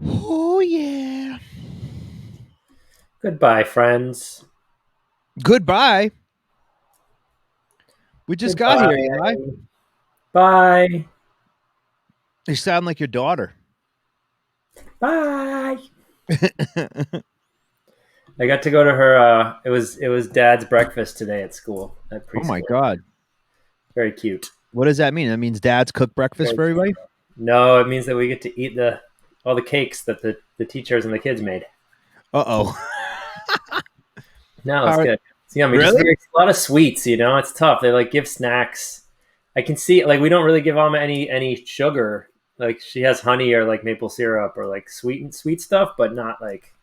Oh, yeah. Goodbye, friends. Goodbye. We just got here, Goodbye. Eli. Bye. You sound like your daughter. Bye. I got to go to her. It was Dad's breakfast today at school at Oh, my preschool. God. Very cute. What does that mean? That means dad's cooked breakfast Very for cute. everybody? No, it means that we get to eat all the cakes that the teachers and the kids made. Uh-oh. No, All it's right. good. It's yummy. Just Really? a lot of sweets. It's tough. They like give snacks. I can see like we don't really give Alma any sugar. Like she has honey or like maple syrup or like sweet stuff, but not like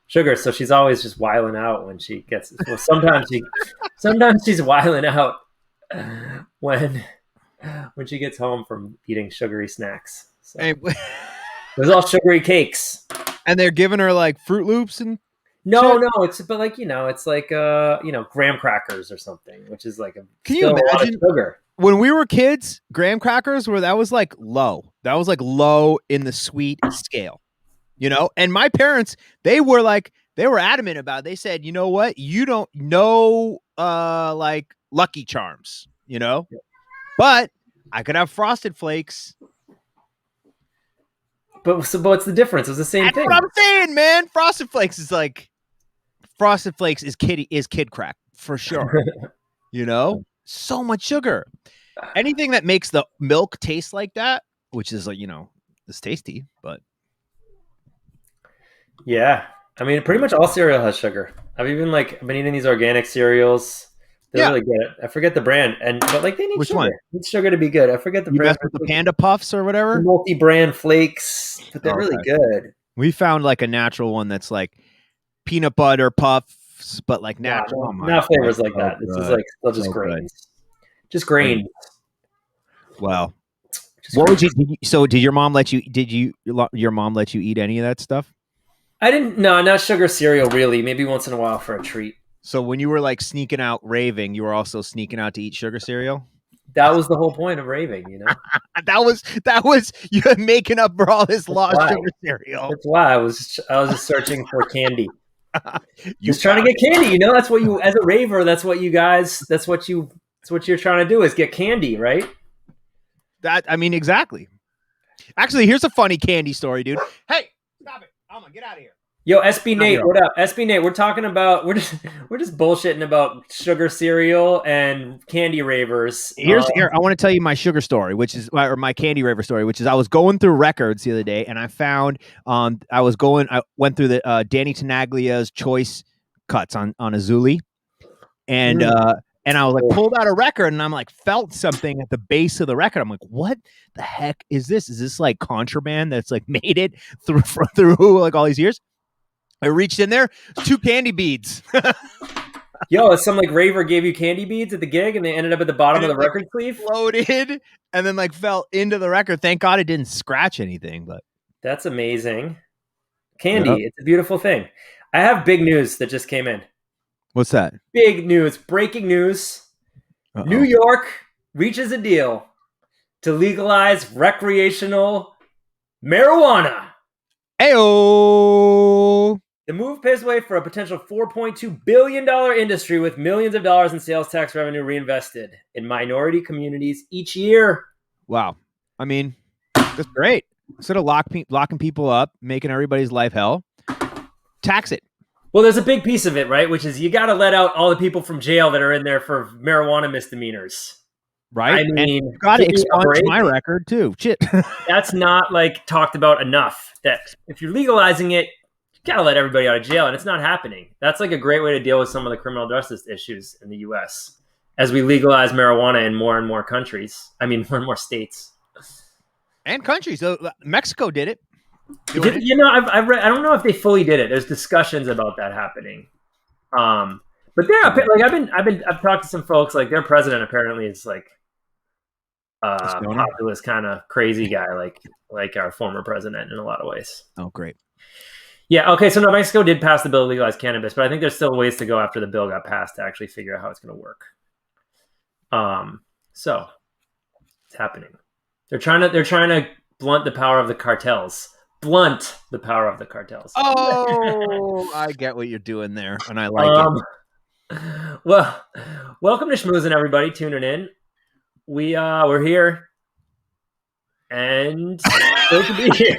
sugar. So she's always just wiling out when she gets. Well, sometimes she's wiling out when when she gets home from eating sugary snacks. So And, there's all sugary cakes. and they're giving her like Fruit Loops and No, shit? no, it's but like it's like graham crackers or something, which is like Can you still a lot of imagine? sugar. When we were kids, graham crackers that was like low. That was like low in the sweet scale, And my parents, they were adamant about it. They said, you know what? You don't know like Lucky Charms, But I could have Frosted Flakes. But what's the difference? It's the same That's thing. what I'm saying, man. Frosted Flakes is kid crack for sure. So much sugar. Anything that makes the milk taste like that, which is like, it's tasty, but Yeah, I mean, pretty much all cereal has sugar. I've been eating these organic cereals. They're yeah. really good. I forget the brand, but like they need Which sugar. one? They need sugar to be good. I forget the You brand. mess with the Panda Puffs or The whatever? multi-brand flakes, but they're Oh, really okay. good. We found like a natural one that's like peanut butter puffs, but like natural. No, Oh my not God, flavors like so that. This is good. like still just So good. grains. Just grains. Wow. Just What would grains. so did your mom let you your mom let you eat any of that stuff? I didn't. No, not sugar cereal. Really, maybe once in a while for a treat. So when you were like sneaking out raving, you were also sneaking out to eat sugar cereal? That was the whole point of raving. That was you making up for all this That's lost why. sugar cereal. That's why I was just searching for candy. You Just trying to found get candy. That's what you, as a raver, that's what you're trying to do is get candy, right? that. I mean, exactly. Actually, here's a funny candy story, dude. Hey, stop it. Alma, get out of here. Yo, SB Not Nate, here. what up? SB Nate, we're just bullshitting about sugar cereal and candy ravers. Here. I want to tell you my sugar story, or my candy raver story, which is I was going through records the other day, and I found I went through the Danny Tenaglia's choice cuts on Azuli, and Mm. and I was like pulled out a record, and I'm like felt something at the base of the record. I'm like, what the heck is this? Is this like contraband that's like made it through like all these years? I reached in there, 2 candy beads. Yo, some like raver gave you candy beads at the gig, and they ended up at the bottom And of it the like record sleeve. exploded and then like fell into the record. Thank God it didn't scratch anything, but That's amazing. yeah. Candy, it's a beautiful thing. I have big news that just came in. What's that? Big news, breaking news. New Uh-oh. York reaches a deal to legalize recreational marijuana. Ayo. The move paves the way for a potential $4.2 billion industry with millions of dollars in sales tax revenue reinvested in minority communities each year. Wow. I mean, that's great. Instead of locking people up, making everybody's life hell, tax it. Well, there's a big piece of it, right? Which is you got to let out all the people from jail that are in there for marijuana misdemeanors. Right? I mean, and you got to give me a expunge break. my record too. Shit. That's not like talked about enough. That if you're legalizing it, you got to let everybody out of jail, and it's not happening. That's like a great way to deal with some of the criminal justice issues in the U.S. as we legalize marijuana in more and more countries. I mean, more and more states and countries. So Mexico did it. I've read. I don't know if they fully did it. There's discussions about that happening. But I've talked to some folks. Like their president apparently is like populist kind of crazy guy, like our former president in a lot of ways. Oh, great. Yeah. Okay. So Mexico did pass the bill to legalize cannabis, but I think there's still ways to go after the bill got passed to actually figure out how it's going to work. So it's happening. They're trying to blunt the power of the cartels. blunt the power of the cartels. Oh, I get what you're doing there, and I like it. Well, welcome to Schmoozing, everybody tuning in. We're here, and great to be here.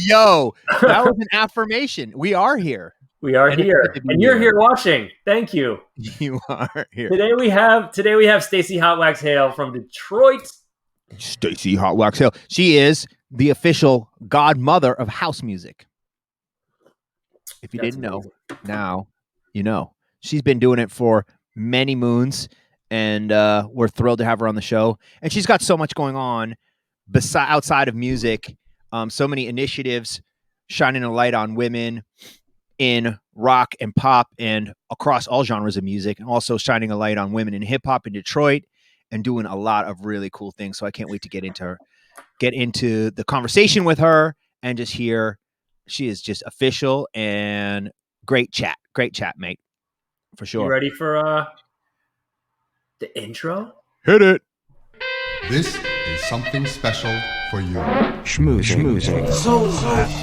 Yo, that was an affirmation. We are here. We are here, and you're here watching. Thank you. You are here. Today we have Stacey Hotwaxx Hale from Detroit. Stacey Hotwaxx Hale. She is the official godmother of house music. If you didn't know, now you know. She's been doing it for many moons, and we're thrilled to have her on the show. And she's got so much going on outside of music. So many initiatives shining a light on women in rock and pop and across all genres of music, and also shining a light on women in hip hop in Detroit and doing a lot of really cool things. So I can't wait to get into the conversation with her and just hear. She is just official and great chat, mate, for sure. You ready for the intro? Hit it. This is something special for you. Schmoozing. So that's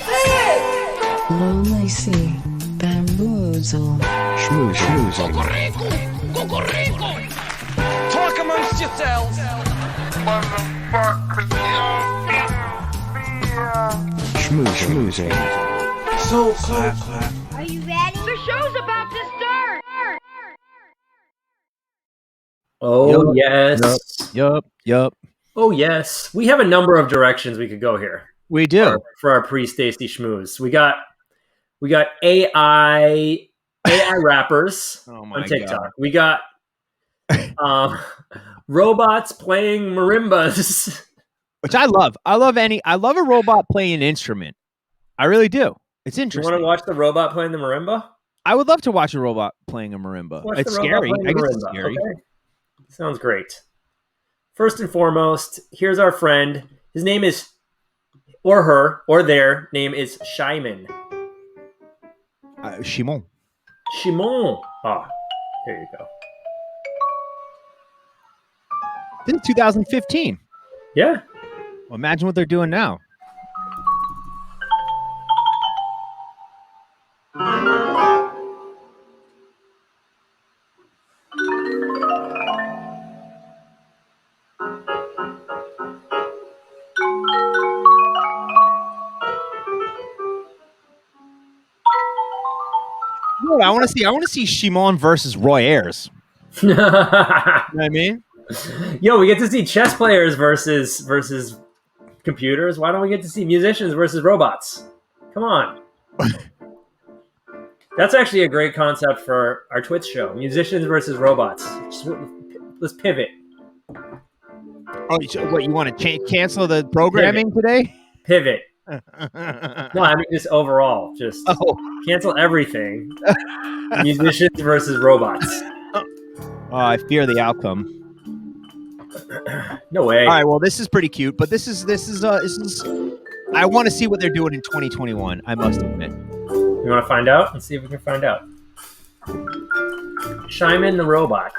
it! Lonely Sea, Bamboozle. Schmoozing. Talk amongst yourselves. Schmoozing. So Are you ready? The show's about to start. Oh, yes. Yup. Oh, yes. We have a number of directions we could go here. We do. For our pre-Stacey schmooze. We got AI rappers on TikTok. God. We got robots playing marimbas. Which I love. I love a robot playing an instrument. I really do. It's interesting. You want to watch the robot playing the marimba? I would love to watch a robot playing a marimba. It's scary. I guess it's scary. Okay. Sounds great. First and foremost, here's our friend. His name is, or her, or their name is Shimon. Shimon. Ah, here you go. This is 2015. Yeah. Well, imagine what they're doing now. I want to see Shimon versus Roy Ayers. You know what I mean? Yo, we get to see chess players versus computers. Why don't we get to see musicians versus robots? Come on. That's actually a great concept for our Twitch show. Musicians versus robots. Let's pivot. Oh, what, you want to cancel the programming today? Pivot. No, I mean just overall. Just cancel everything. Musicians versus robots. I fear the outcome. No way. All right, well, this is pretty cute, but this is. I want to see what they're doing in 2021. I must admit. You want to find out? Let's see if we can find out. Shimon the robot.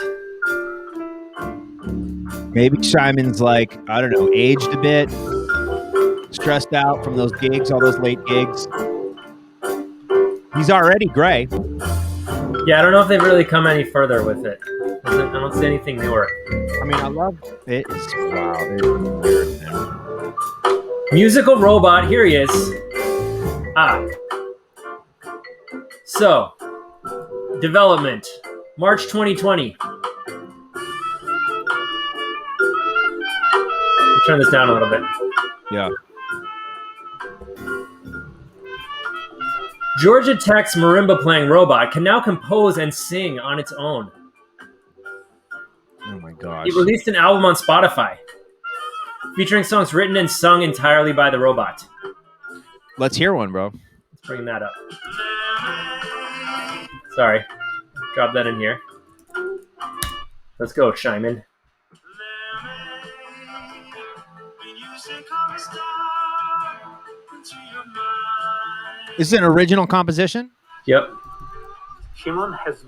Maybe Shimon's like, I don't know, aged a bit, stressed out from those gigs, all those late gigs. He's already gray. Yeah, I don't know if they've really come any further with it. I don't see anything newer. I mean, I love it. It's weird, man. Musical robot. Here he is. So, development, March 2020. Turn this down a little bit. Yeah. Georgia Tech's marimba playing robot can now compose and sing on its own. Oh my gosh. It released an album on Spotify featuring songs written and sung entirely by the robot. Let's hear one, bro. Let's bring that up. Sorry. Drop that in here. Let's go, Shimon. Is it an original composition? Yep. Shimon has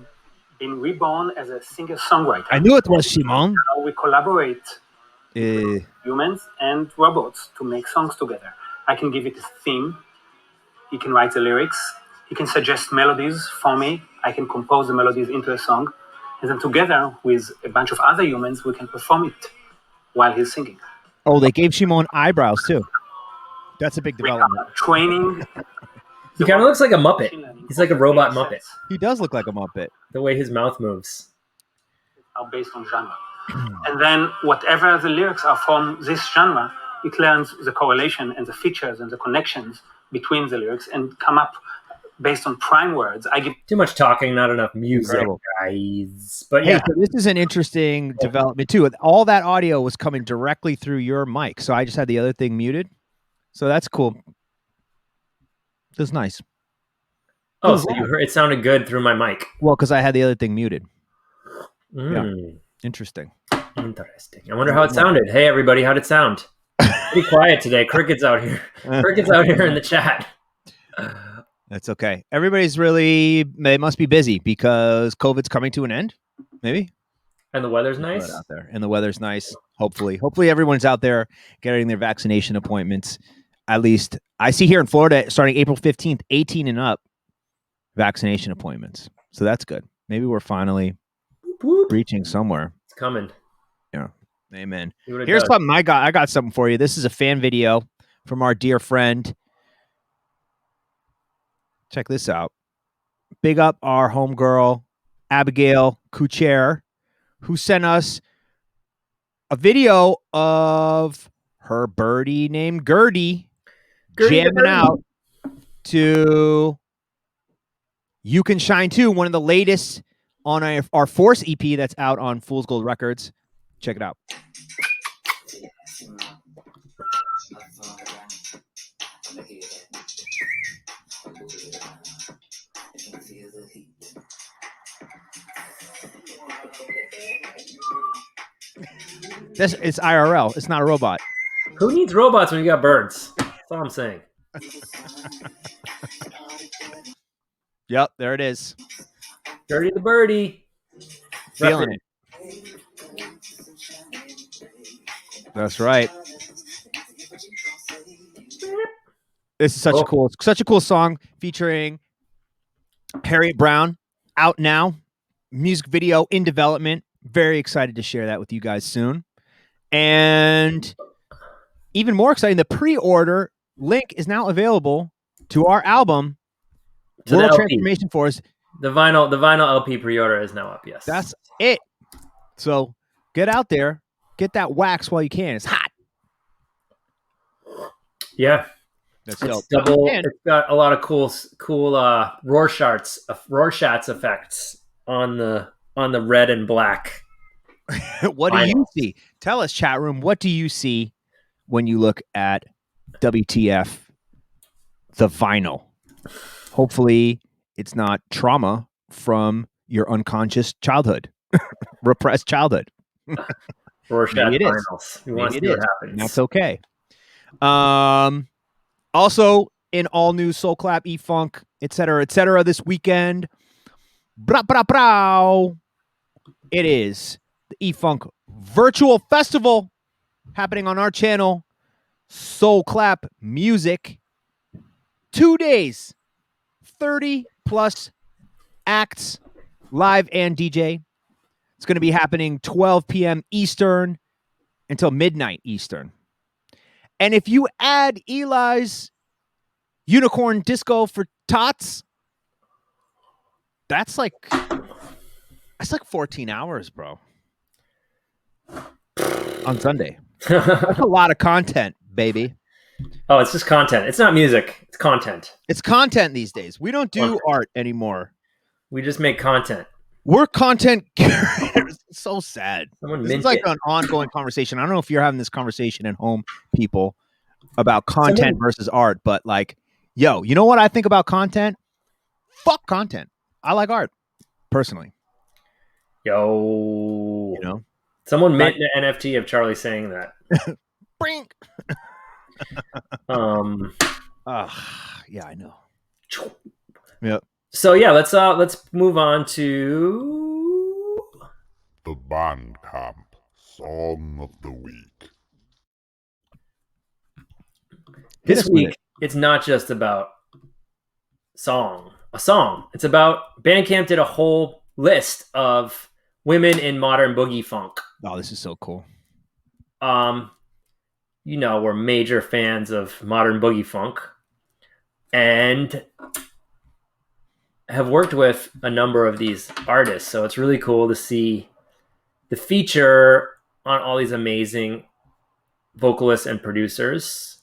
been reborn as a singer-songwriter. I knew it was Shimon. Now we collaborate humans and robots to make songs together. I can give it a theme. He can write the lyrics. He can suggest melodies for me. I can compose the melodies into a song. And then together with a bunch of other humans, we can perform it while he's singing. Oh, they gave Shimon eyebrows too. That's a big We are development. training. He kind of looks like a Muppet. He's like a robot Muppet. He does look like a Muppet. The way his mouth moves. Are based on genre. And then whatever the lyrics are from this genre, it learns the correlation and the features and the connections between the lyrics and come up based on prime words. I give Too much talking, not enough music, Incredible. guys. But Hey, yeah, so this is an interesting development too. All that audio was coming directly through your mic, so I just had the other thing muted. So that's cool. That's nice. oh, so you heard it sounded good through my mic. Well, because I had the other thing muted. Mm, Interesting. Interesting. I wonder how it sounded. Hey, everybody, how'd it sound? Pretty quiet today. Cricket's out here. Cricket's out here in the chat. That's okay. Everybody's they must be busy because COVID's coming to an end, maybe. And the weather's nice. Out there, and the weather's nice. Hopefully everyone's out there getting their vaccination appointments. At least I see here in Florida, starting April 15th, 18 and up, vaccination appointments. So that's good. Maybe we're finally reaching somewhere. It's coming. Yeah. Amen. See what it Here's does. something I got something for you. This is a fan video from our dear friend. Check this out. Big up our homegirl, Abigail Kucher, who sent us a video of her birdie named Gertie jamming out to You Can Shine Too, one of the latest on our Force EP that's out on Fool's Gold Records. Check it out. This it's IRL. It's not a robot. Who needs robots when you got birds? That's all I'm saying. Yep, there it is. Dirty the birdie. Feeling it. That's right. This is such a cool song featuring Harriet Brown. Out now. Music video in development. Very excited to share that with you guys soon. And even more exciting, the pre-order link is now available to our album, To World the LP. Transformation Force. The vinyl LP pre-order is now up. Yes, That's it. So get out there, get that wax while you can. It's hot. yeah. That's It's dope. double. Man. It's got a lot of cool Rorschach's effects on the red and black. What do you see? Tell us, chat room. What do you see when you look at WTF, the vinyl? Hopefully, it's not trauma from your unconscious childhood, repressed childhood. Rorschach Maybe it is. vinyls. We want to Maybe see it what is. happens. And that's okay. Also, in all new Soul Clap, E-Funk, etc. this weekend, bra bra bra, it is the E-Funk Virtual Festival happening on our channel, Soul Clap Music. 2 days, 30 plus acts, live and DJ. It's going to be happening 12 p.m. Eastern until midnight Eastern. And if you add Eli's Unicorn Disco for Tots, that's like 14 hours, bro. On Sunday. That's a lot of content, baby. Oh, it's just content. It's not music. It's content. It's content these days. We don't do Content. art anymore. We just make content. We're content curators. It's so sad. Someone This mint is like it. an ongoing conversation. I don't know if you're having this conversation at home, people, about content versus art, but like, yo, you know what I think about content? Fuck content. I like art, personally. Yo. You know? Someone mint an NFT of Charlie saying that. Brink. Yeah, I know. Yep. So yeah, let's move on to The Bandcamp Song of the Week. This week, it's not just about a song. It's about Bandcamp did a whole list of women in modern boogie funk. Oh, this is so cool. We're major fans of modern boogie funk and have worked with a number of these artists. So it's really cool to see the feature on all these amazing vocalists and producers.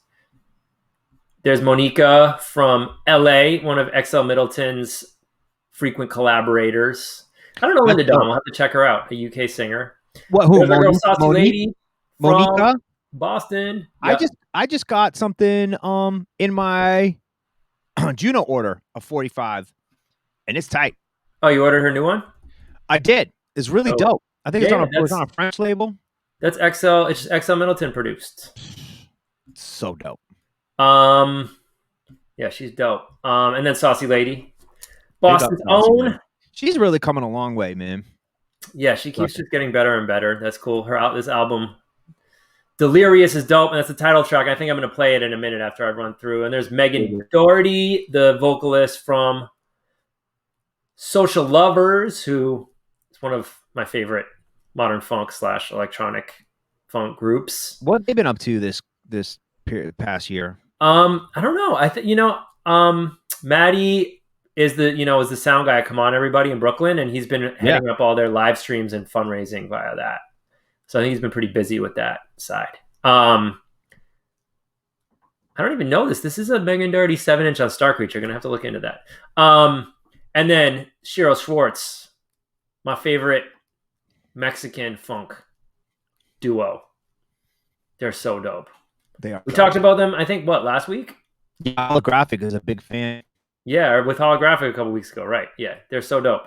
There's Monica from LA, one of XL Middleton's frequent collaborators. I don't know Linda Dawn. We'll have to check her out, a UK singer. What? Who? There's our girl Saucy Lady from Monica? Boston. Yep. I just got something in my Juno order of 45, and it's tight. Oh, you ordered her new one? I did. It's really dope. I think it's on a French label. That's XL. It's just XL Middleton produced. So dope. Yeah, she's dope. And then Saucy Lady, Boston's own. She's really coming a long way, man. Yeah, she keeps just getting better and better. That's cool. This album, Delirious, is dope, and that's the title track. I think I'm going to play it in a minute after I run through. And there's Megan Doherty, the vocalist from Social Lovers, who is one of my favorite modern funk / electronic funk groups. What they've been up to this past year? I don't know. I think Maddie is the sound guy at Come On Everybody in Brooklyn, and he's been heading up all their live streams and fundraising via that. So I think he's been pretty busy with that side. I don't even know this. This is a Megan Doherty 7-inch on Star Creature. Gonna have to look into that. And then Shiro Schwartz, my favorite Mexican funk duo. They're so dope. They are. We talked about them, I think, last week? Yeah, Holographic is a big fan. Yeah, with Holographic a couple weeks ago, right? Yeah, they're so dope.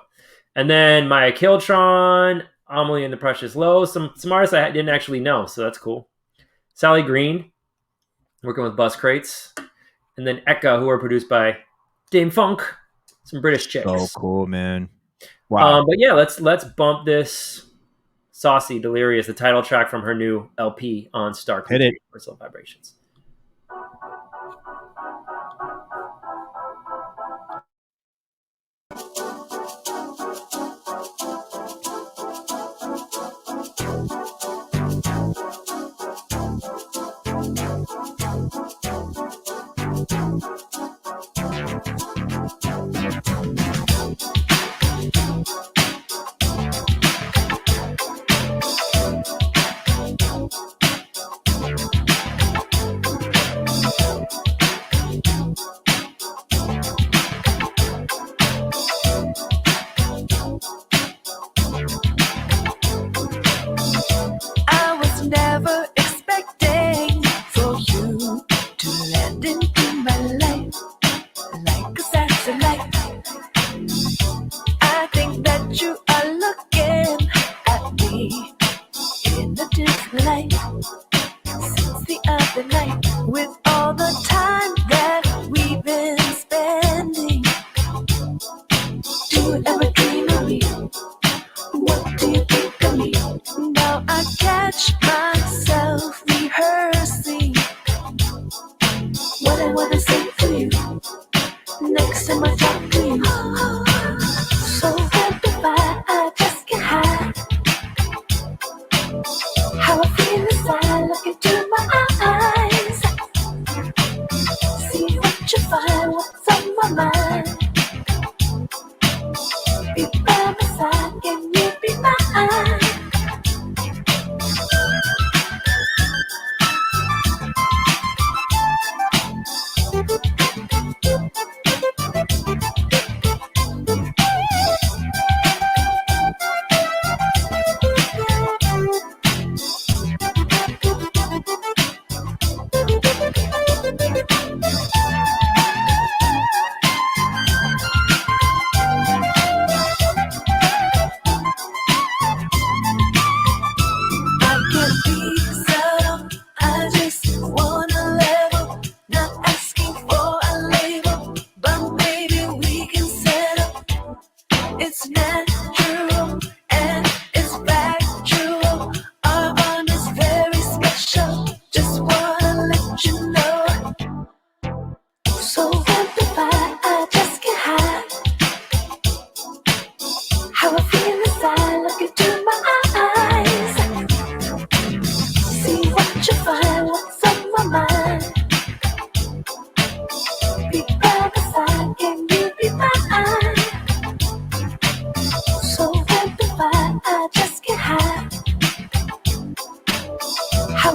And then Maya Kiltron, Amelie and the Precious Low, some artists I didn't actually know, so that's cool. Sally Green, working with Bus Crates. And then Eka, who are produced by Dame Funk, some British chicks. Oh, cool, man. Wow. But yeah, let's bump this Saucy Delirious, the title track from her new LP on Star Creature. Hit it. Universal Vibrations. Find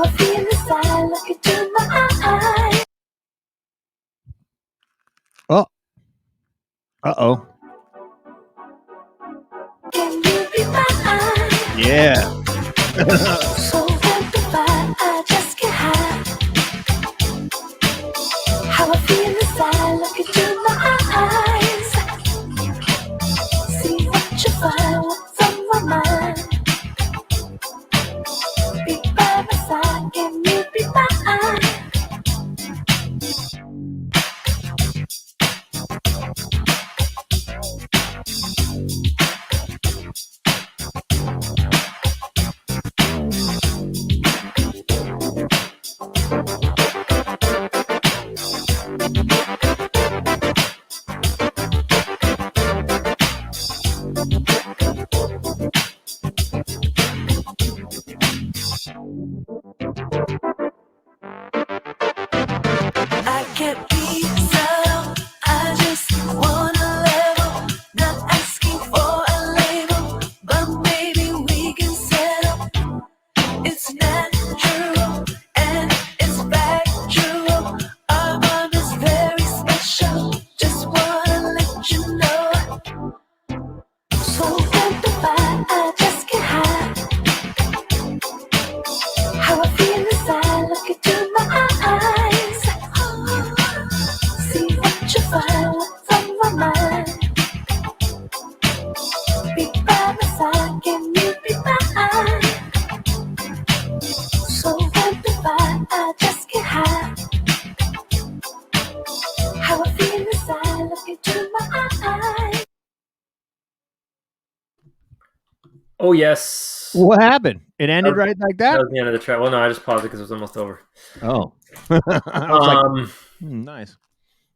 I feel inside, look into my eyes. Oh. Uh-oh. Can you be mine? Yeah. So divine, I just can't hide. How I feel inside, look into my eyes. See what you find, what's on my mind. Be by my side, can you be mine? I can't be settled. I just wanna level. Not asking for a label, but maybe we can settle. It's natural and it's factual. Our bond is very special. Just wanna let you know. So divine, I just can't hide. How I feel inside, look into my eyes. See what you find, what's on my mind. Be by my side, can you be mine? So divine, I just can't hide. How I feel inside, look into my eyes. Oh yes. What happened? It ended right like That that? was the end of the track. Well, no, I just paused it because it was almost over. Oh. I was like, nice.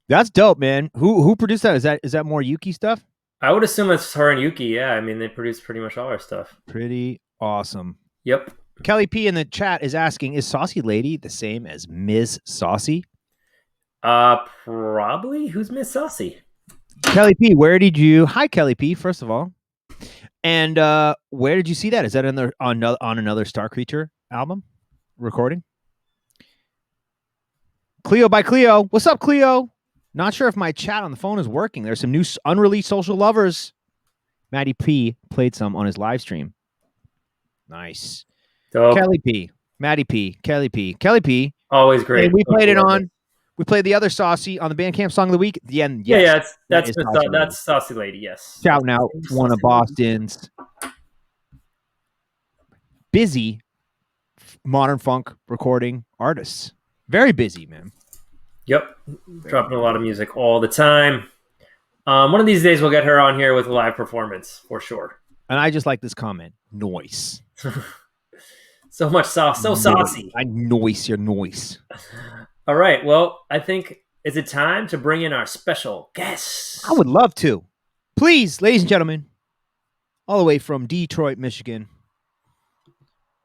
That's dope, man. Who produced that? Is that more Yuki stuff? I would assume it's her and Yuki. Yeah, I mean they produce pretty much all our stuff. Pretty awesome. Yep. Kelly P in the chat is asking, is Saucy Lady the same as Ms. Saucy? Probably. Who's Miss Saucy? Kelly P, where did you... Hi, Kelly P, first of all. And where did you see that? Is that on another Star Creature album recording? Cleo by Cleo. What's up, Cleo? Not sure if my chat on the phone is working. There's some new unreleased Social Lovers. Matty P played some on his live stream. Nice. Dope. Kelly P. Matty P. Kelly P. Kelly P. Always great. And we played it on... We played the other Saucy on the Bandcamp Song of the Week. The end, yes. That's Saucy Lady, yes. Shouting out one of Boston's busy modern funk recording artists. Very busy, man. Yep. Dropping a lot of music all the time. One of these days we'll get her on here with a live performance, for sure. And I just like this comment. Noise. So much sauce. So saucy. I noise your noise. All right. Well, I think, is it time to bring in our special guest? I would love to. Please, ladies and gentlemen, all the way from Detroit, Michigan,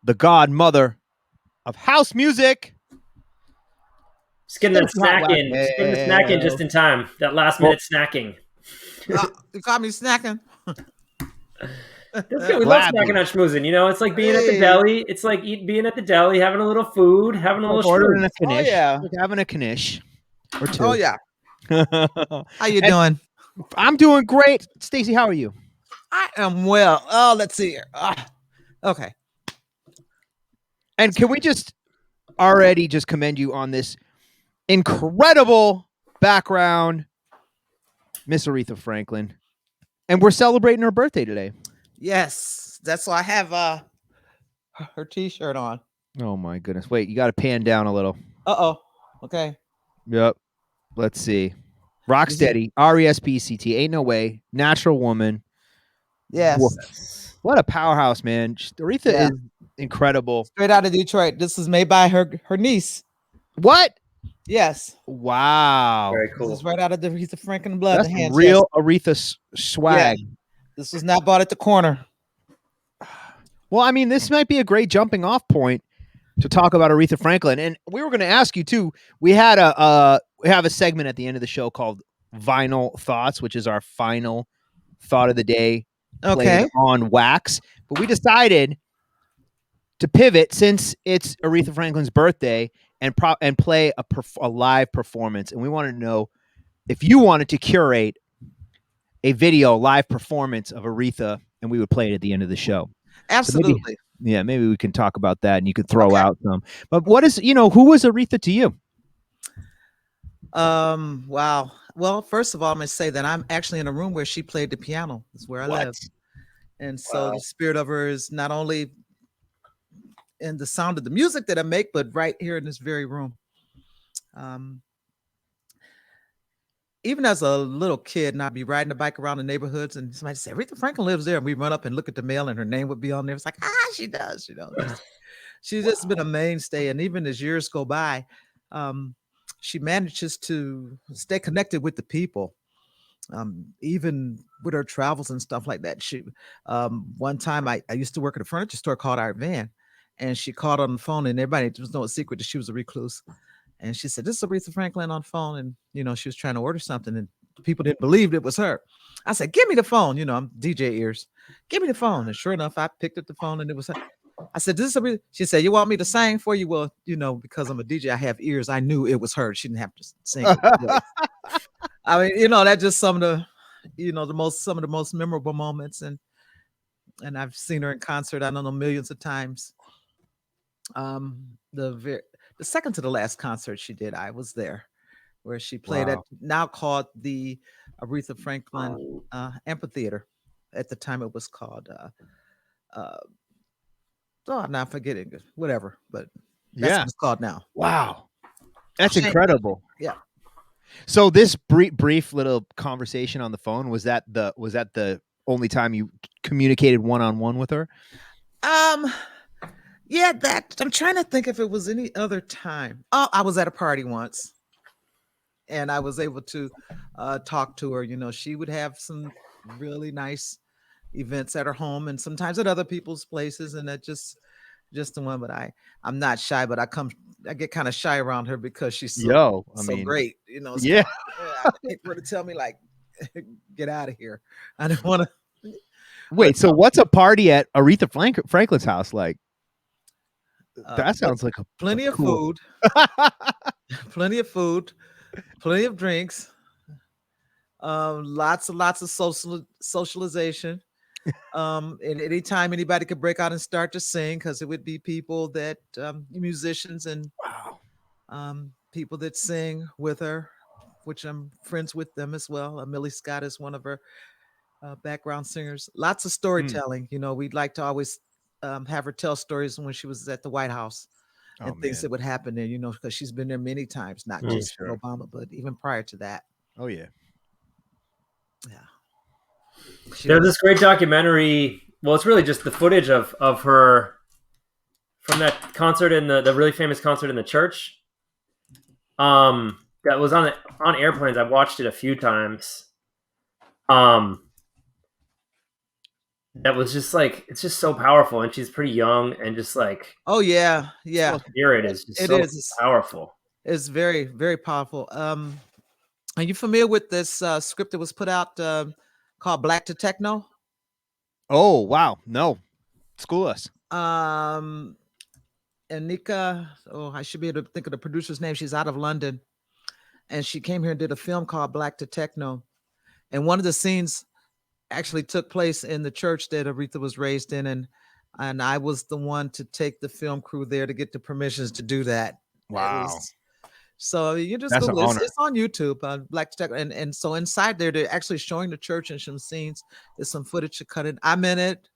the godmother of house music. Just getting that snack in. Just getting the snack in just in time. That last minute snacking. You got me snacking. We love snacking on schmoozing. You know, it's like being at the deli. It's like being at the deli, having a little food, having a little ordering a schmooze. knish. Oh, yeah. Like having a knish or two. Oh yeah. How you doing? I'm doing great. Stacey, how are you? I am well. Oh, let's see here. Okay. And can we just already just commend you on this incredible background, Miss Aretha Franklin. And we're celebrating her birthday today. Yes. That's why I have her t-shirt on. Oh my goodness. Wait, you got to pan down a little. Uh-oh. Okay. Yep. Let's see. Rocksteady, R-E-S-P-C-T, Ain't No Way, Natural Woman. Yes. Whoa. What a powerhouse, man. Aretha is incredible. Straight out of Detroit. This was made by her niece. What? Yes. Wow. Very cool. This is right out of the Aretha Franklin blood. That's the hand real chest. Aretha swag. Yeah. This was not bought at the corner. Well, I mean, this might be a great jumping off point to talk about Aretha Franklin. And we were going to ask you too. We have a segment at the end of the show called Vinyl Thoughts, which is our final thought of the day. Okay. On Wax, but we decided to pivot, since it's Aretha Franklin's birthday, and play a live performance. And we want to know if you wanted to curate a video live performance of Aretha, and we would play it at the end of the show. Absolutely. So maybe we can talk about that, and you could throw Okay. out some. But what is, who was Aretha to you? Wow. Well, first of all, I'm gonna say that I'm actually in a room where she played the piano. That's where I live. And so the spirit of her is not only in the sound of the music that I make, but right here in this very room. Even as a little kid, and I'd be riding a bike around the neighborhoods, and somebody say, Aretha Franklin lives there. And we run up and look at the mail, and her name would be on there. It's like, she does, She's just been a mainstay. And even as years go by, she manages to stay connected with the people. Even with her travels and stuff like that. She one time I used to work at a furniture store called Art Van, and she called on the phone, and everybody, there was no secret that she was a recluse. And she said, "This is Aretha Franklin on the phone," and she was trying to order something, and people didn't believe it was her. I said, "Give me the phone." I'm DJ ears. Give me the phone. And sure enough, I picked up the phone, and it was her. I said, "This is Aretha." She said, "You want me to sing for you?" Well, because I'm a DJ, I have ears. I knew it was her. She didn't have to sing. I mean, that's just some of the, some of the most memorable moments, and I've seen her in concert, I don't know, millions of times. The second to the last concert she did, I was there, where she played at now called the Aretha Franklin Amphitheater. At the time, it was called. I'm not forgetting it, whatever, but that's what it's called now. Wow, that's incredible. Yeah. So this brief little conversation on the phone, was that the only time you communicated one-on-one with her? Yeah, that I'm trying to think if it was any other time. Oh, I was at a party once, and I was able to talk to her. She would have some really nice events at her home, and sometimes at other people's places, and that just the one. But I'm not shy, but I get kind of shy around her because she's so great. Yeah. I hate for her to tell me like, get out of here. I don't want to. Wait, so what's a party at Aretha Franklin's house like? That sounds like plenty of food, plenty of food, plenty of drinks, lots of socialization. And anytime anybody could break out and start to sing, because it would be people that musicians and people that sing with her, which I'm friends with them as well. Millie Scott is one of her background singers. Lots of storytelling. We'd like to always have her tell stories when she was at the White House and things that would happen there, because she's been there many times, not just Obama, but even prior to that. Oh, yeah. Yeah. There's this great documentary. Well, it's really just the footage of her from that concert in the really famous concert in the church. That was on airplanes. I've watched it a few times. That was just like, it's just so powerful, and she's pretty young, and just like, oh yeah, spirit is just powerful. It's very, very powerful. Are you familiar with this script that was put out called Black to Techno? Oh wow, no, school us. Anika, I should be able to think of the producer's name. She's out of London, and she came here and did a film called Black to Techno, and one of the scenes actually took place in the church that Aretha was raised in, and I was the one to take the film crew there to get the permissions to do that. Wow. So you just That's Google an it's on YouTube, Black to Techno, and so inside there they're actually showing the church and some scenes. There's some footage to cut in. I'm in it.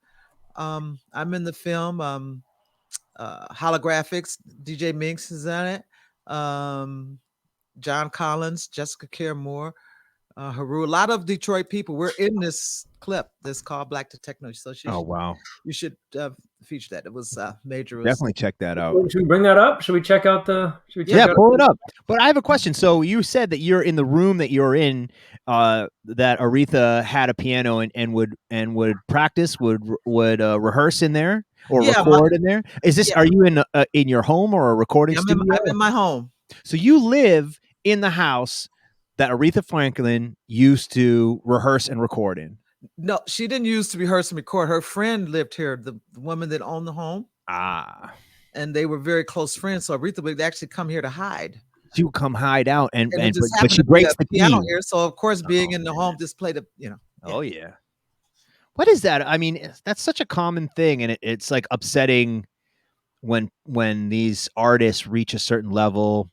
I'm in the film. Holographics. DJ Minx is in it. John Collins, Jessica Care Moore, Haru, a lot of Detroit people. We're in this clip that's called Black to Techno. So you should feature that. It was major. Definitely check that out. Should we bring that up? Should we check out pull it up. But I have a question. So you said that you're in the room that you're in, that Aretha had a piano and would practice, would rehearse in there or record in there. Is this? Are you in your home or a recording studio? I'm in my home. So you live in the house that Aretha Franklin used to rehearse and record in? No, she didn't use to rehearse and record. Her friend lived here, the woman that owned the home. Ah. And they were very close friends. So Aretha would actually come here to hide. She would come hide out, And it just but happened she to be a breaks the piano key. here. So of course, being in the home, just play the, Oh yeah. What is that? I mean, that's such a common thing, and it's like upsetting when these artists reach a certain level,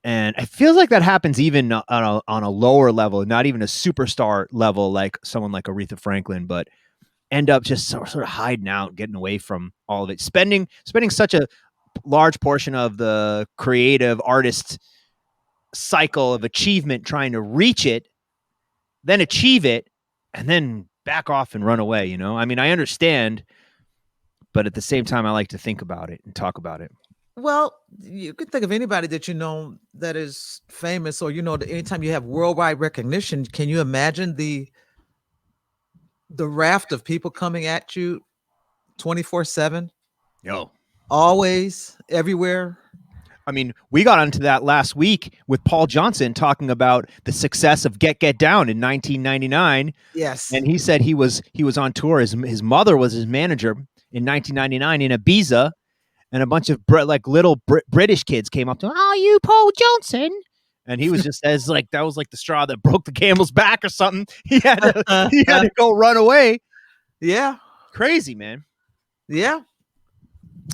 and it feels like that happens even on a lower level, not even a superstar level, like someone like Aretha Franklin, but end up just sort of hiding out, getting away from all of it, spending such a large portion of the creative artist cycle of achievement trying to reach it, then achieve it, and then back off and run away. I mean, I understand, but at the same time, I like to think about it and talk about it. Well, you can think of anybody that you know that is famous, or that anytime you have worldwide recognition, can you imagine the raft of people coming at you 24/7? Yo. Always, everywhere. I mean, we got onto that last week with Paul Johnson talking about the success of Get Down in 1999. Yes. And he said he was on tour. His mother was his manager in 1999 in Ibiza, and a bunch of little British kids came up to him. Oh, you Paul Johnson. And he was just that was like the straw that broke the camel's back or something. He had to go run away. Yeah. Crazy, man. Yeah.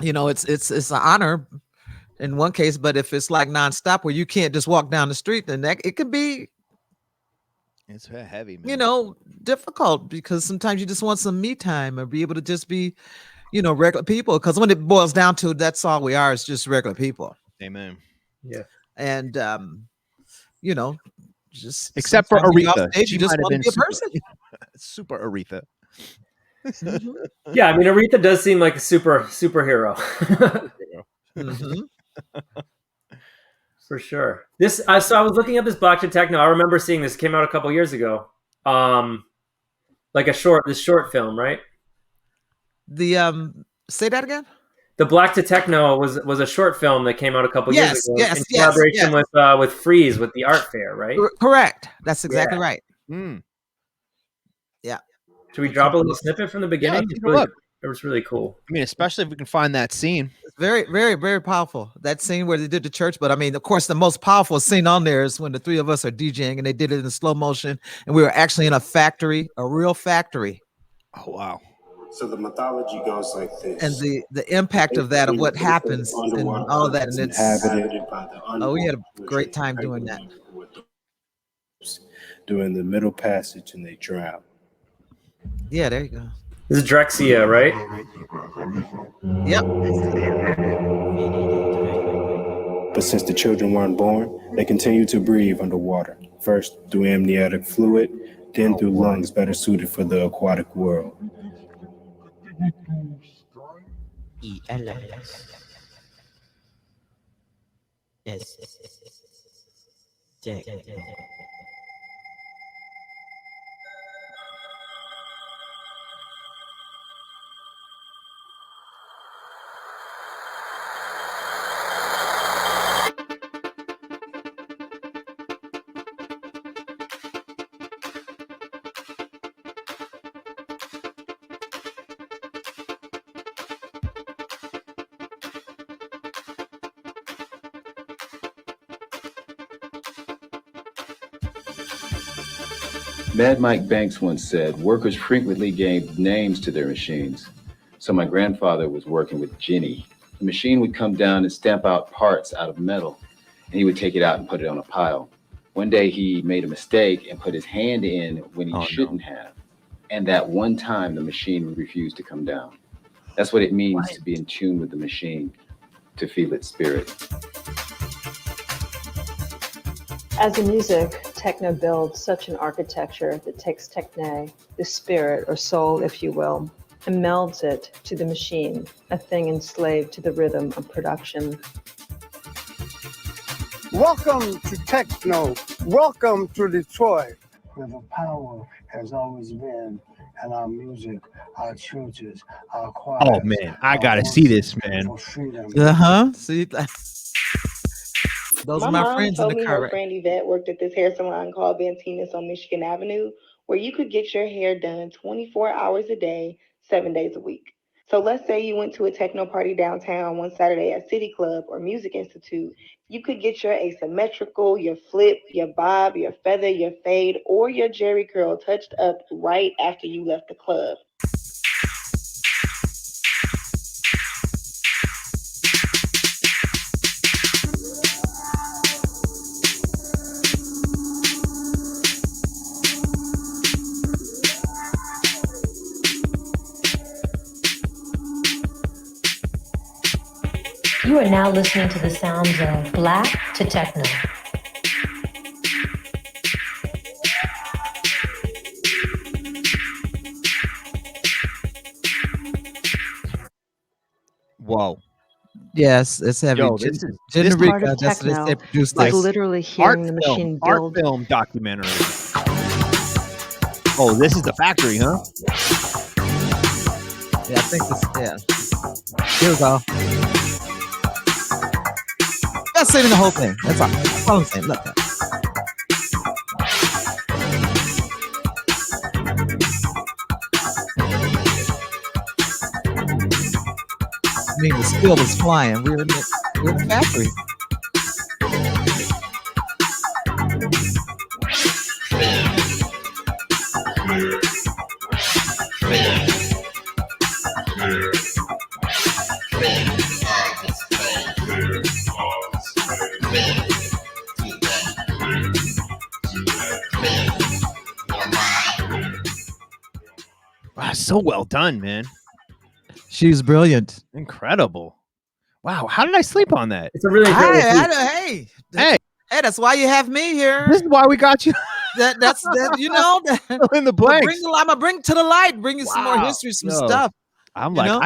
It's an honor in one case, but if it's like nonstop where you can't just walk down the street, then it could be, it's heavy, man. Difficult, because sometimes you just want some me time or be able to just be, regular people. Because when it boils down to, that's all we are, is just regular people. Amen. Yeah. And just except for Aretha, stage, you just want to be a person. Super Aretha. Mm-hmm. Yeah, I mean, Aretha does seem like a superhero. Mm-hmm. For sure. So I was looking up this Black to Techno. I remember seeing this. It came out a couple years ago. Like this short film, right? Say that again. The Black to Techno was a short film that came out a couple years ago in collaboration with Freeze, with the art fair, right? Correct. That's exactly right. Mm. Yeah. Should we drop a little snippet from the beginning? Yeah, it was really cool. I mean, especially if we can find that scene. It's very, very, very powerful. That scene where they did the church. But I mean, of course, the most powerful scene on there is when the three of us are DJing and they did it in slow motion. And we were actually in a factory, a real factory. Oh, wow. So the mythology goes like this. And the impact of that, of what happens and all of that. And it's inhabited by the we had a great time doing that. During the middle passage, and they drown. Yeah, there you go. This is Drexia, right? Yep. But since the children weren't born, they continue to breathe underwater. First through amniotic fluid, then through lungs better suited for the aquatic world. Yes. Mad Mike Banks once said, workers frequently gave names to their machines. So my grandfather was working with Jenny. The machine would come down and stamp out parts out of metal, and he would take it out and put it on a pile. One day he made a mistake and put his hand in when he shouldn't have. And that one time the machine would refuse to come down. That's what it means to be in tune with the machine, to feel its spirit. As in music, techno builds such an architecture that takes techne, the spirit or soul, if you will, and melds it to the machine, a thing enslaved to the rhythm of production. Welcome to techno. Welcome to Detroit, where the power has always been in our music, our churches, our choirs. Oh man, I gotta see this, man. See, those are my friends in the car. Her friend Yvette worked at this hair salon called Bantina's on Michigan Avenue, where you could get your hair done 24 hours a day, 7 days a week. So let's say you went to a techno party downtown one Saturday at City Club or Music Institute. You could get your asymmetrical, your flip, your bob, your feather, your fade, or your jerry curl touched up right after you left the club. You are now listening to the sounds of Black to Techno. Whoa. Yes, it's heavy. Yo, Jen, this is Jen this Part Rika, of that's what they techno say, produced is this. literally hearing the machine art build. film documentary. Oh, this is the factory, huh? Yeah, I think this. Yeah. Here we go. That's saving the whole thing. That's all. That's all I'm saying. Look. I mean, the skill was flying. We were in the factory. Wow, so well done, man. She's brilliant. Incredible. Wow, how did I sleep on that? It's a really Hey, Hey, that's why you have me here. this is why we got you That's you know. fill in the blanks. I'm gonna bring to the light. Bring you some more Wow. history, some Yo, stuff. I'm you like, know?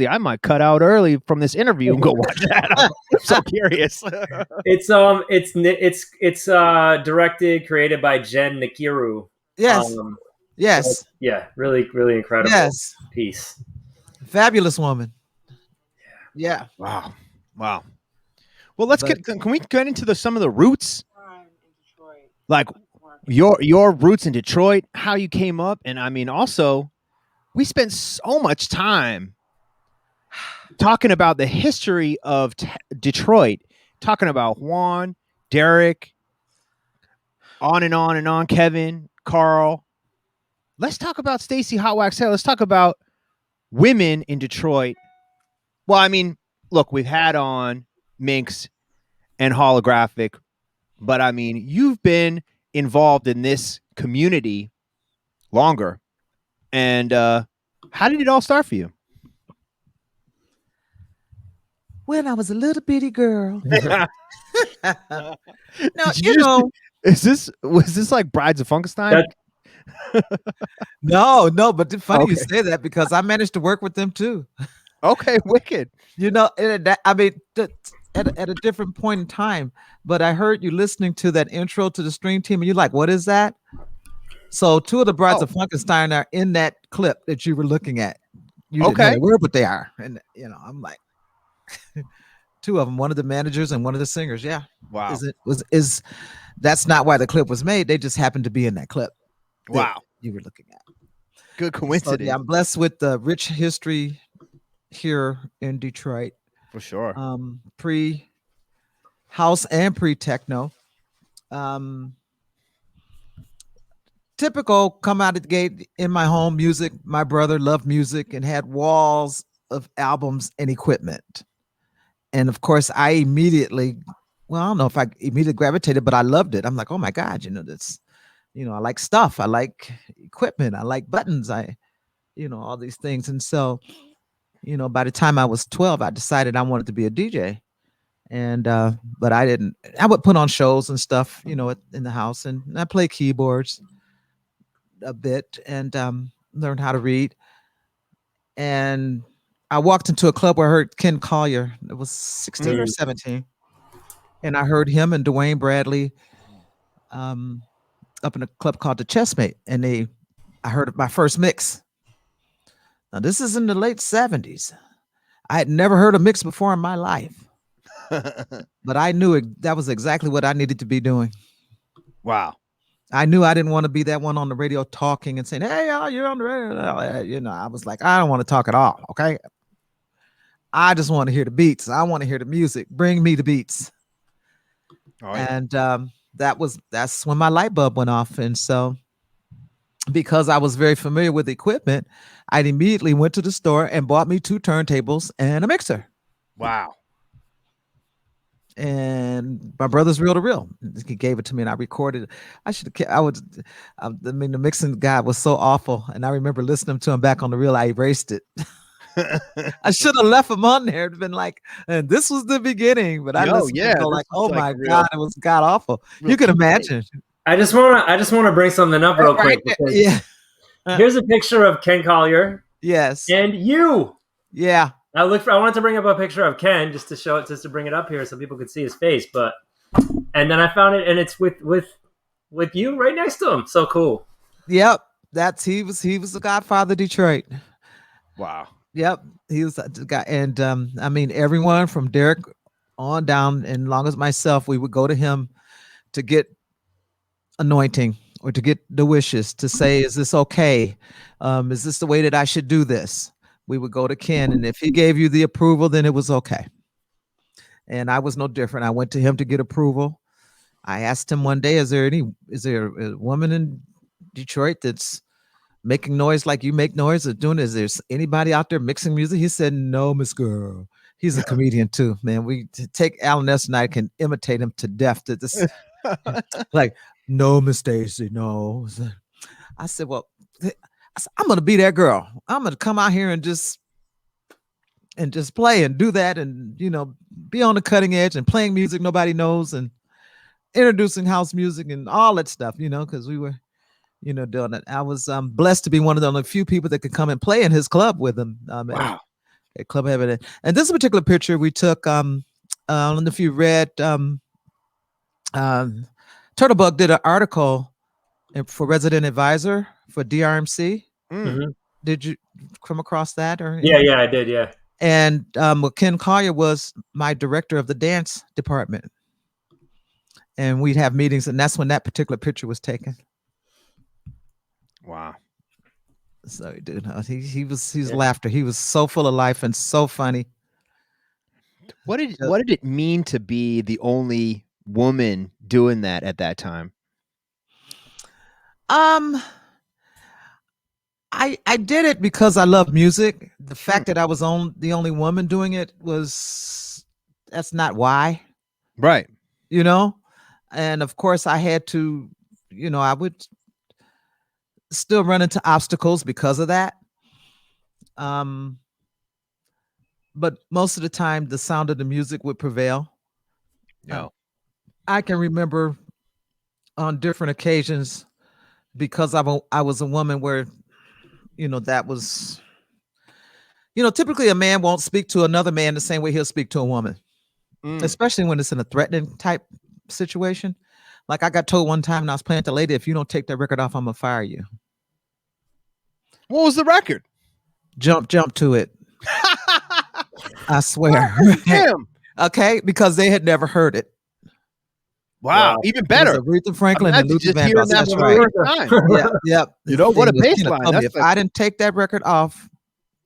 I might cut out early from this interview and go watch that. I'm so curious. It's directed, created by Jen Nakiru. Yes. Yes. So, yeah, really, really incredible Yes. piece. Fabulous woman. Yeah. Wow. Well, let's can we get into some of the roots? Like your roots in Detroit, how you came up, and I mean also we spent so much time talking about the history of Detroit, talking about Juan, Derek, on and on and on, Kevin, Carl. Let's talk about Stacey Hotwaxx Hale. Let's talk about women in Detroit. Well, I mean, look, we've had on Minx and Holographic, but I mean, you've been involved in this community longer. And how did it all start for you? When I was a little bitty girl. No, was this like Brides of Funkenstein? No, but it's funny you say that because I managed to work with them too. Okay, wicked. You know, I mean, at a different point in time, but I heard you listening to that intro to the Stream Team, and you're like, "What is that?" So, two of the Brides of Funkenstein are in that clip that you were looking at. You didn't know they were, but they are, and you know, I'm like, two of them, one of the managers and one of the singers. Yeah, wow. Is that's not why the clip was made? They just happened to be in that clip. Wow, you were looking at. Good coincidence. So, yeah, I'm blessed with the rich history here in Detroit. For sure. Pre-house and pre-techno. Typical come out of the gate in my home music. My brother loved music and had walls of albums and equipment. And of course, I immediately, well, I don't know if I immediately gravitated, but I loved it. I'm like, oh my God, you know, this, you know, I like stuff. I like equipment. I like buttons. You know, all these things. And so, you know, by the time I was 12, I decided I wanted to be a DJ. And, but I would put on shows and stuff, you know, in the house, and I play keyboards a bit and learned how to read. And I walked into a club where I heard Ken Collier. It was 16 or 17. And I heard him and Dwayne Bradley up in a club called the Chessmate. And I heard my first mix. Now, this is in the late 70s. I had never heard a mix before in my life. But I knew that was exactly what I needed to be doing. Wow. I knew I didn't want to be that one on the radio talking and saying, "Hey, y'all, you're on the radio." You know, I was like, I don't want to talk at all. Okay, I just want to hear the beats. I want to hear the music. Bring me the beats. Oh, yeah. And that's when my light bulb went off. And so, because I was very familiar with the equipment, I immediately went to the store and bought me 2 turntables and a mixer. Wow. And my brother's reel to reel. He gave it to me and I recorded it. I should have. I mean, the mixing guy was so awful, and I remember listening to him back on the reel. I erased it. I should have left him on there. It'd been like, and this was the beginning. But I listened to it and go like, oh my God, it was god awful. You can imagine. I just wanna bring something up real quick. Because here's a picture of Ken Collier. Yes. And you. Yeah. I wanted to bring up a picture of Ken just to bring it up here so people could see his face, and then I found it and it's with you right next to him. So cool. Yep. He was the Godfather of Detroit. Wow. Yep. He was the guy. And I mean, everyone from Derek on down, and long as myself, we would go to him to get anointing or to get the wishes to say, is this okay? Is this the way that I should do this? We would go to Ken, and if he gave you the approval, then it was okay. And I was no different. I went to him to get approval. I asked him one day, is there a woman in Detroit that's making noise like you make noise or doing? Is there anybody out there mixing music? He said, no, Miss Girl. He's a comedian too, man. We take Alan Ness and I can imitate him to death. To this, like, no, Miss Stacey, no. I said, well, I'm gonna be that girl. I'm gonna come out here and just play and do that, and be on the cutting edge and playing music nobody knows and introducing house music and all that stuff. Because we were, doing it. I was blessed to be one of the only few people that could come and play in his club with him. Wow. At Club Heaven. And this particular picture we took. I don't know if you read. Turtlebug did an article for Resident Advisor for DRMC. Mm-hmm. Did you come across that? Or yeah, I did. Yeah. And Ken Collier was my director of the dance department, and we'd have meetings, and that's when that particular picture was taken. Wow. So, dude, he was laughter. He was so full of life and so funny. What did it mean to be the only woman doing that at that time? I did it because I love music. The fact that I was the only woman doing it that's not why. Right. And of course I had to, I would still run into obstacles because of that. But most of the time the sound of the music would prevail. Yeah. I can remember on different occasions, because I was a woman where, that was, typically a man won't speak to another man the same way he'll speak to a woman, especially when it's in a threatening type situation. Like I got told one time when I was playing with the lady, if you don't take that record off, I'm gonna fire you. What was the record? Jump to it. I swear. Damn. Okay, because they had never heard it. Wow, even better. Aretha Franklin and Luther Vandross. That's right. Yep. What a baseline. If I didn't take that record off,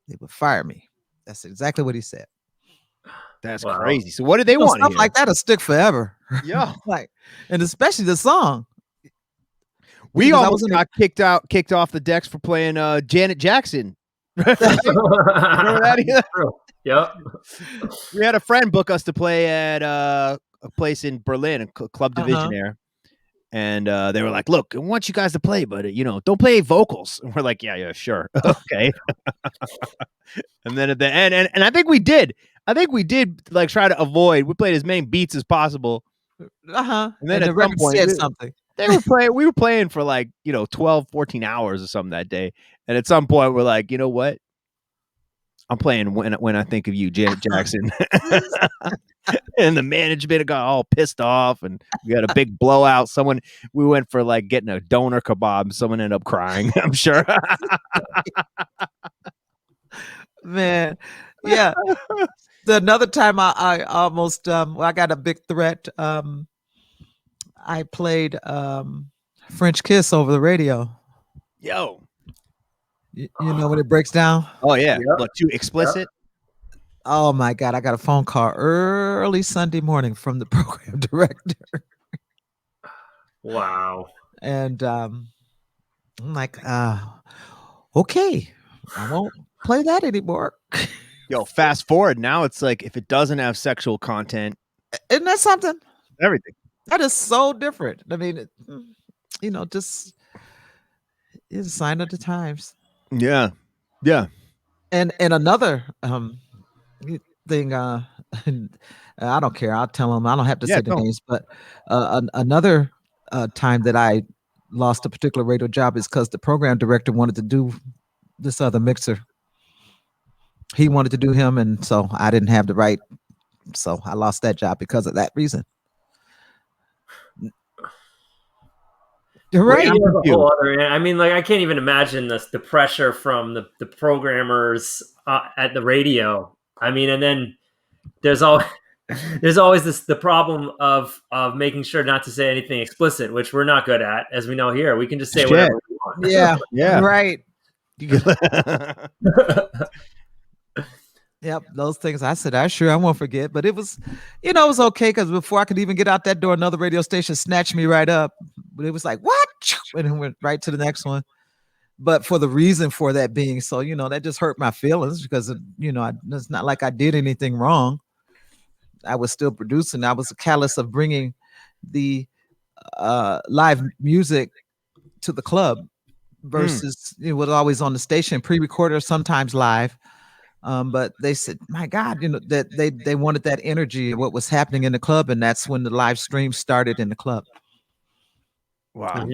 they would fire me. That's exactly what he said. That's crazy. So what did they want? Stuff like that'll stick forever. Yeah. And especially the song. We almost got kicked off the decks for playing Janet Jackson. Remember that either? Yep. We had a friend book us to play at a place in Berlin, a club divisionaire. And they were like, look, I want you guys to play, but don't play vocals. And we're like, yeah, sure. Okay. And then at the end, and I think we did like try to avoid, we played as many beats as possible. And then at the record said something. We were playing for like, 12, 14 hours or something that day. And at some point we're like, you know what? I'm playing when I think of you, Janet Jackson. And the management got all pissed off and we had a big blowout. We went for like getting a doner kebab. Someone ended up crying, I'm sure. Man. Yeah. Another time I almost, I got a big threat. I played French Kiss over the radio. Yo. You know when it breaks down? Oh yeah. Yep. Look, too explicit. Oh my God! I got a phone call early Sunday morning from the program director, Wow. and I'm like, okay, I won't play that anymore. Yo, fast forward now, it's like if it doesn't have sexual content, Isn't that something? everything. That is so different. I mean, just it's a sign of the times. Yeah. Yeah. And another thing, I don't care. I'll tell them. I don't have to Yeah, say the don't. names, but another time that I lost a particular radio job is because the program director wanted to do this other mixer. He wanted to do him, and so I didn't have the right. So I lost that job because of that reason. You're right. Radio is a whole other. I mean, like I can't even imagine the pressure from the programmers at the radio. I mean, and then there's always the problem of making sure not to say anything explicit, which we're not good at, as we know here. We can just say Shit. whatever we want. Yeah. Yeah. Right. Yep, those things. I said, I won't forget. But it was, it was okay because before I could even get out that door, another radio station snatched me right up. But it was like, what? And it went right to the next one. But for the reason for that being so, that just hurt my feelings because, it's not like I did anything wrong. I was still producing. I was a catalyst of bringing the live music to the club versus it was always on the station, pre-recorded or sometimes live. But they said, my God, that they wanted that energy of what was happening in the club. And that's when the live stream started in the club. Wow.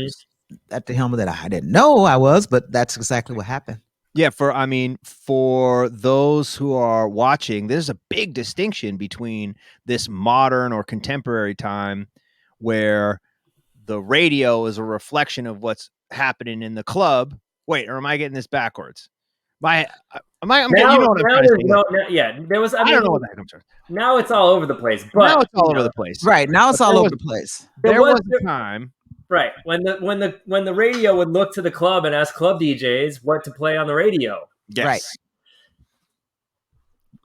At the helm of that, I didn't know I was, but that's exactly what happened. Yeah, for those who are watching, there's a big distinction between this modern or contemporary time where the radio is a reflection of what's happening in the club. Wait, or am I getting this backwards? I'm getting, you know what I'm trying to say. There was. I don't know what the heck I'm trying. Now it's all over the place. But Now it's all over the place. Right now, it's all over the place. There was a time. Right. When the radio would look to the club and ask club DJs what to play on the radio. Yes. Right.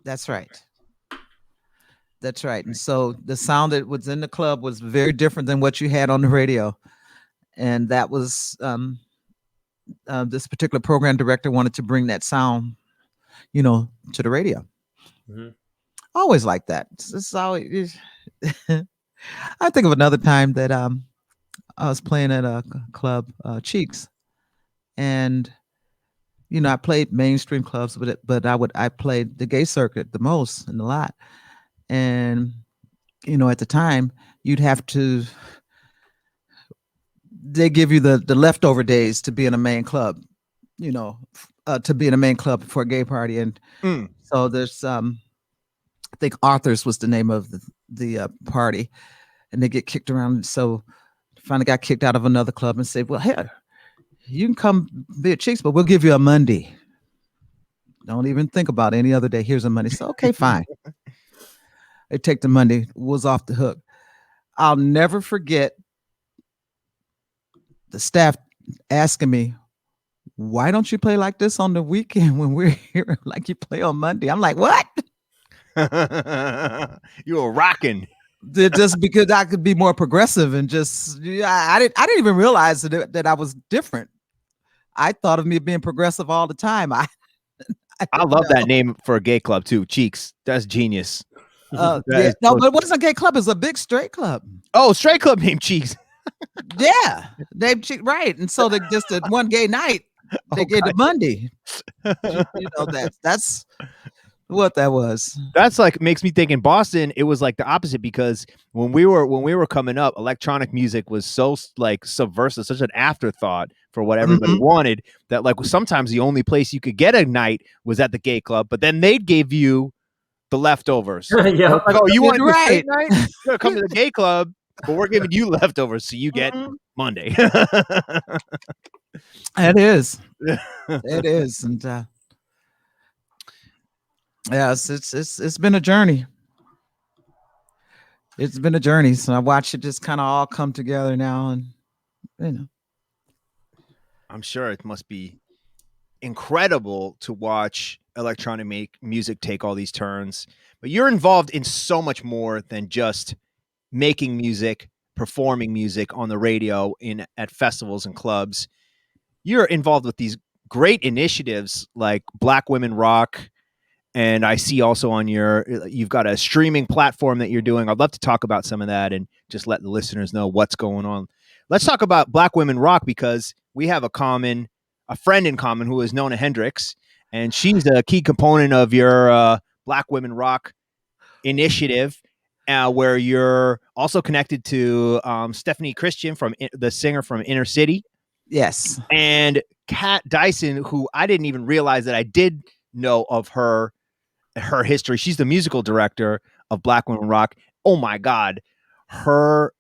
That's right. That's right. And so the sound that was in the club was very different than what you had on the radio. And that was this particular program director wanted to bring that sound, to the radio. Mm-hmm. Always like that. It's always I think of another time that I was playing at a club, Cheeks, and I played mainstream clubs, but I played the gay circuit the most and a lot, and at the time you'd have to. They give you the leftover days to be in a main club, to be in a main club for a gay party, and so there's I think Arthur's was the name of the party, and they get kicked around, so. Finally got kicked out of another club and said, well, hey, you can come be at Cheeks, but we'll give you a Monday. Don't even think about any other day. Here's a Monday. So, okay, fine. They take the Monday, was off the hook. I'll never forget the staff asking me, why don't you play like this on the weekend when we're here like you play on Monday? I'm like, what? You were rocking. Just because I could be more progressive and I didn't even realize that I was different. I thought of me being progressive all the time. I love that name for a gay club too. Cheeks. That's genius. But it wasn't a gay club. It's a big straight club. Oh, straight club named Cheeks. Yeah, right. And so they just at one gay night they gave the Monday. That's what that was. That's like makes me think in Boston it was like the opposite, because when we were coming up, electronic music was so like subversive, such an afterthought for what everybody wanted, that like sometimes the only place you could get a night was at the gay club, but then they'd give you the leftovers. Yeah. Like, oh, you want right. a straight night? You're gonna come to the gay club, but we're giving you leftovers, so you get Monday. It is. It is. And yeah, it's been a journey. It's been a journey. So I watch it just kind of all come together now, and I'm sure it must be incredible to watch electronic music take all these turns. But you're involved in so much more than just making music, performing music on the radio at festivals and clubs. You're involved with these great initiatives like Black Women Rock. And I see also on you've got a streaming platform that you're doing. I'd love to talk about some of that and just let the listeners know what's going on. Let's talk about Black Women Rock because we have a friend in common who is Nona Hendricks, and she's a key component of your Black Women Rock initiative, where you're also connected to Stephanie Christian the singer from Inner City. Yes. And Kat Dyson, who I didn't even realize that I did know of her history. She's the musical director of Black Women Rock. Oh my God. Her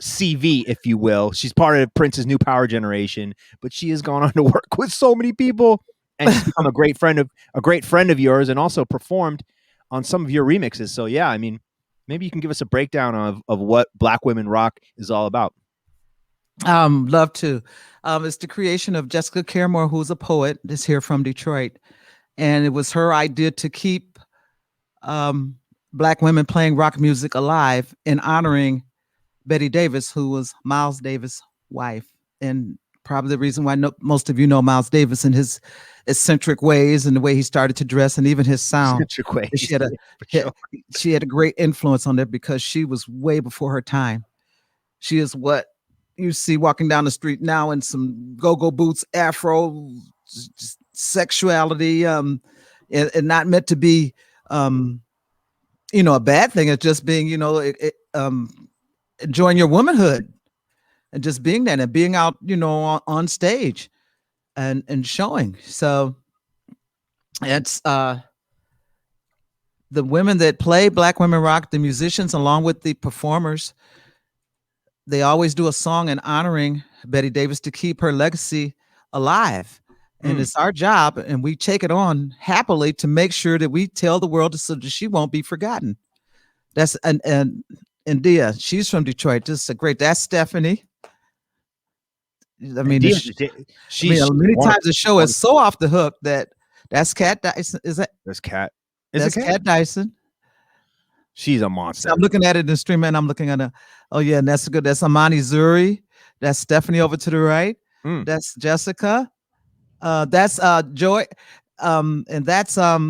CV, if you will. She's part of Prince's new power generation, but she has gone on to work with so many people and she's become a great friend of yours and also performed on some of your remixes. So yeah, I mean, maybe you can give us a breakdown of what Black Women Rock is all about. Love to. It's the creation of Jessica Caremore, who's a poet, is here from Detroit. And it was her idea to keep Black women playing rock music alive in honoring Betty Davis, who was Miles Davis' wife. And probably the reason why most of you know Miles Davis and his eccentric ways and the way he started to dress and even his sound. Eccentric ways. She had a great influence on that because she was way before her time. She is what you see walking down the street now in some go-go boots, afro, sexuality, and not meant to be, a bad thing. It's just being, enjoying your womanhood and just being there and being out, on stage and showing. So it's the women that play Black Women Rock, the musicians, along with the performers. They always do a song in honoring Betty Davis to keep her legacy alive. And it's our job, and we take it on happily to make sure that we tell the world so that she won't be forgotten. That's and Dia, she's from Detroit. This is a great. That's Stephanie. I mean, many times the show is so off the hook that's Kat Dyson. Is that? That's Kat. That's Kat Dyson. She's a monster. So I'm looking at it in the stream, and I'm looking at and that's good. That's Amani Zuri. That's Stephanie over to the right. That's Jessica. That's Joy. And that's I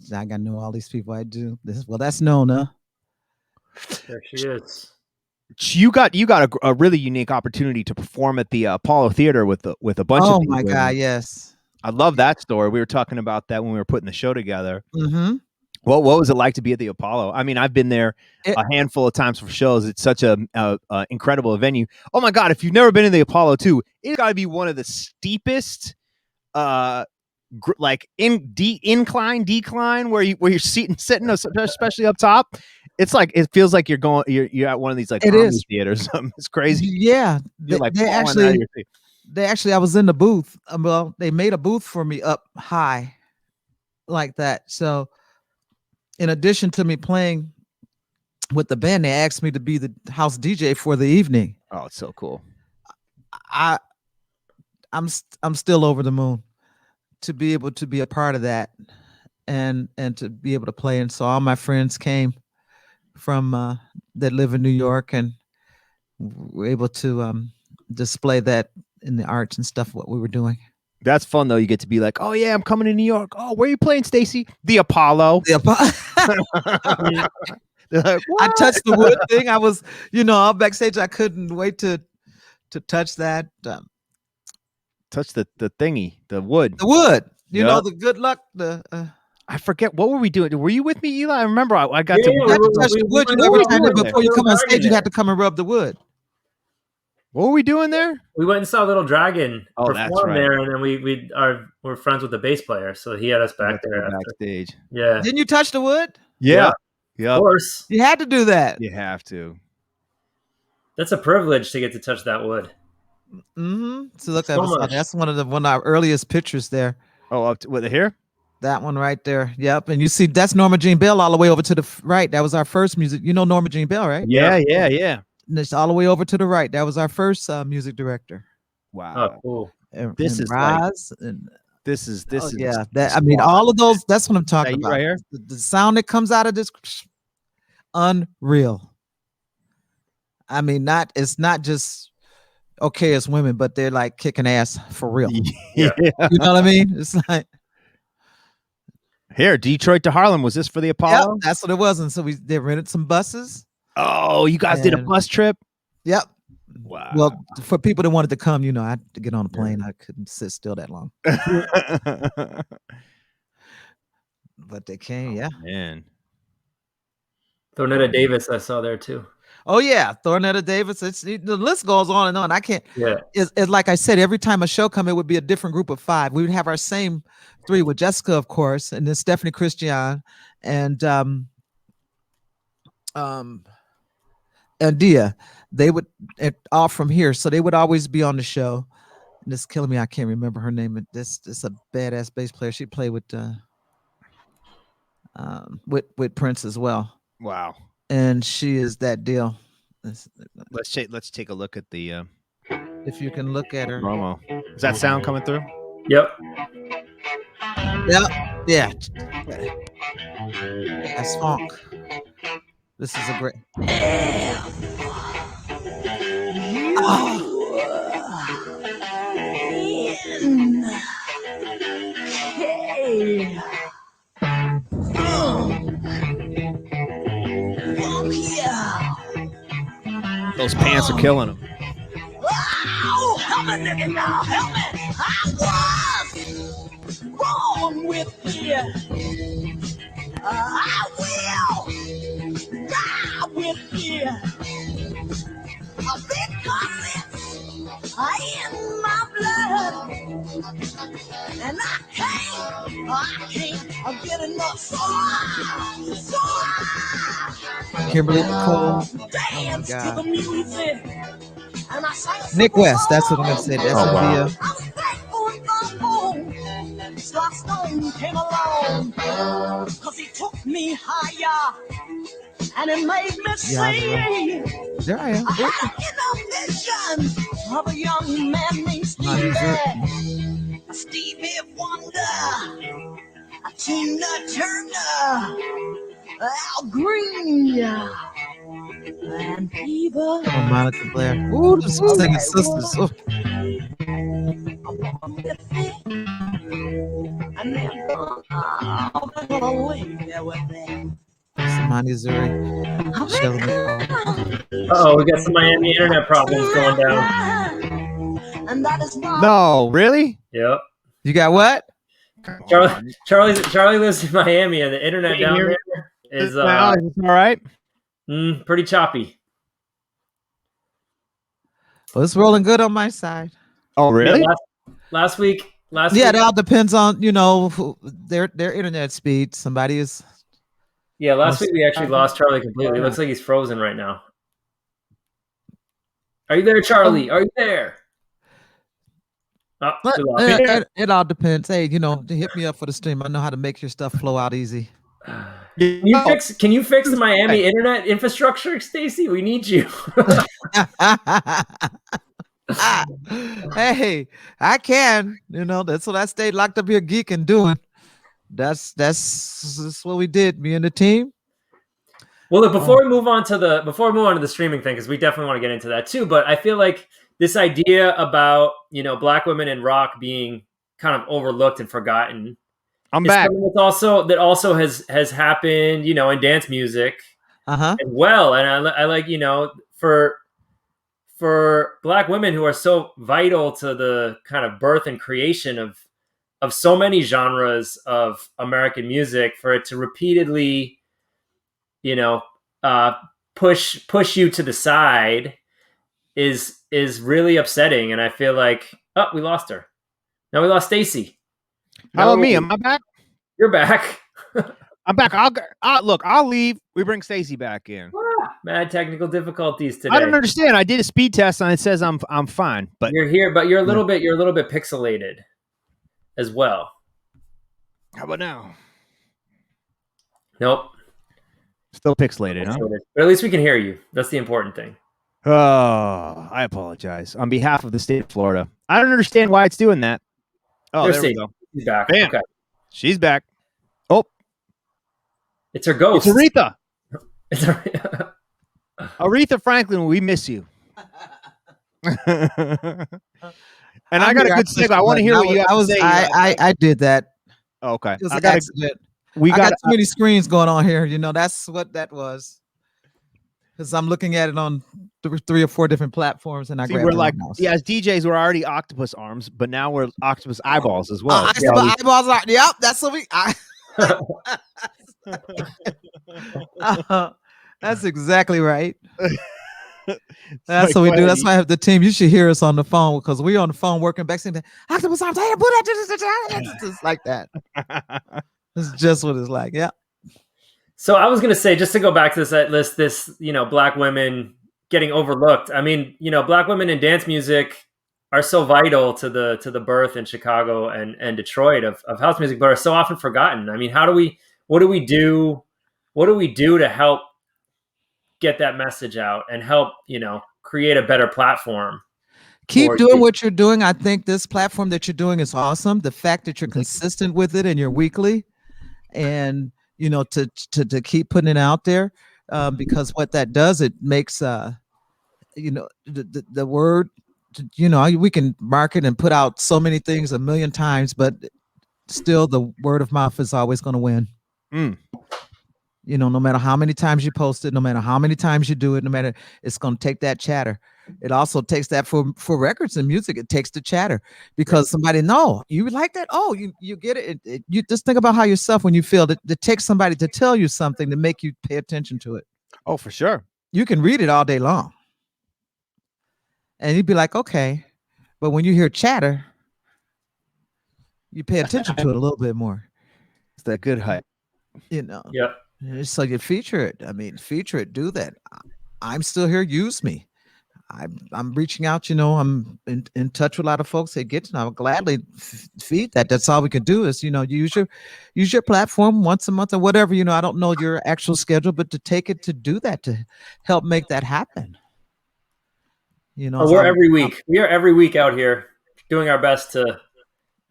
gotta know all these people. I do this. Well, that's Nona. There she is. You got a really unique opportunity to perform at the Apollo Theater with a bunch of Oh people. my God, yes. I love that story. We were talking about that when we were putting the show together. Mm-hmm. What was it like to be at the Apollo? I mean, I've been there a handful of times for shows. It's such a incredible venue. Oh my God! If you've never been in the Apollo too, it's got to be one of the steepest, decline where you're sitting, especially up top. It's like it feels like you're at one of these like comedy theaters. It's crazy. Yeah, you're like they actually I was in the booth. Well, they made a booth for me up high, like that. So, in addition to me playing with the band, they asked me to be the house DJ for the evening. Oh, it's so cool. I'm still over the moon to be able to be a part of that and to be able to play. And so all my friends came from that live in New York and were able to display that in the arts and stuff, what we were doing. That's fun though. You get to be like, oh yeah, I'm coming to New York. Oh, where are you playing, Stacey? The Apollo. The Apollo. Like, I touched the wood thing. I was, all backstage. I couldn't wait to touch that. Touch the thingy, the wood. The wood. You know, the good luck. I forget, what were we doing? Were you with me, Eli? I remember I got to touch the wood. Before you come on stage, you have to come and rub the wood. What were we doing there? We went and saw Little Dragon perform right. there, and then we're friends with the bass player, so he had us back there backstage. Yeah. Didn't you touch the wood? Yeah. Of course. You had to do that. You have to. That's a privilege to get to touch that wood. Mm-hmm. So look, that's one of our earliest pictures there. Oh, up to with here? That one right there. Yep. And you see, that's Norma Jean Bell all the way over to the right. That was our first music. You know Norma Jean Bell, right? Yeah. And it's all the way over to the right. That was our first music director. Wow. Oh, cool. This is Roz and this is yeah. That I mean, all of those. That's what I'm talking you about. right here? The sound that comes out of this, unreal. I mean, it's not just okay as women, but they're like kicking ass for real. Yeah. You know what I mean? It's like here, Detroit to Harlem. Was this for the Apollo? Yep, that's what it was. And so they rented some buses. Oh, you guys did a bus trip? Yep. Wow. Well, for people that wanted to come, I had to get on a plane. I couldn't sit still that long. But they came, yeah. Man. Thornetta Davis, I saw there too. Oh yeah, Thornetta Davis. The list goes on and on. I can't. Yeah. It's like I said, every time a show come, it would be a different group of 5. We would have our same 3 with Jessica, of course, and then Stephanie Christian and Dia. They would all from here, so they would always be on the show. And it's killing me. I can't remember her name. This is a badass bass player. She played with Prince as well. Wow. And she is that deal. Let's take a look at the if you can look at her. Promo. Is that sound coming through? Yep. Yep. Yeah. That's funk. This is a great. Those pants are killing him. Oh, help me, nigga, now, help me. I was born with fear. I will die with fear. Because it's in my blood. And I can't get enough. So Kimberly Nicole. dance to the music. And I sang Nick West. That's what I'm gonna say. That's wow. Scott Stone came along, cause he took me higher, and it made me see. There I am. I had a vision of a young man named Stevie Wonder, Tina Turner, Al Green, and Eva. Oh, Monica Blair. Ooh, the singing sisters. Oh. And then I'm gonna leave there with them. Samani Zuri. Shelly McCall. Oh, we got some Miami internet problems going down. And that is why. No, really? Yep. You got what? Charlie lives in Miami, and the internet down there is all right. Pretty choppy. Well, it's rolling good on my side. Oh, really? Yeah, last week. It all depends on their internet speed. Somebody is. Yeah, last week we actually lost Charlie completely. It looks like he's frozen right now. Are you there, Charlie? Are you there? Oh, It all depends. Hey, hit me up for the stream. I know how to make your stuff flow out easy. Can you fix the Miami internet infrastructure, Stacey? We need you. Hey, I can. That's what I stayed locked up here geeking doing. That's what we did. Me and the team. Well, look, before we move on to the streaming thing, because we definitely want to get into that too. But I feel like this idea about Black women in rock being kind of overlooked and forgotten. I'm back. That also has happened, in dance music as well. And I like, for Black women who are so vital to the kind of birth and creation of so many genres of American music, for it to repeatedly, push you to the side is really upsetting. And I feel like, we lost her. Now we lost Stacey. How about me? Am I back? You're back. I'm back. I'll leave. We bring Stacey back in. Mad technical difficulties today. I don't understand. I did a speed test and it says I'm fine. But you're here. But you're a little bit pixelated as well. How about now? Nope. Still pixelated, huh? But at least we can hear you. That's the important thing. Oh, I apologize on behalf of the state of Florida. I don't understand why it's doing that. Oh, There's there we Stacey. go. She's back. Bam. Okay. She's back. Oh, It's her ghost. it's Aretha. It's her. Aretha Franklin, we miss you. And I I'm got a here, good pushed segue. I the want to button. hear what you have to say. I did that. Oh, okay. It was I an got accident. we I got got too many screens going on here. You know, that's what that was. Because I'm looking at it on 3 or 4 different platforms, and I see, grabbed we're the like, wrong mouse. yeah, as DJs, we're already octopus arms, but now we're octopus eyeballs as well. Eyeballs are, yep, that's what we. That's exactly right. That's what we do. That's why I have the team. You should hear us on the phone because we're on the phone working back saying, octopus arms, hey, put that, just like that. It's just what it's like. Yeah. So I was going to say, just to go back to this list, this, black women getting overlooked. I mean, black women in dance music are so vital to the birth in Chicago and Detroit of house music, but are so often forgotten. I mean, what do we do to help get that message out and help, create a better platform? Keep doing what you're doing. I think this platform that you're doing is awesome. The fact that you're consistent with it and you're weekly, and to keep putting it out there, because what that does, it makes the word. We can market and put out so many things a million times, but still, the word of mouth is always going to win. No matter how many times you post it, no matter how many times you do it, no matter, it's going to take that chatter. It also takes that for records and music. It takes the chatter because somebody you like that. Oh, you get it. You just think about how yourself when you feel that it takes somebody to tell you something to make you pay attention to it. Oh, for sure. You can read it all day long, and you'd be like, okay, but when you hear chatter, you pay attention to it a little bit more. It's that good hype. Yep. So you feature it. I mean, feature it. Do that. I'm still here. Use me. I'm reaching out. I'm in touch with a lot of folks. They get to know. I'll gladly feed that. That's all we can do is use your platform once a month or whatever. I don't know your actual schedule, but to take it to do that to help make that happen. We're every week. We are every week out here doing our best to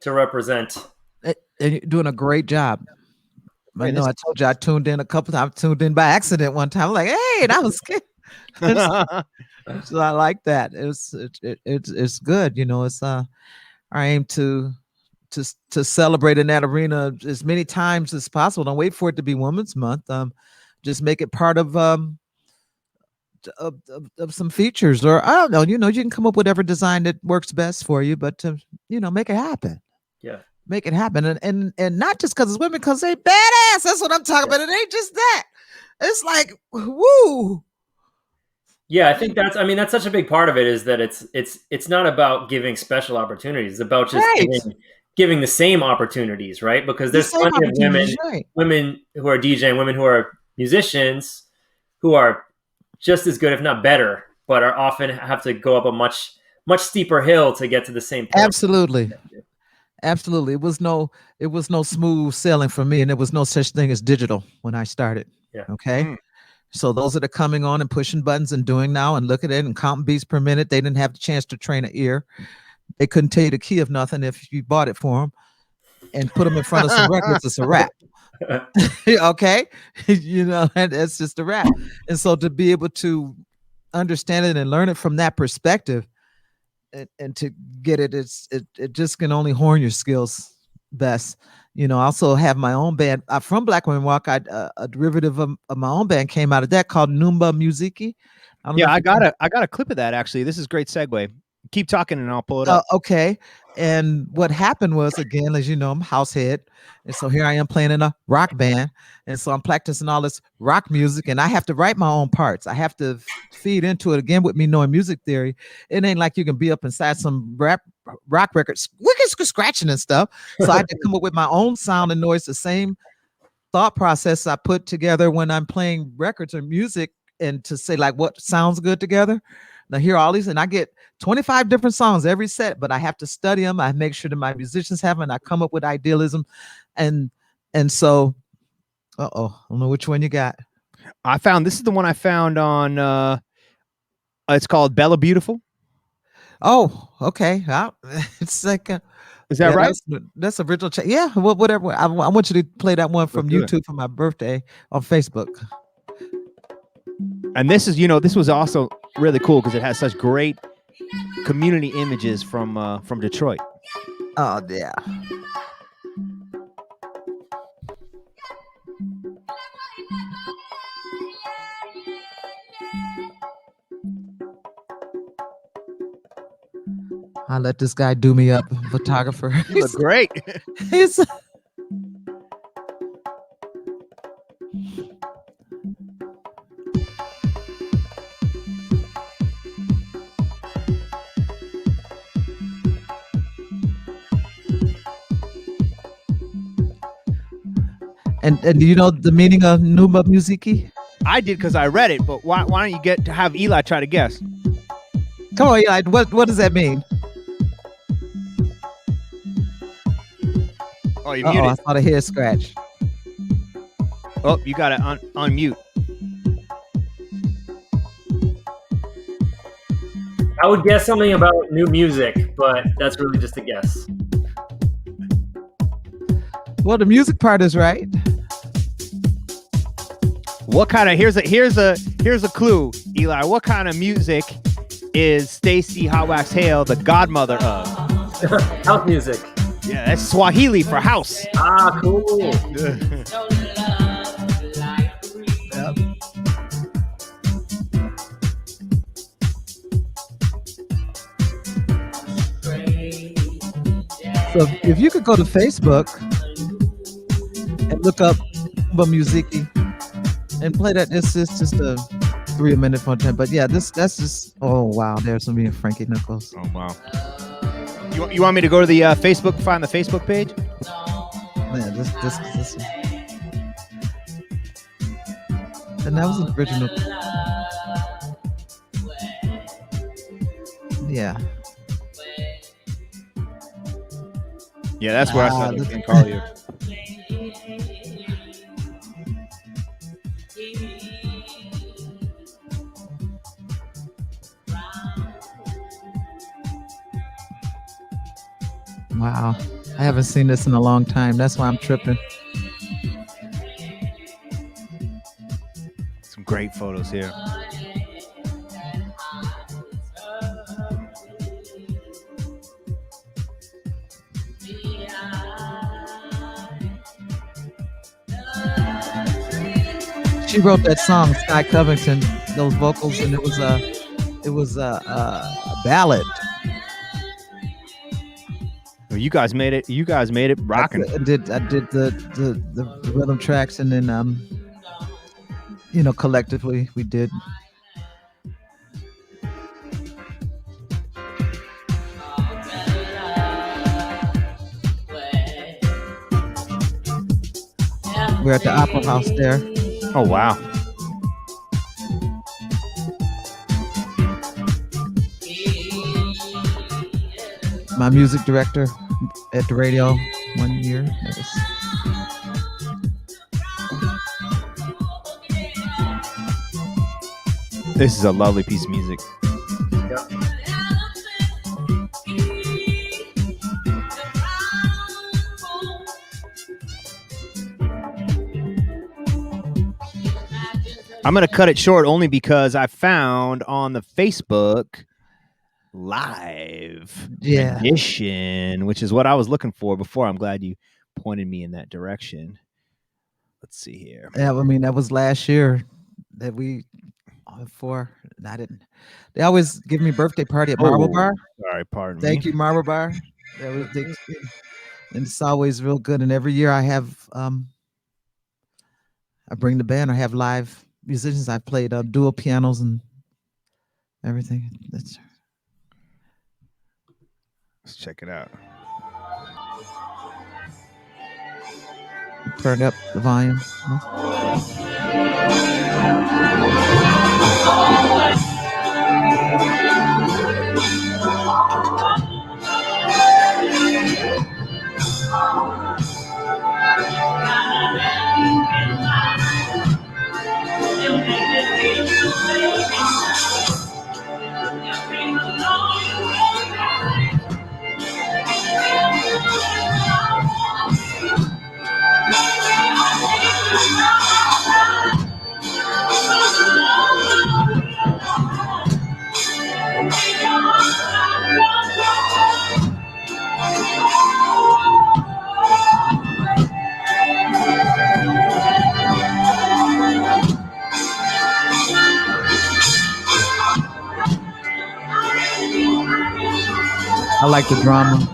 represent. And you're doing a great job. I know. I told you I tuned in a couple times. I tuned in by accident one time. I'm like, hey, that was good. So I like that. It's good. It's our aim to celebrate in that arena as many times as possible. Don't wait for it to be Women's Month. Just make it part of some features, or I don't know. You can come up with whatever design that works best for you, but to make it happen. Yeah. Make it happen, and not just because it's women, because they badass. That's what I'm talking about. It ain't just that. It's like, woo. Yeah, I think that's such a big part of it is that it's not about giving special opportunities. It's about just giving the same opportunities, right? Because there's plenty of women who are DJing, women who are musicians, who are just as good, if not better, but are often have to go up a much steeper hill to get to the same point. Absolutely. It was no smooth sailing for me, and there was no such thing as digital when I started. Yeah. Okay. So those that are coming on and pushing buttons and doing now and look at it and counting beats per minute, they didn't have the chance to train an ear. They couldn't tell you the key of nothing if you bought it for them and put them in front of some records. It's a wrap. Okay. And it's just a wrap. And so to be able to understand it and learn it from that perspective, and to get it, it just can only hone your skills best. I also have my own band. From Black Women Walk, a derivative of my own band came out of that called Numba Musiki. I got a clip of that actually. This is a great segue. Keep talking and I'll pull it up. Okay. And what happened was, again, as you know, I'm house head. And so here I am playing in a rock band. And so I'm practicing all this rock music, and I have to write my own parts. I have to feed into it. Again, with me knowing music theory, it ain't like you can be up inside some rock records, scratching and stuff. So I had to come up with my own sound and noise, the same thought process I put together when I'm playing records or music, and to say like what sounds good together. Now hear all these, and I get 25 different songs every set, but I have to study them. I make sure that my musicians have them, and I come up with idealism, and so, I don't know which one you got. This is the one I found on It's called Bella Beautiful. Oh, okay. It's like Is that right? That's original. Yeah, well, whatever. I want you to play that one from Let's do YouTube for my birthday on Facebook. And this is, this was also really cool because it has such great community images from Detroit. Oh yeah. I let this guy do me up, photographer. You look great. He's And do you know the meaning of Numa Musiki? I did because I read it, but why don't you get to have Eli try to guess? Come on, Eli. What does that mean? Oh, you muted. I saw the head scratch. Oh, you got to unmute. I would guess something about new music, but that's really just a guess. Well, the music part is right. What kind of here's a clue, Eli. What kind of music is Stacey Hotwaxx Hale the godmother of? House music. Yeah, that's Swahili for house. Ah, cool. So if you could go to Facebook and look up Numa Musiki and play that, this is just a 3 minute fun time. But yeah, that's just, oh wow, there's some being Frankie Knuckles. Oh wow. You want me to go to the Facebook, find the Facebook page? Man, this and that was an original. Yeah. Yeah, that's where I saw the thing call you. Wow. I haven't seen this in a long time. That's why I'm tripping. Some great photos here. She wrote that song, Sky Covington, those vocals, and it was a ballad. Well, you guys made it. You guys made it rocking. I did the rhythm tracks, and then collectively we did. We're at the Opera House there. Oh wow. My music director at the radio 1 year. This is a lovely piece of music. Yeah. I'm going to cut it short only because I found on the Facebook live edition, which is what I was looking for before. I'm glad you pointed me in that direction. Let's see here. Yeah, I mean, that was last year that we I didn't. They always give me birthday party at Marble Bar. Sorry, pardon me. Thank you, Marble Bar. And it's always real good. And every year I have I bring the band. I have live musicians. I played dual pianos and everything. Let's check it out. Turn up the volume. I like the drama.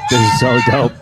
This is so dope.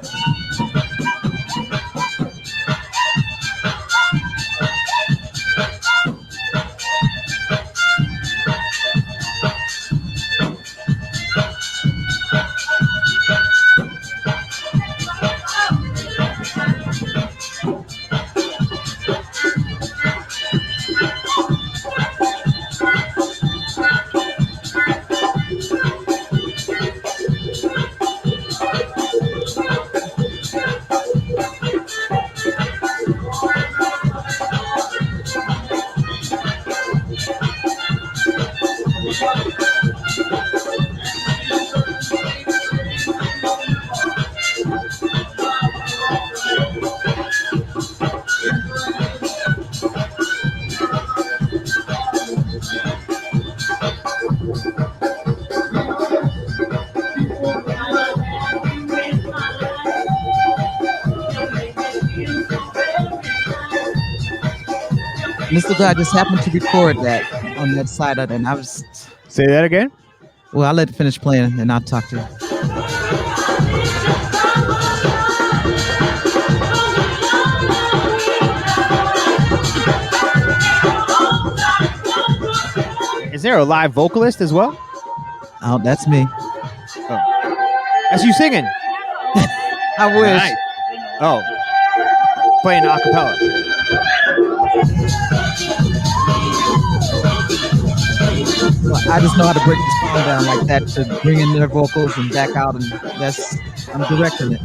Mr. God just happened to record that on that side of it, and I was. Say that again. Well, I'll let it finish playing, and I'll talk to you. Is there a live vocalist as well? Oh, that's me. Oh. That's you singing. I wish. Nice. Oh, playing a cappella. Well, I just know how to break the song down like that to bring in their vocals and back out, and I'm directing it.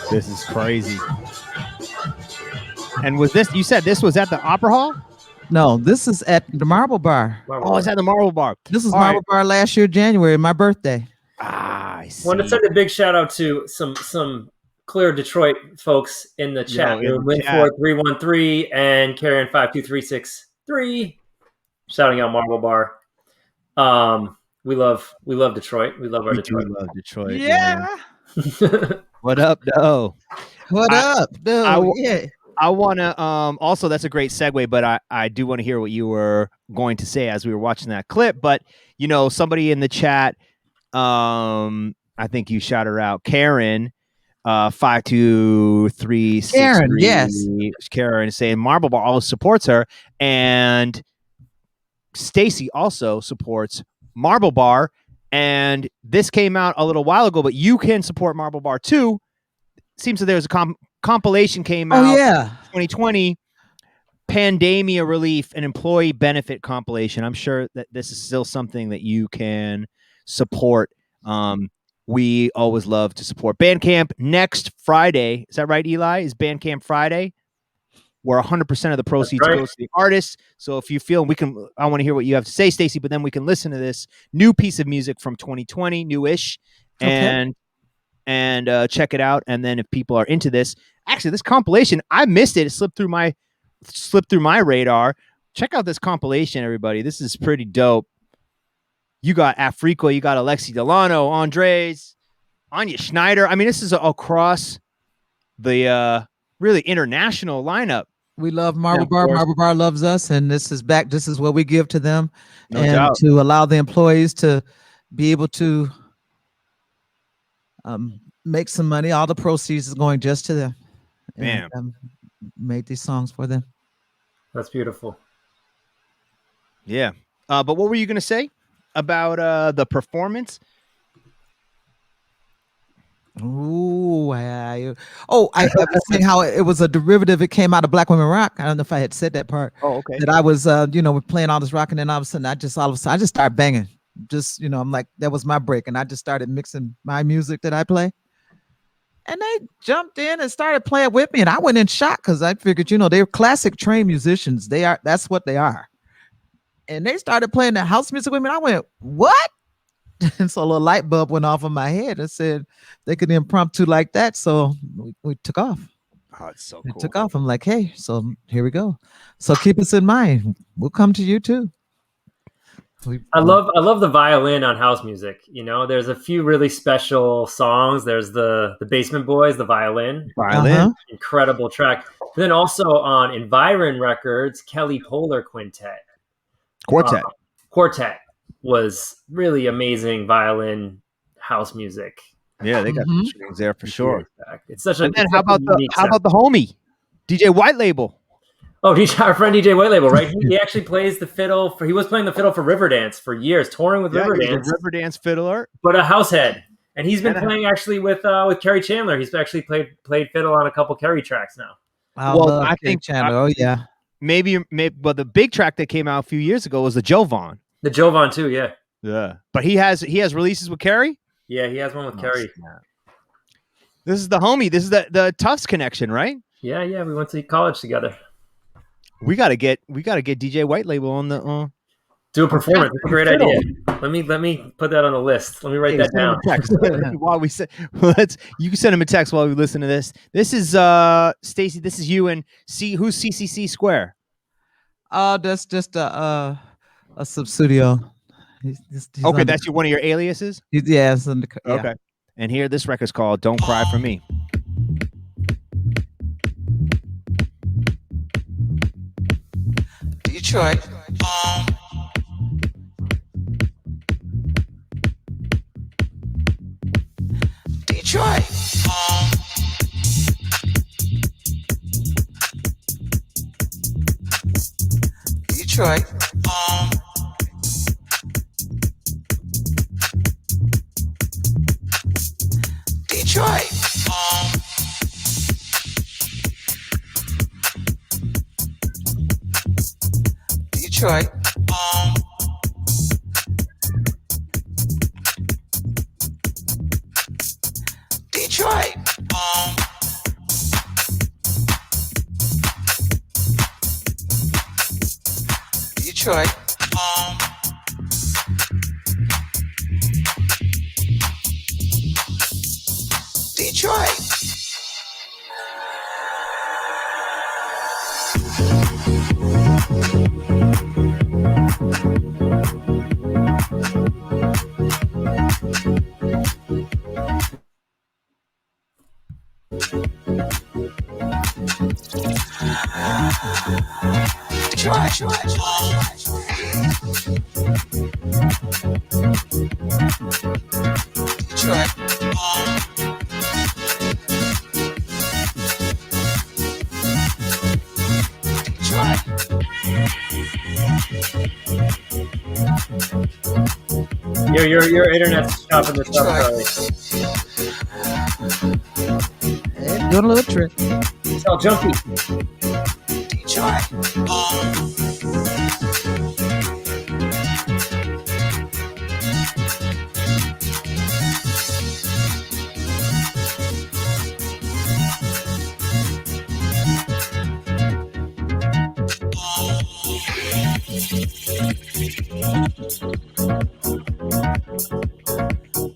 This is crazy. And was this? You said this was at the Opera Hall? No, this is at the Marble Bar. Oh, it's at the Marble Bar. This is All Marble right. Bar last year, January, my birthday. Ah, I see. Want to send a big shout out to some clear Detroit folks in the chat in room. the chat. Win4313 and Karen 52363 shouting out Marble Bar. We love Detroit. We love our Detroit. We love Detroit. Yeah. What up, though? What up, dude? Yeah. I want to also, that's a great segue, but I do want to hear what you were going to say as we were watching that clip. But you know, somebody in the chat, I think you shouted her out, Karen 52363. Karen, yes. Karen saying Marble Bar always supports her, and Stacey also supports Marble Bar. And this came out a little while ago, but you can support Marble Bar too. Seems that there's a compilation came out. Oh yeah, 2020 pandemia relief and employee benefit compilation. I'm sure that this is still something that you can support. We always love to support Bandcamp. Next Friday, is that right, Eli? Is Bandcamp Friday? Where 100% of the proceeds goes to the artists. So if you feel I want to hear what you have to say, Stacey, but then we can listen to this new piece of music from 2020, newish, and check it out. And then if people are into this, actually, this compilation, I missed it. It slipped through my radar. Check out this compilation, everybody. This is pretty dope. You got Africo, you got Alexi Delano, Andres, Anya Schneider. I mean, this is across the really international lineup. We love Marble Bar. Marble Bar loves us, and this is back. This is what we give to them, no doubt. To allow the employees to be able to make some money. All the proceeds is going just to them. Bam. And, made these songs for them. That's beautiful. Yeah. But what were you going to say about the performance? Ooh, I was saying how it was a derivative. It came out of Black Women Rock. I don't know if I had said that part. Oh, okay. That I was, we're playing all this rock, and then all of a sudden, I just started banging. Just, I'm like, that was my break, and I just started mixing my music that I play. And they jumped in and started playing with me, and I went in shock because I figured, they're classic trained musicians. That's what they are. And they started playing the house music with me, and I went, what? And so a little light bulb went off in my head and said they could impromptu like that. So we took off. Oh, it's so we cool. took off. I'm like, hey, so here we go. So keep us in mind. We'll come to you too. I love the violin on house music. There's a few really special songs. There's the Basement Boys, the violin, incredible track. But then also on Environ Records, Kelly Polar Quartet was really amazing violin house music. Yeah, they got some strings there for sure. It's such a. And then how about the homie, DJ White Label? Oh, our friend DJ White Label, right? He actually plays the fiddle he was playing the fiddle for Riverdance for years, touring with Riverdance. He's a Riverdance fiddler, but a house head. And he's been playing actually with Kerry Chandler. He's actually played fiddle on a couple Kerry tracks now. I think Chandler. Maybe, but the big track that came out a few years ago was the Jovan. The Jovan too, yeah. Yeah. But he has releases with Kerry? Yeah, he has one with Kerry. This is the homie. This is the Tufts connection, right? Yeah. We went to college together. We gotta get DJ White Label on the do a performance. That's a great idea. Let me put that on the list. Let me write that down. While we you can send him a text while we listen to this. This is Stacey. This is you and who's CCC Square? That's just a Substudio. He's okay, that's one of your aliases? Yeah. Okay. And here, this record's called Don't Cry For Me. Detroit. Detroit. Detroit. Detroit. Detroit. Detroit. Detroit. Detroit. Your internet's chopping this up, Charlie. Doing a little trick. It's all junky.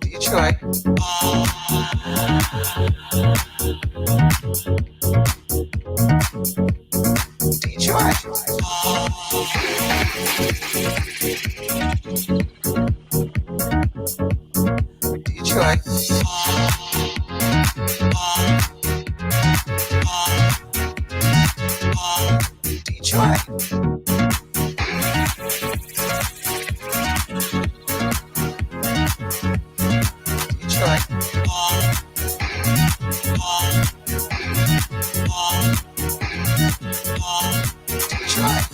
Detroit. Detroit. Detroit. Detroit. Detroit. Detroit. Detroit.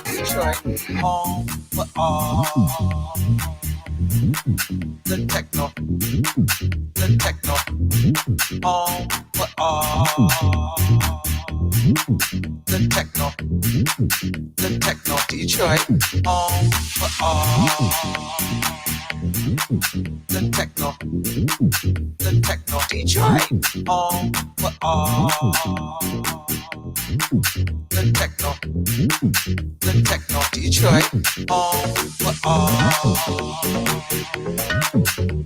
Detroit, home for all the techno, home for all the techno, Detroit, home for all the techno, Detroit, home for all the techno, Detroit, home for all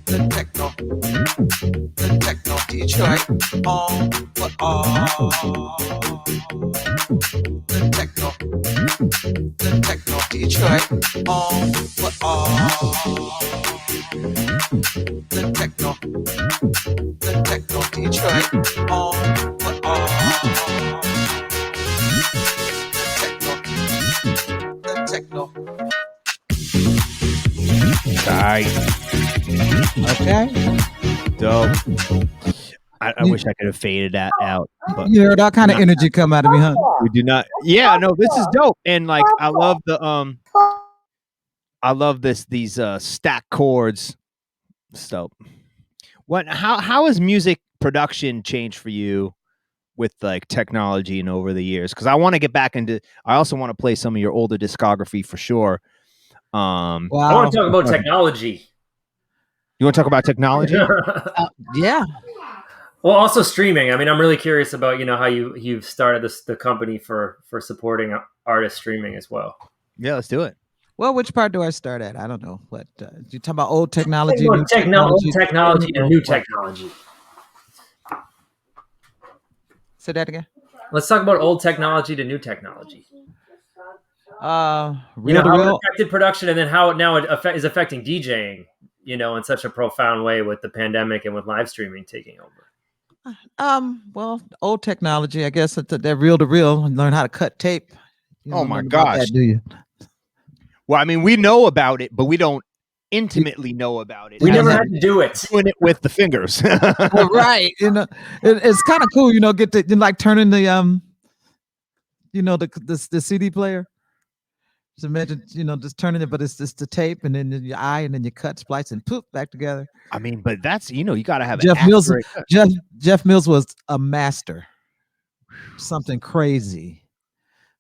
the techno, Detroit, home for all the techno, Detroit, home for all the techno, Detroit, home for all the techno. Tight. Okay. Dope. I wish I could have faded that out, but You heard all kind of energy come out of me, huh? we do not. Yeah, no, this is dope, and like I love these stack chords. It's dope. How has music production changed for you with like technology and over the years? Because I want to get back into. I also want to play some of your older discography for sure. I want to talk about technology. You want to talk about technology? Yeah. Well, also streaming. I mean, I'm really curious about how you've started the company for supporting artist streaming as well. Yeah, let's do it. Well, which part do I start at? I don't know. What you talking about? Old technology, Old new technology, technology to new technology. Say that again. Let's talk about old technology to new technology. Real how to it real. affected production, and then how it now is affecting DJing. In such a profound way with the pandemic and with live streaming taking over. Well, old technology, I guess it's that real to real. Learn how to cut tape. You Oh don't my learn about gosh. that, do you? Well, I mean, we know about it, but we don't intimately know about it. We never had to do it. Doing it with the fingers. Right. It's kind of cool, get to like turning the the CD player. Just imagine, just turning it, but it's just the tape and then your eye and then your cut, splice, and poof, back together. I mean, but that's you got to have Jeff an Mills. accurate cut. Jeff Mills was a master. Something crazy.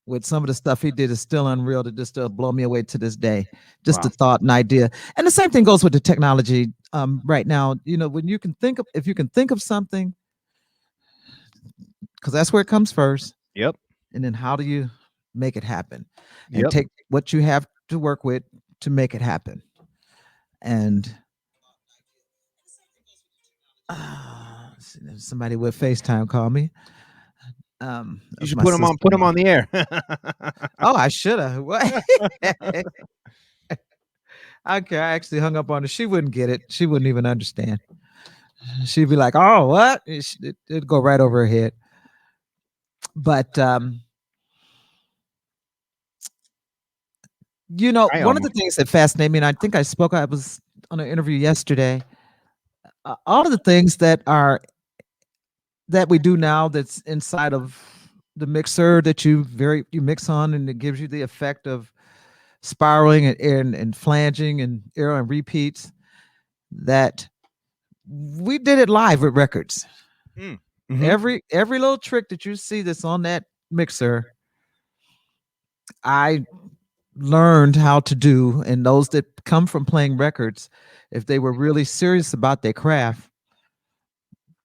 With some of the stuff he did is still unreal. To just still blow me away to this day. Just the thought and idea, and the same thing goes with the technology. Right now, when you can think of, if you can think of something, because that's where it comes first. Yep. And then how do you make it happen? And Yep. take what you have to work with to make it happen. And somebody with FaceTime call me. You should put them on the air. Oh, I should have. Okay, I actually hung up on her. She wouldn't get it. She wouldn't even understand. She'd be like, "Oh, what?" It'd go right over her head. But one of the things that fascinate me, and I think I was on an interview yesterday. All of the things that we do now, that's inside of the mixer that you mix on, and it gives you the effect of spiraling and flanging and arrow and repeats, that we did it live with records. Mm-hmm. Every little trick that you see that's on that mixer, I learned how to do, and those that come from playing records, if they were really serious about their craft,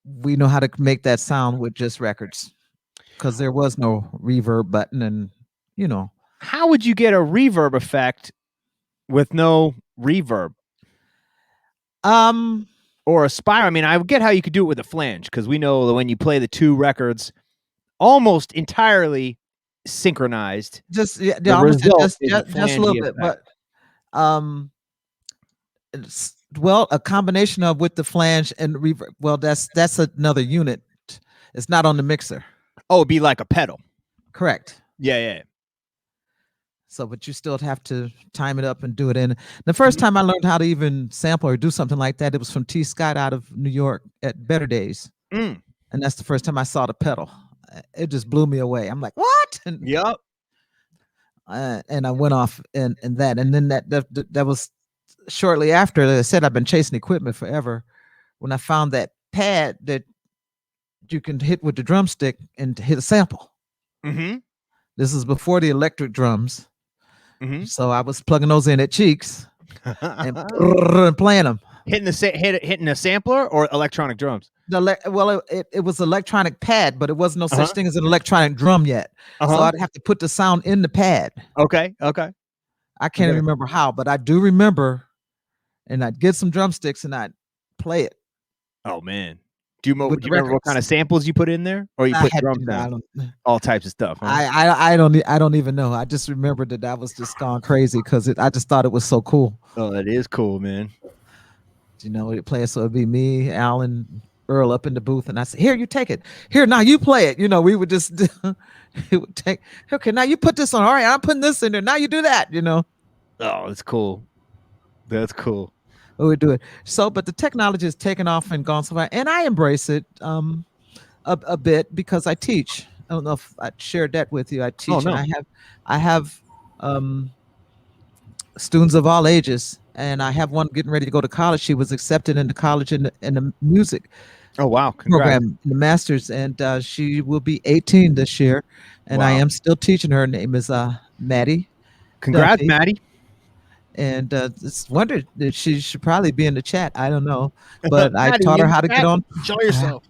we know how to make that sound with just records, because there was no reverb button, and you know. How would you get a reverb effect with no reverb? Or a spiral? I mean, I get how you could do it with a flange, because we know that when you play the two records almost entirely synchronized, Just yeah, the almost result is a just a little flangey bit, effect. but well, a combination of with the flange and reverb. Well, that's another unit. It's not on the mixer. Oh, it'd be like a pedal. Correct. Yeah. So, but you still have to time it up and do it. And the first time I learned how to even sample or do something like that, it was from T. Scott out of New York at Better Days. Mm. And that's the first time I saw the pedal. It just blew me away. I'm like, what? And, yep. And I went off and that. And then that was shortly after. As I said, I've been chasing equipment forever. When I found that pad that you can hit with the drumstick and hit a sample. Mm-hmm. This is before the electric drums. Mm-hmm. So I was plugging those in at Cheeks and playing them. Hitting a sampler or electronic drums? It was electronic pad, but it wasn't no such thing as an electronic drum yet. So I'd have to put the sound in the pad. Okay. I can't remember how, but I do remember, and I'd get some drumsticks and I'd play it. Oh man. Do you remember what kind of samples you put in there, or you put drums down? All types of stuff. Huh? I don't even know. I just remembered that I was just gone crazy because I just thought it was so cool. Oh, that is cool, man. You know, we'd play it, so it'd be me, Alan, Earl up in the booth, and I said, "Here, you take it. Here, now you play it." You know, we would just it would take. Okay, now you put this on. All right, I'm putting this in there. Now you do that. You know. Oh, that's cool. That's cool. We do it. So, but the technology has taken off and gone so far, and I embrace it a bit because I teach. I don't know if I shared that with you. I teach, Oh, no. and I have students of all ages, and I have one getting ready to go to college. She was accepted into college in the music. Oh wow! Program, the master's, and she will be 18 this year, and I am still teaching her. Her name is Maddie. Congrats, Duffy. Maddie. And just wondered that she should probably be in the chat. I don't know, but I taught her how to get on. Enjoy yourself.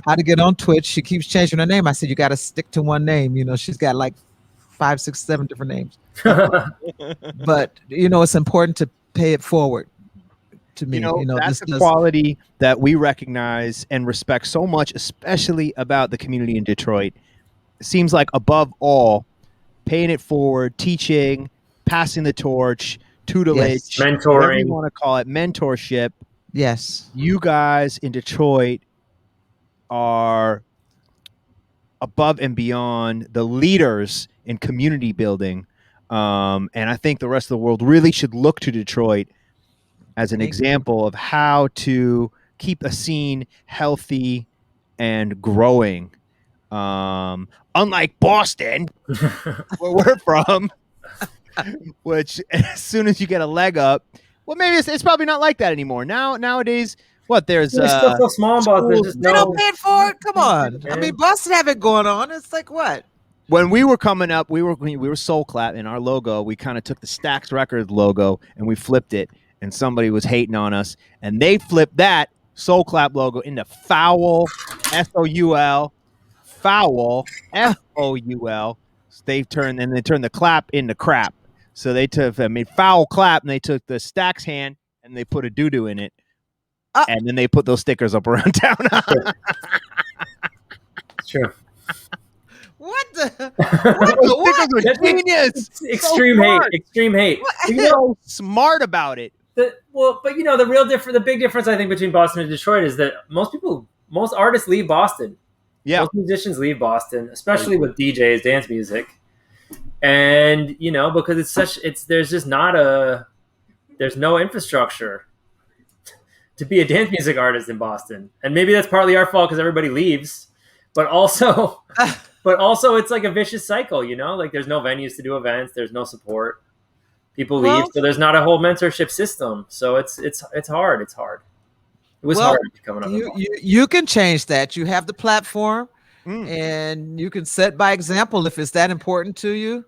How to get on Twitch. She keeps changing her name. I said you got to stick to one name. You know, she's got like 5, 6, 7 different names. But you know, it's important to pay it forward. To me, you know that's the quality that we recognize and respect so much, especially about the community in Detroit. It seems like above all, paying it forward, teaching, passing the torch, tutelage, mentoring, whatever you want to call it, mentorship. Yes. You guys in Detroit are above and beyond the leaders in community building. And I think the rest of the world really should look to Detroit as an example of how to keep a scene healthy and growing. Unlike Boston, where we're from, which as soon as you get a leg up, well, maybe it's probably not like that anymore. Nowadays, what there's still so small in Boston. They don't pay for it. Come on. I mean, Boston have it going on. It's like what? When we were coming up, we were Soul Clap, and our logo, we kind of took the Stax Records logo and we flipped it, and somebody was hating on us, and they flipped that Soul Clap logo into foul, Soul, foul, FOUL. They turned the clap into crap. So they made foul clap, and they took the Stax hand and they put a doo-doo in it, and then they put those stickers up around town. Sure. What the? What? Stickers are genius. Extreme hate. You're so smart about it. But you know, the big difference I think between Boston and Detroit is that most artists leave Boston. Yeah. Most musicians leave Boston, especially with DJs, dance music. And, you know, because there's no infrastructure to be a dance music artist in Boston. And maybe that's partly our fault because everybody leaves, but also it's like a vicious cycle, you know, like there's no venues to do events. There's no support. People leave. So there's not a whole mentorship system. So it's hard. It's hard. It was hard coming up. You can change that. You have the platform and you can set by example if it's that important to you.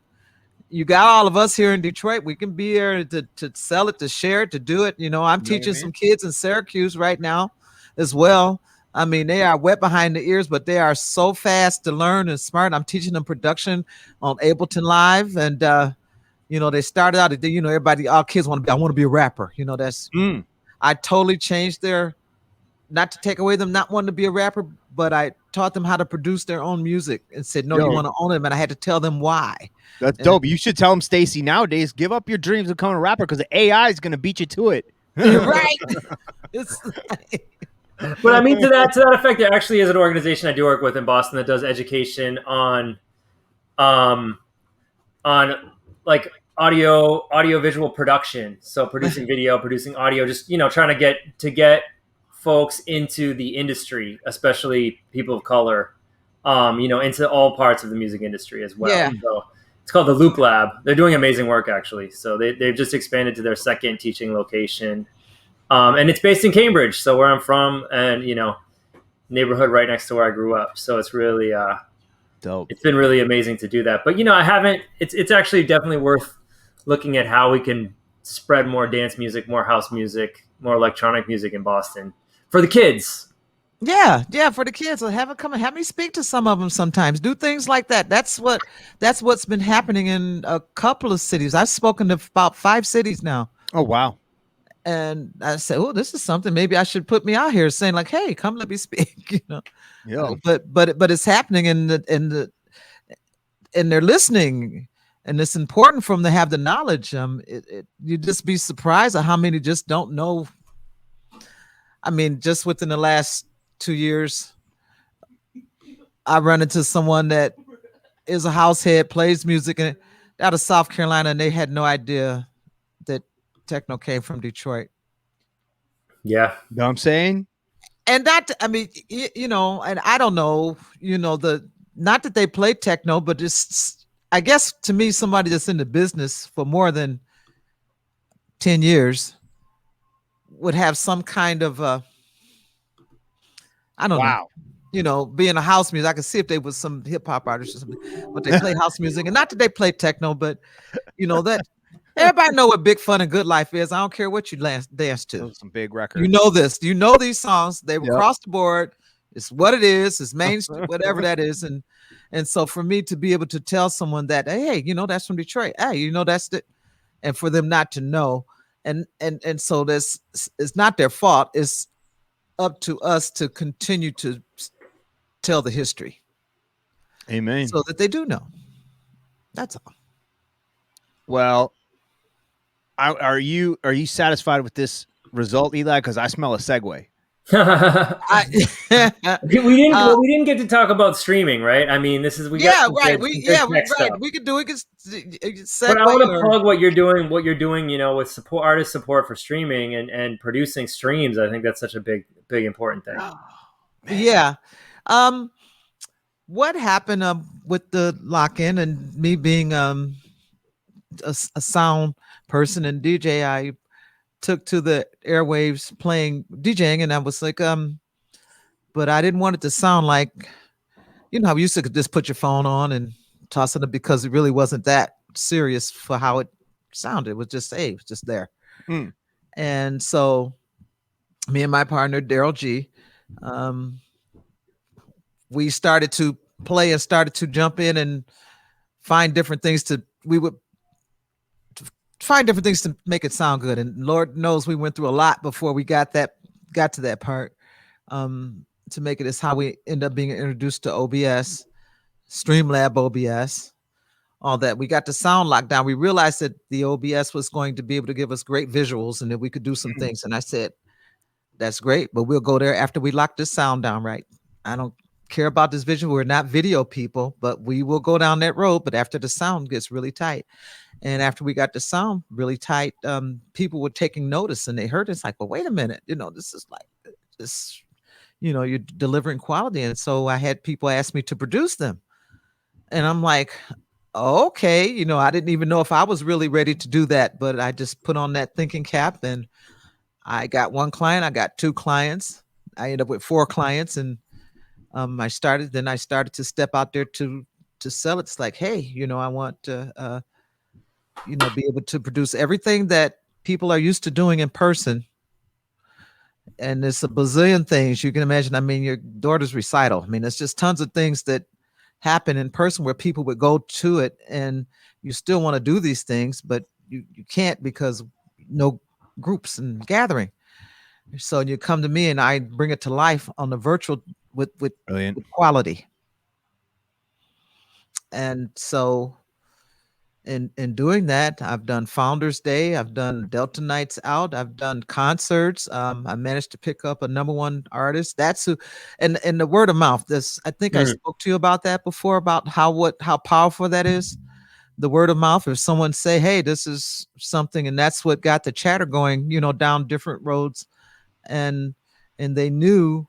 you got all of us here in Detroit. We can be here to sell it, to share it, to do it. I'm teaching some kids in Syracuse right now as well. I mean, they are wet behind the ears, but they are so fast to learn and smart. I'm teaching them production on Ableton Live. And, they started out, everybody, all kids want to be, I want to be a rapper. I totally changed not to take away them not wanting to be a rapper, but I taught them how to produce their own music and said, no, you want to own them. And I had to tell them why. That's dope. You should tell them, Stacey, nowadays, give up your dreams of becoming a rapper because the AI is going to beat you to it. Right. But I mean, to that effect, there actually is an organization I do work with in Boston that does education on like audio visual production. So producing video, producing audio, just trying to get folks into the industry, especially people of color, into all parts of the music industry as well. Yeah. So it's called the Loop Lab. They're doing amazing work, actually. So they've just expanded to their second teaching location. And it's based in Cambridge, so where I'm from, and neighborhood right next to where I grew up. So it's really dope. It's been really amazing to do that. But I haven't. It's actually definitely worth looking at how we can spread more dance music, more house music, more electronic music in Boston for the kids. Yeah, for the kids. Have it come and have me speak to some of them sometimes. Do things like that. That's what's been happening in a couple of cities. I've spoken to about 5 cities now. Oh wow. And I said, "Oh, this is something. Maybe I should put me out here, saying like, hey, come let me speak." Yeah. But it's happening and they're listening, and it's important for them to have the knowledge. You'd just be surprised at how many just don't know. I mean, just within the last 2 years, I run into someone that is a house head, plays music out of South Carolina, and they had no idea that techno came from Detroit. Yeah. You know what I'm saying? And that, I mean, and I don't know, not that they play techno, but it's, I guess to me, somebody that's in the business for more than 10 years would have some kind of, I don't know, being a house music. I could see if they was some hip hop artists or something, but they play house music, and not that they play techno, but that everybody know what Big Fun and Good Life is. I don't care what you dance to. Those are some big records. You know this. You know these songs. They were across the board. It's what it is. It's mainstream, whatever that is. And so for me to be able to tell someone that, hey, that's from Detroit. Hey, that's it. And for them not to know. And so this it's not their fault. It's up to us to continue to tell the history. Amen. So that they do know. That's all. Well, are you satisfied with this result, Eli? Because I smell a segue. we didn't get to talk about streaming, right? I mean, this is We could do it. But I want to plug what you're doing. With support, artist support for streaming and producing streams. I think that's such a big important thing. Yeah. What happened with the lock-in and me being a sound person and DJ? I took to the airwaves playing DJing, and I was like, but I didn't want it to sound like, how we used to just put your phone on and toss it up, because it really wasn't that serious for how it sounded. It was just, hey, it was just there. And so me and my partner, Daryl G, we started to play and started to jump in and find different things to make it sound good. And Lord knows we went through a lot before we got to that part, to make it. Is how we end up being introduced to OBS, Streamlab OBS, all that. We got the sound locked down. We realized that the OBS was going to be able to give us great visuals and that we could do some things. And I said, that's great, but we'll go there after we lock this sound down, right? I don't care about this visual. We're not video people, but we will go down that road. But after the sound gets really tight, and after we got the sound really tight, people were taking notice, and they heard it's like, well, wait a minute, this is like this, you're delivering quality. And so I had people ask me to produce them, and I'm like, okay, I didn't even know if I was really ready to do that, but I just put on that thinking cap, and I got one client, I got 2 clients, I ended up with 4 clients, and I started to step out there to sell it. It's like, hey, I want be able to produce everything that people are used to doing in person. And it's a bazillion things you can imagine. I mean, your daughter's recital. I mean, it's just tons of things that happen in person where people would go to it, and you still want to do these things, but you can't because no groups and gathering. So you come to me and I bring it to life on the virtual with Brilliant. quality. And so in doing that, I've done Founders Day, I've done Delta Nights Out, I've done concerts. I managed to pick up a #1 artist. That's who, and the word of mouth. This I think I spoke to you about that before, about how powerful that is. The word of mouth. If someone say, "Hey, this is something," and that's what got the chatter going, down different roads, and they knew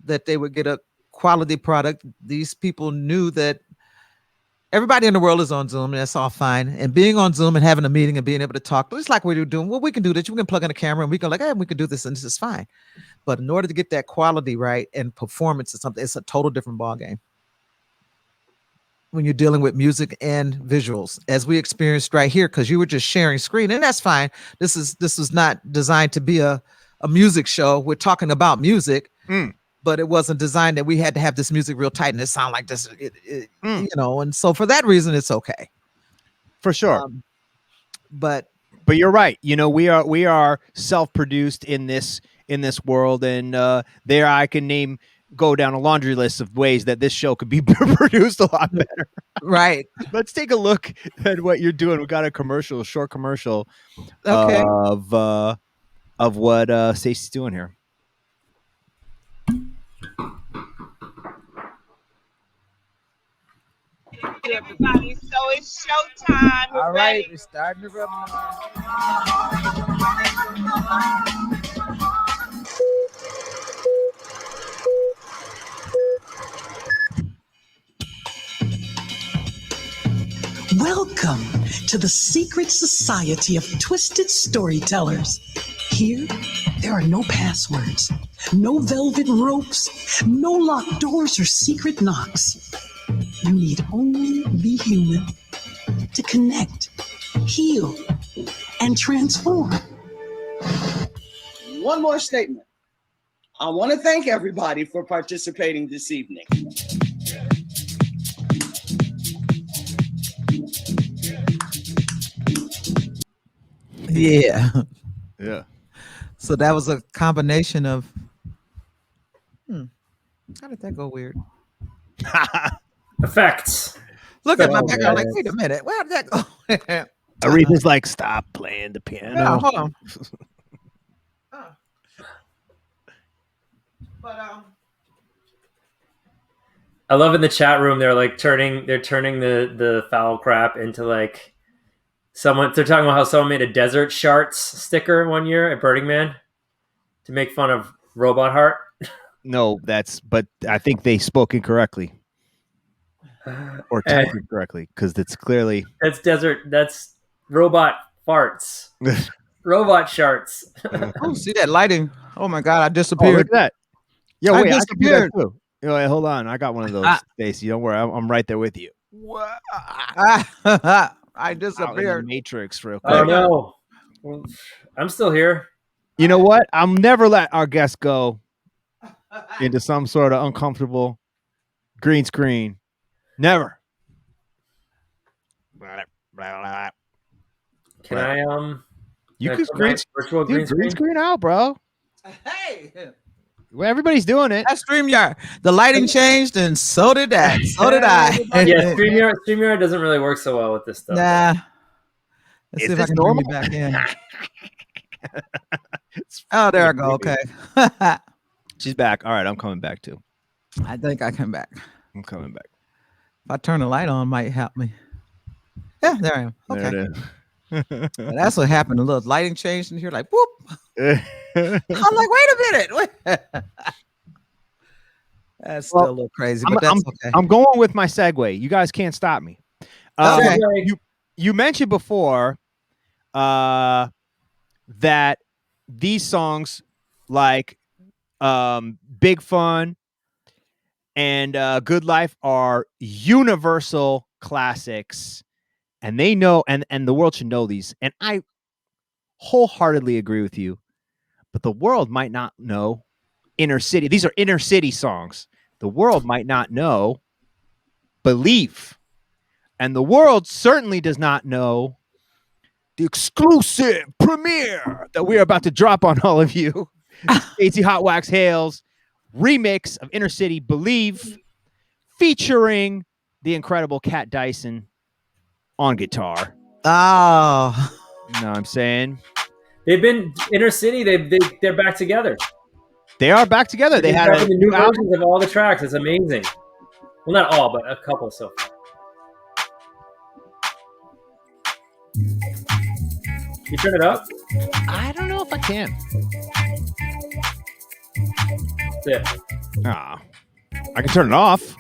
that they would get a quality product. These people knew that everybody in the world is on Zoom, and that's all fine. And being on Zoom and having a meeting and being able to talk, but it's like we're doing. Well, we can do this. We can plug in a camera and we can hey, we can do this, and this is fine. But in order to get that quality right and performance or something, it's a total different ballgame when you're dealing with music and visuals, as we experienced right here, because you were just sharing screen, and that's fine. This is not designed to be a music show. We're talking about music. But it wasn't designed that we had to have this music real tight and it sound like this, and so for that reason, it's okay. For sure. But you're right. We are self-produced in this world, and there I can go down a laundry list of ways that this show could be produced a lot better. Right. Let's take a look at what you're doing. We got a short commercial okay. of what Stacey's doing here. Everybody, so it's showtime. All right, we're starting the webinar. Welcome to the secret society of twisted storytellers. Here, there are no passwords, no velvet ropes, no locked doors or secret knocks. You need only be human to connect, heal, and transform. One more statement. I want to thank everybody for participating this evening. Yeah. Yeah. So that was a combination of how did that go weird? Effects. Look at my back. I'm like, wait a minute. Where did that go? Aretha's like, stop playing the piano. No, hold on. But I love in the chat room they're turning the foul crap into like someone. They're talking about how someone made a Desert Sharts sticker one year at Burning Man to make fun of Robot Heart. No, but I think they spoke incorrectly or typed incorrectly, because it's clearly that's Robot Farts. Robot Sharts. Oh, see that lighting? Oh my God, I disappeared. Oh, look at that. Yeah, wait, I can do that disappeared. too. Wait, hold on. I got one of those, Stacey. Don't worry. I'm right there with you. I Out in the disappeared. Matrix real quick. Oh no. I'm still here. You know what? I'll never let our guests go into some sort of uncomfortable green screen. Never. Can I You can can I put my screen, virtual dude, green screen out, bro. Hey, Well, everybody's doing it. that StreamYard. The lighting changed, and so did that. So did I. Yeah, StreamYard doesn't really work so well with this stuff. Nah. Let's Is see if I this can normal? bring you back in. Oh, there I go. Okay. She's back. All right, I'm coming back too. I think I come back. I'm coming back. If I turn the light on, might help me. Yeah, there I am. Okay. There it is. Well, that's what happened. A little lighting changed in here, like whoop. I'm like, wait a minute. That's still a little crazy, but that's okay. I'm going with my segue. You guys can't stop me. Okay. You mentioned before that these songs like Big Fun and Good Life are universal classics, and they know, and the world should know these. And I wholeheartedly agree with you, but the world might not know inner city. These are inner city songs. The world might not know Believe, and the world certainly does not know the exclusive premiere that we're about to drop on all of you. Stacey Hotwaxx Hale's remix of Inner City Believe, featuring the incredible Kat Dyson on guitar. Oh, you know what I'm saying? They've been Inner City. They're back together. They are back together. They had a the new versions of all the tracks. It's amazing. Well, not all, but a couple so far. You turn it up? I don't know if I can. Yeah. Ah, I can turn it off.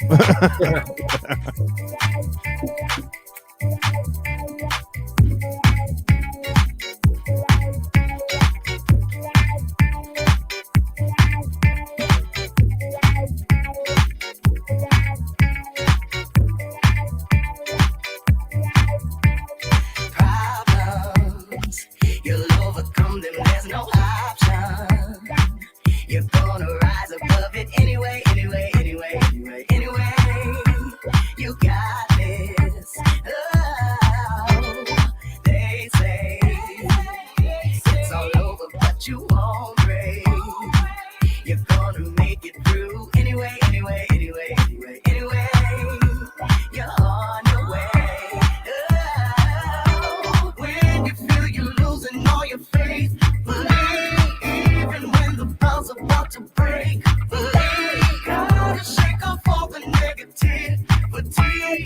Problems, you'll overcome them, there's no option. You're gonna rise above it anyway, anyway, anyway, anyway, anyway. You got this. Oh, they say it's all over, but you won't break. You're gonna make it through anyway, anyway, anyway, anyway, anyway. You're on your way. Oh, when you feel you're losing all your faith, believe even when the bell's about to break. Believe, gotta shake off all the negativity. Believe,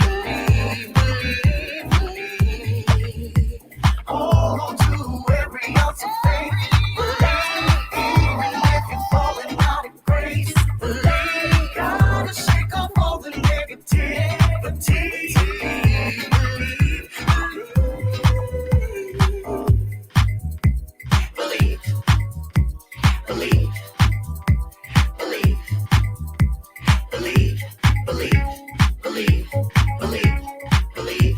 believe, believe. Hold on to every ounce of faith. Believe, even if you're falling out of grace. Believe, gotta shake off all the negativity. Believe, believe, believe, believe, believe, believe, believe, believe,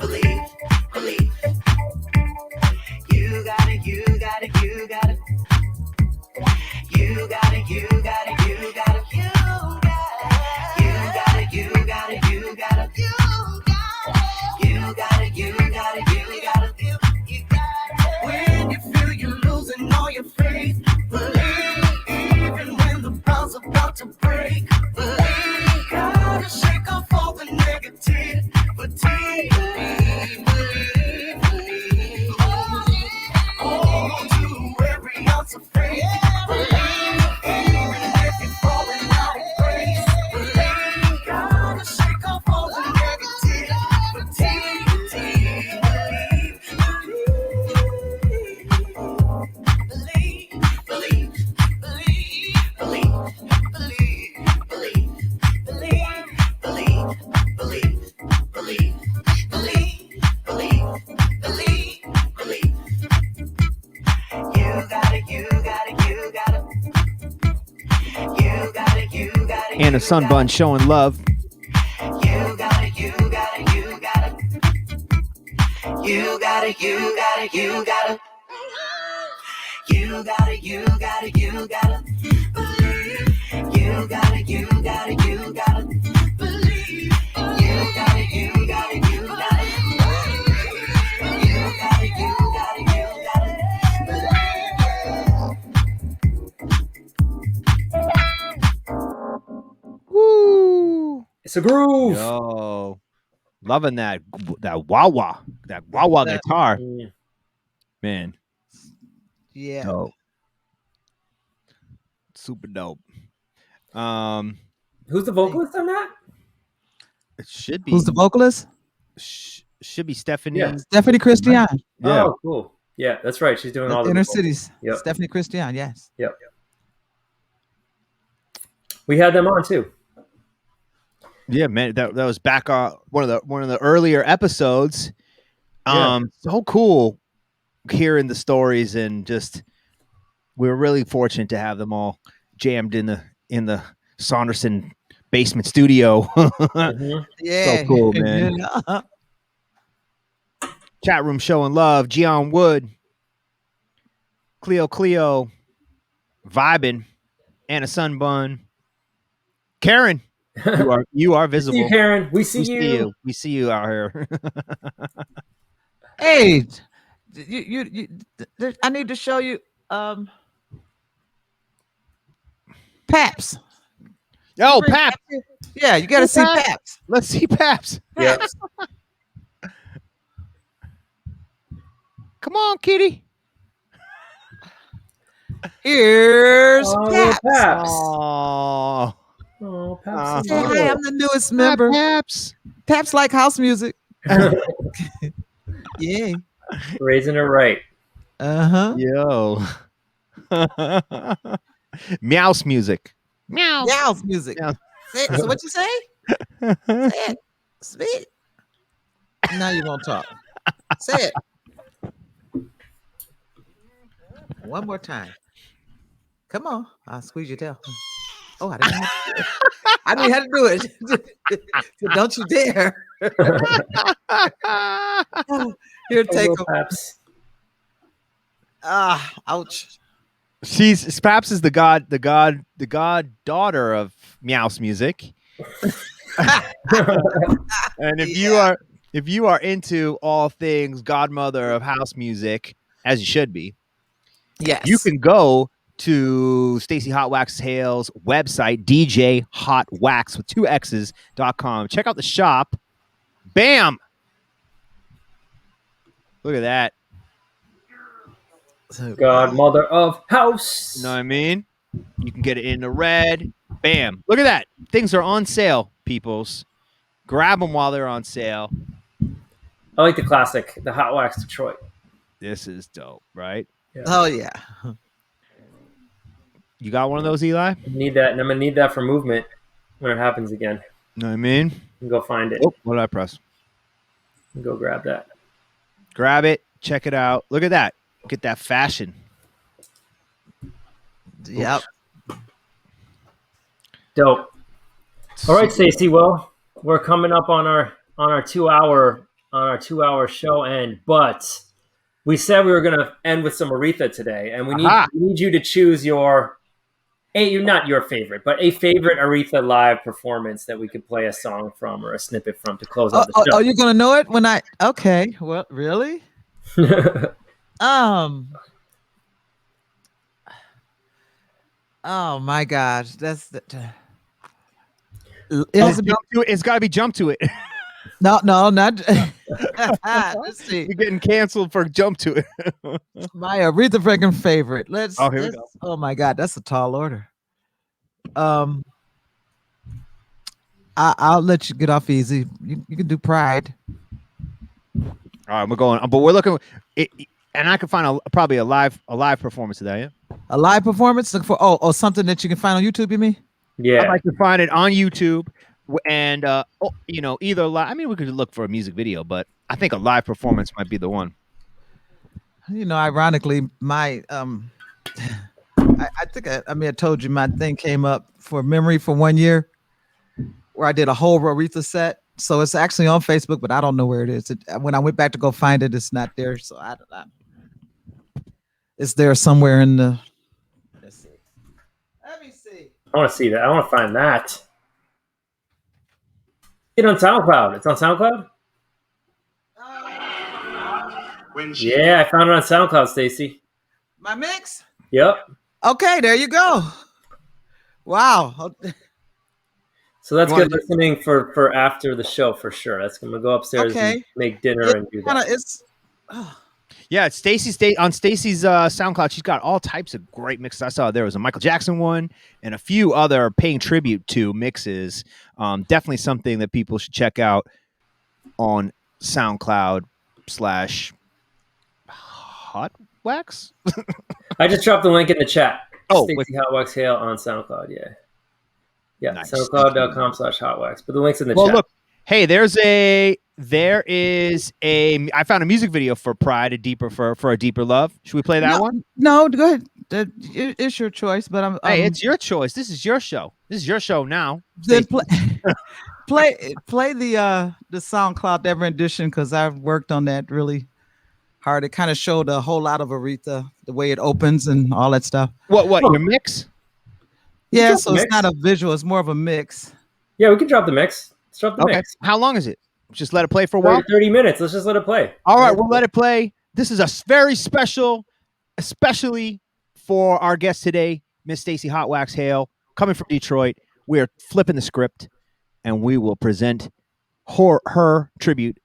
believe, believe. You got it, you got it, you got it. You got it, you got it, you got it, you got it. You got it, you got it, you got it. You got it, you got it, you got it. You got it. When you feel you're losing all your faith, believe even when the bell's about to break. Believe, gotta shake off all the negativity. Believe, believe, believe. Hold on to every ounce of faith. Believe, even if you're falling out of grace. Believe, gotta shake off all the negativity. Believe, believe, believe, believe, believe, believe, believe, believe, believe, believe, believe, believe. You got it, you got it, you got it. You got it, you got it. And a sunbun showing love. You got it, you got it, you got it. You got it, you got it, you got it. You got it, you got it, you got it. Believe. You got it, you got it, you got it. Believe. You got it, you got it, you got it. You got it, you got it, you got it. Woo! It's a groove. Yo, loving that wah wah guitar, man. Yeah. Dope. Super dope. Who's the vocalist on that? It should be. Who's the vocalist? Should be Stephanie. Yeah. Stephanie Christian. Yeah. Oh, cool. Yeah, that's right. She's doing all the Inner vocals. Cities. Yep. Stephanie Christian. Yes. Yep. We had them on too. Yeah, man. That was back on one of the earlier episodes. So cool hearing the stories, and just we're really fortunate to have them all jammed in the Saunderson basement studio. Yeah. So cool, man. Yeah. Chat room showing love. Gian Wood, Cleo, vibing, Anna Sunbun, Karen. You are We see visible. you, Karen. We see you. We see you out here. Hey, I need to show you Paps. Yo, Paps. Yeah, you got to see Paps. Let's see Paps. Yep. Come on, kitty. Here's Oh, Paps. Oh, Paps. Say hi, I'm the newest member. Paps. Paps like house music. Yeah. Raising her right. Uh-huh. Yo. Meows music. Meow. Meows music. Meow. So what you say? Say it. Speak. Now you won't talk. Say it. One more time. Come on. I'll squeeze your tail. Oh, I didn't have to do it. I didn't have to do it. So don't you dare. Here, take them. Paps. Ouch. Paps is the daughter of Meows music. And if you are into all things godmother of house music, as you should be, yes, you can go to Stacey Hotwaxx Hale's website, DJ Hotwaxx with 2 X's.com. Check out the shop. Bam! Look at that. Godmother of house. You know what I mean? You can get it in the red. Bam. Look at that. Things are on sale, peoples. Grab them while they're on sale. I like the classic, the Hotwaxx Detroit. This is dope, right? Yeah. Oh, yeah. You got one of those, Eli? Need that, and I'm gonna need that for movement when it happens again. You know what I mean? Go find it. Oh, what did I press? Go grab that. Grab it. Check it out. Look at that. Get that fashion. Yep. Dope. All right, Stacey. Well, we're coming up on our 2 hour show end, but we said we were going to end with some Aretha today, and we need you to choose not your favorite, but a favorite Aretha live performance that we could play a song from or a snippet from to close out the show. Oh, you're gonna know it when I? Okay. Well, really? Oh my gosh, that's the. It's got to be Jump to It. No, not. Let's see. You're getting canceled for Jump to It. My Aretha freaking favorite. Here we go. Oh my God, that's a tall order. I'll let you get off easy. You can do Pride. All right, we're going, but we're looking. And I can find probably a live performance of that. Yeah, a live performance for something that you can find on YouTube. You mean? Yeah, I'd like to find it on YouTube, and either live. I mean, we could look for a music video, but I think a live performance might be the one. Ironically, my I think I told you my thing came up for memory for 1 year, where I did a whole Aretha set. So it's actually on Facebook, but I don't know where it is. When I went back to go find it, it's not there. So I don't know. It's there somewhere in the. Let's see. Let me see. I want to see that. I want to find that. It's on SoundCloud. It's on SoundCloud? Yeah, I found it on SoundCloud, Stacey. My mix? Yep. Okay, there you go. Wow. So that's good listening for after the show for sure. That's going to go upstairs and make dinner and do that. Yeah, Stacey's on Stacey's SoundCloud. She's got all types of great mixes. I saw there was a Michael Jackson one and a few other paying tribute to mixes. Definitely something that people should check out on SoundCloud /Hotwaxx. I just dropped the link in the chat. Oh, Stacey Hotwaxx Hale on SoundCloud. Yeah, nice. SoundCloud.com/Hotwaxx. But the link's in the well, chat. Look, hey, there is a. I found a music video for Pride, for a deeper love. Should we play that one? No, go ahead. It's your choice, but I'm. Hey, it's your choice. This is your show. This is your show now. Then play the SoundCloud that rendition because I've worked on that really hard. It kind of showed a whole lot of Aretha, the way it opens and all that stuff. What your mix? Yeah, drop so the it's mix. not a visual, it's more of a mix. Yeah, we can drop the mix. Let's drop the Okay. mix. How long is it? Just let it play for a while? 30 minutes. Let's just let it play. All right, we'll let it play. This is a very special, especially for our guest today, Miss Stacey Hotwaxx Hale, coming from Detroit. We are flipping the script, and we will present her tribute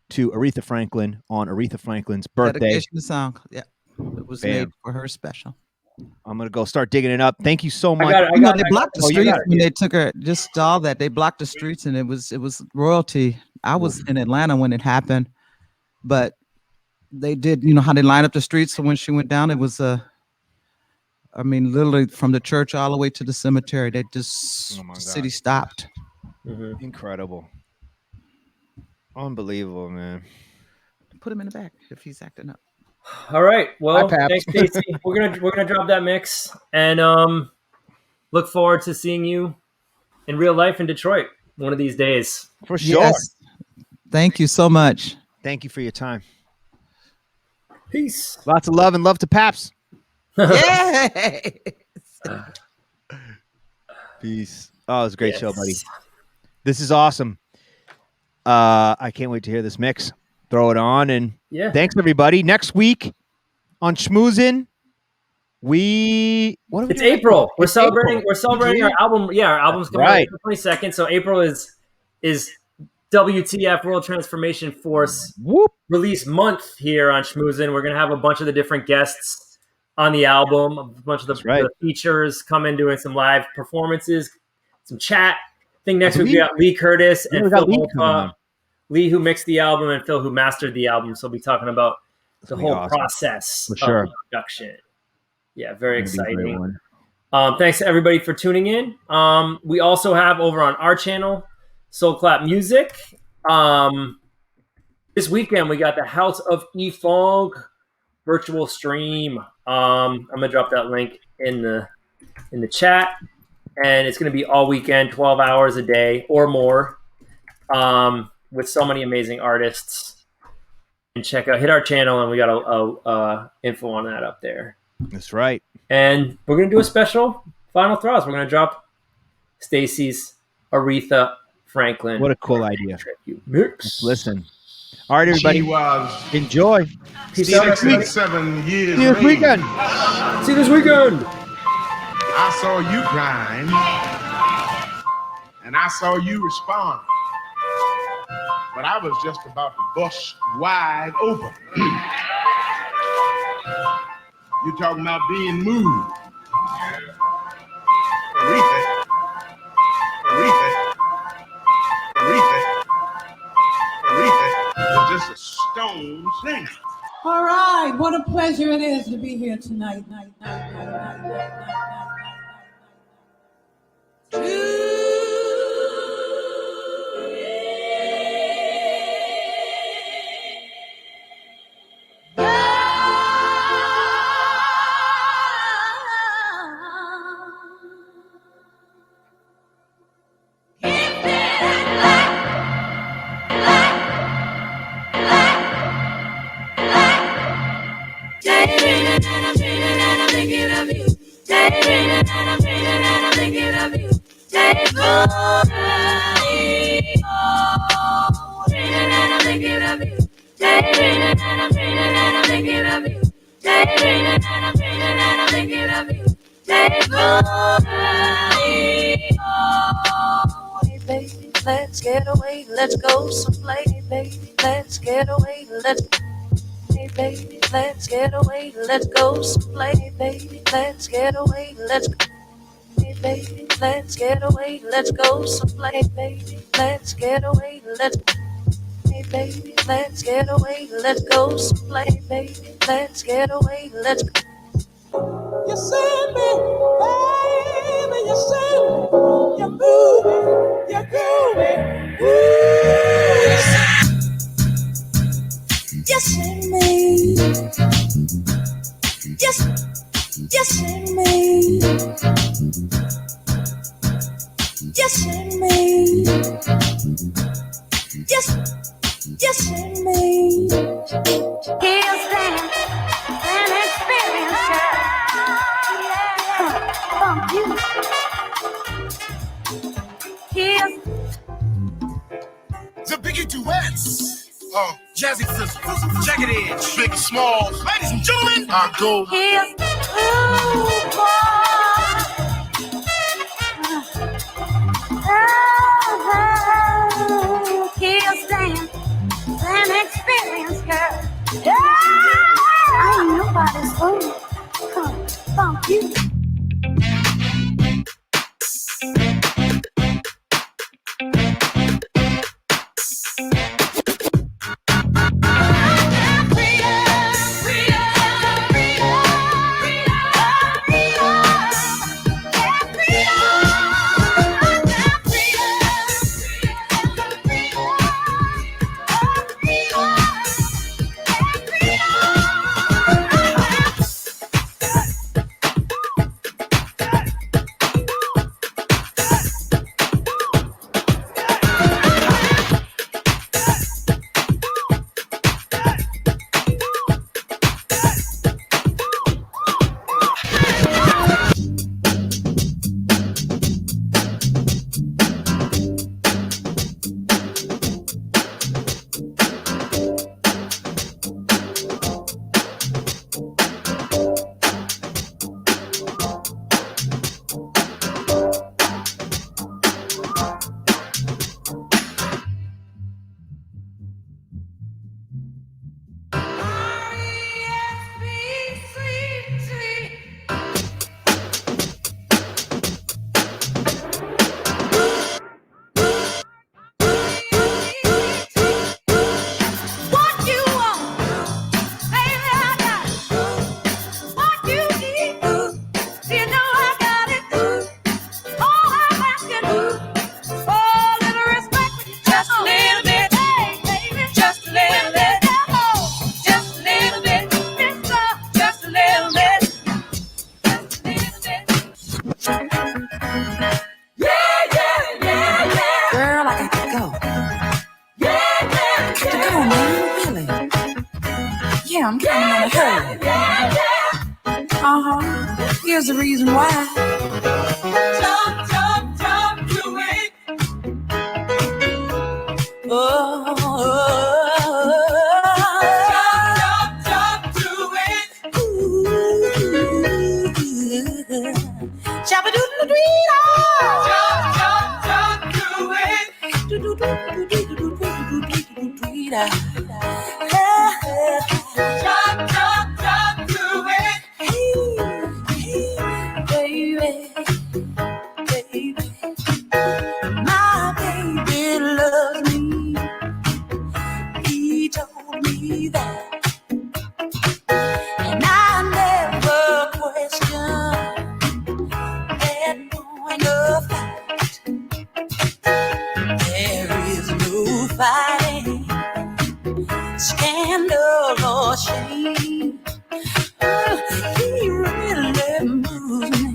to Aretha Franklin on Aretha Franklin's birthday. Dedication song. Yeah. It was made for her special. I'm gonna go start digging it up. Thank you so much. They blocked the streets when they took her. Just all that they blocked the streets, and it was royalty. I was in Atlanta when it happened, but they did. You know how they line up the streets. So when she went down, it was I mean, literally from the church all the way to the cemetery. They just the city stopped. Incredible, unbelievable, man. Put him in the back if he's acting up. All right. Well, Hi, thanks, Stacey. We're gonna drop that mix and look forward to seeing you in real life in Detroit one of these days. For sure. Yes. Thank you so much. Thank you for your time. Peace. Lots of love and love to Paps. Yay! Peace. Oh, it was a great show, buddy. This is awesome. I can't wait to hear this mix. Throw it on, and thanks everybody. Next week on Schmoozing, It's April. We're celebrating. We're celebrating our album. Yeah, our album's coming out the 22nd. So April is WTF World Transformation Force release month here on Schmoozing. We're gonna have a bunch of the different guests on the album, a bunch of the features come in doing some live performances, some chat. I think next week we got Lee Curtis and Phil Holpa. Lee, who mixed the album, and Phil, who mastered the album. So we'll be talking about the whole process of production. Yeah, very exciting. Thanks to everybody for tuning in. We also have over on our channel, Soul Clap Music. This weekend, we got the House of E-Funk virtual stream. I'm going to drop that link in the chat. And it's going to be all weekend, 12 hours a day or more. With so many amazing artists, and hit our channel, and we got a info on that up there. That's right. And we're gonna do a special final throws. We're gonna drop Stacey's Aretha Franklin. What a cool idea! Mix. Listen. All right, everybody. Enjoy. Peace out. 7 years. See you this weekend. See you this weekend. I saw you grind, and I saw you respond. But I was just about to bust wide open. You talking about being moved. Aretha is just a stone's thing. All right, what a pleasure it is to be here tonight. Let's get away, let's go someplace, baby. Let's get away, let's hey baby, let's get away, let's go someplace, baby. Let's get away, let's hey baby, let's get away, let's go someplace, baby. Let's get away, let's hey baby, let's get away, let's go someplace, baby. Let's get away, let's You see me, baby, you see me. You're moving, you're grooving. Ooh, you see me. Yes, you see me. You see me. Yes, Yes, me. Here's that an experience, girl. Here's The Biggie Duets. Oh, Jazzy Fizzle, Jagged Edge, Big and Small. Ladies and gentlemen, I go. here's here's that an experience, girl. I ain't nobody's fool. Funk you. Yeah, I'm counting on her. Here's the reason why. Jump, jump, jump to it. Oh, Jump, jump, jump to it. Shabba-doodle-doo-doo. Jump, jump, jump to it. Jump, jump, jump to it. Baby, baby, my baby loves me. He told me that, and I never questioned that point of fact. There is no fighting, scandal or shame. He really moves me,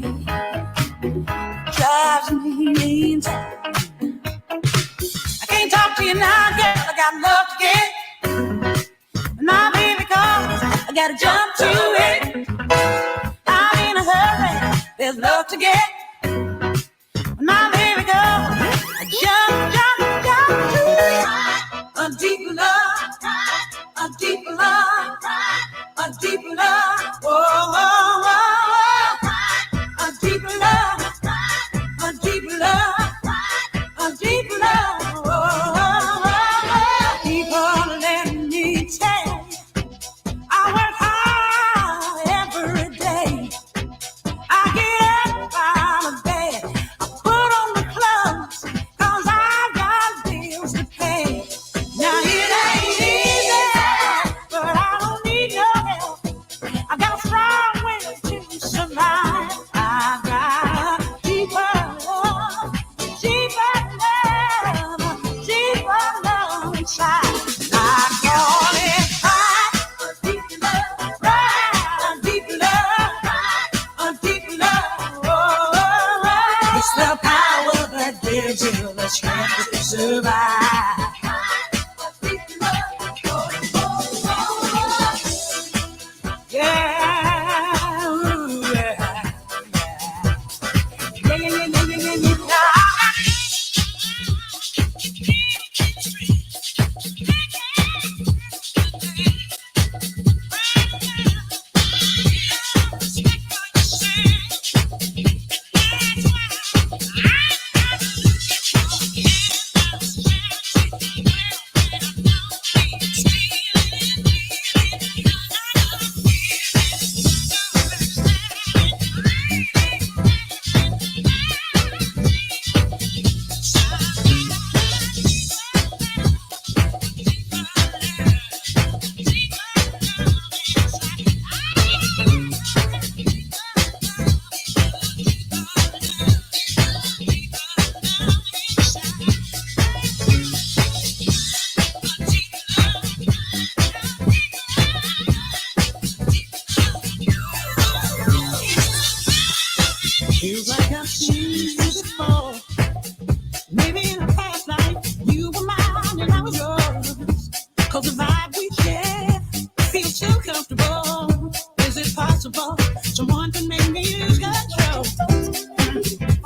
drives me insane. I can't talk to you now, girl. I got love to get. When my baby calls, I gotta jump to it. I'm in a hurry. There's love to get. When my baby calls, I jump, jump, jump to it. A deep love, a deep love, a deep love. Whoa, whoa, whoa. A deep love, a deep love, a deep love. Whoa, whoa, whoa. People, let me tell you, I work hard every day. I get up out of bed, I put on the clothes, 'cause I've got bills to pay. Now it ain't easy, but I don't need no help. I got a strong will to survive. I got a deeper love, deeper love, deeper love inside. I call it pride, a deep love, pride, a deep love, a deep love. Oh, oh, oh. It's the power that gives you the strength to survive. A deep love. Feels like I've seen you before. Maybe in a past life, you were mine and I was yours. Cause the vibe we share feels so comfortable. Is it possible someone can make me lose control?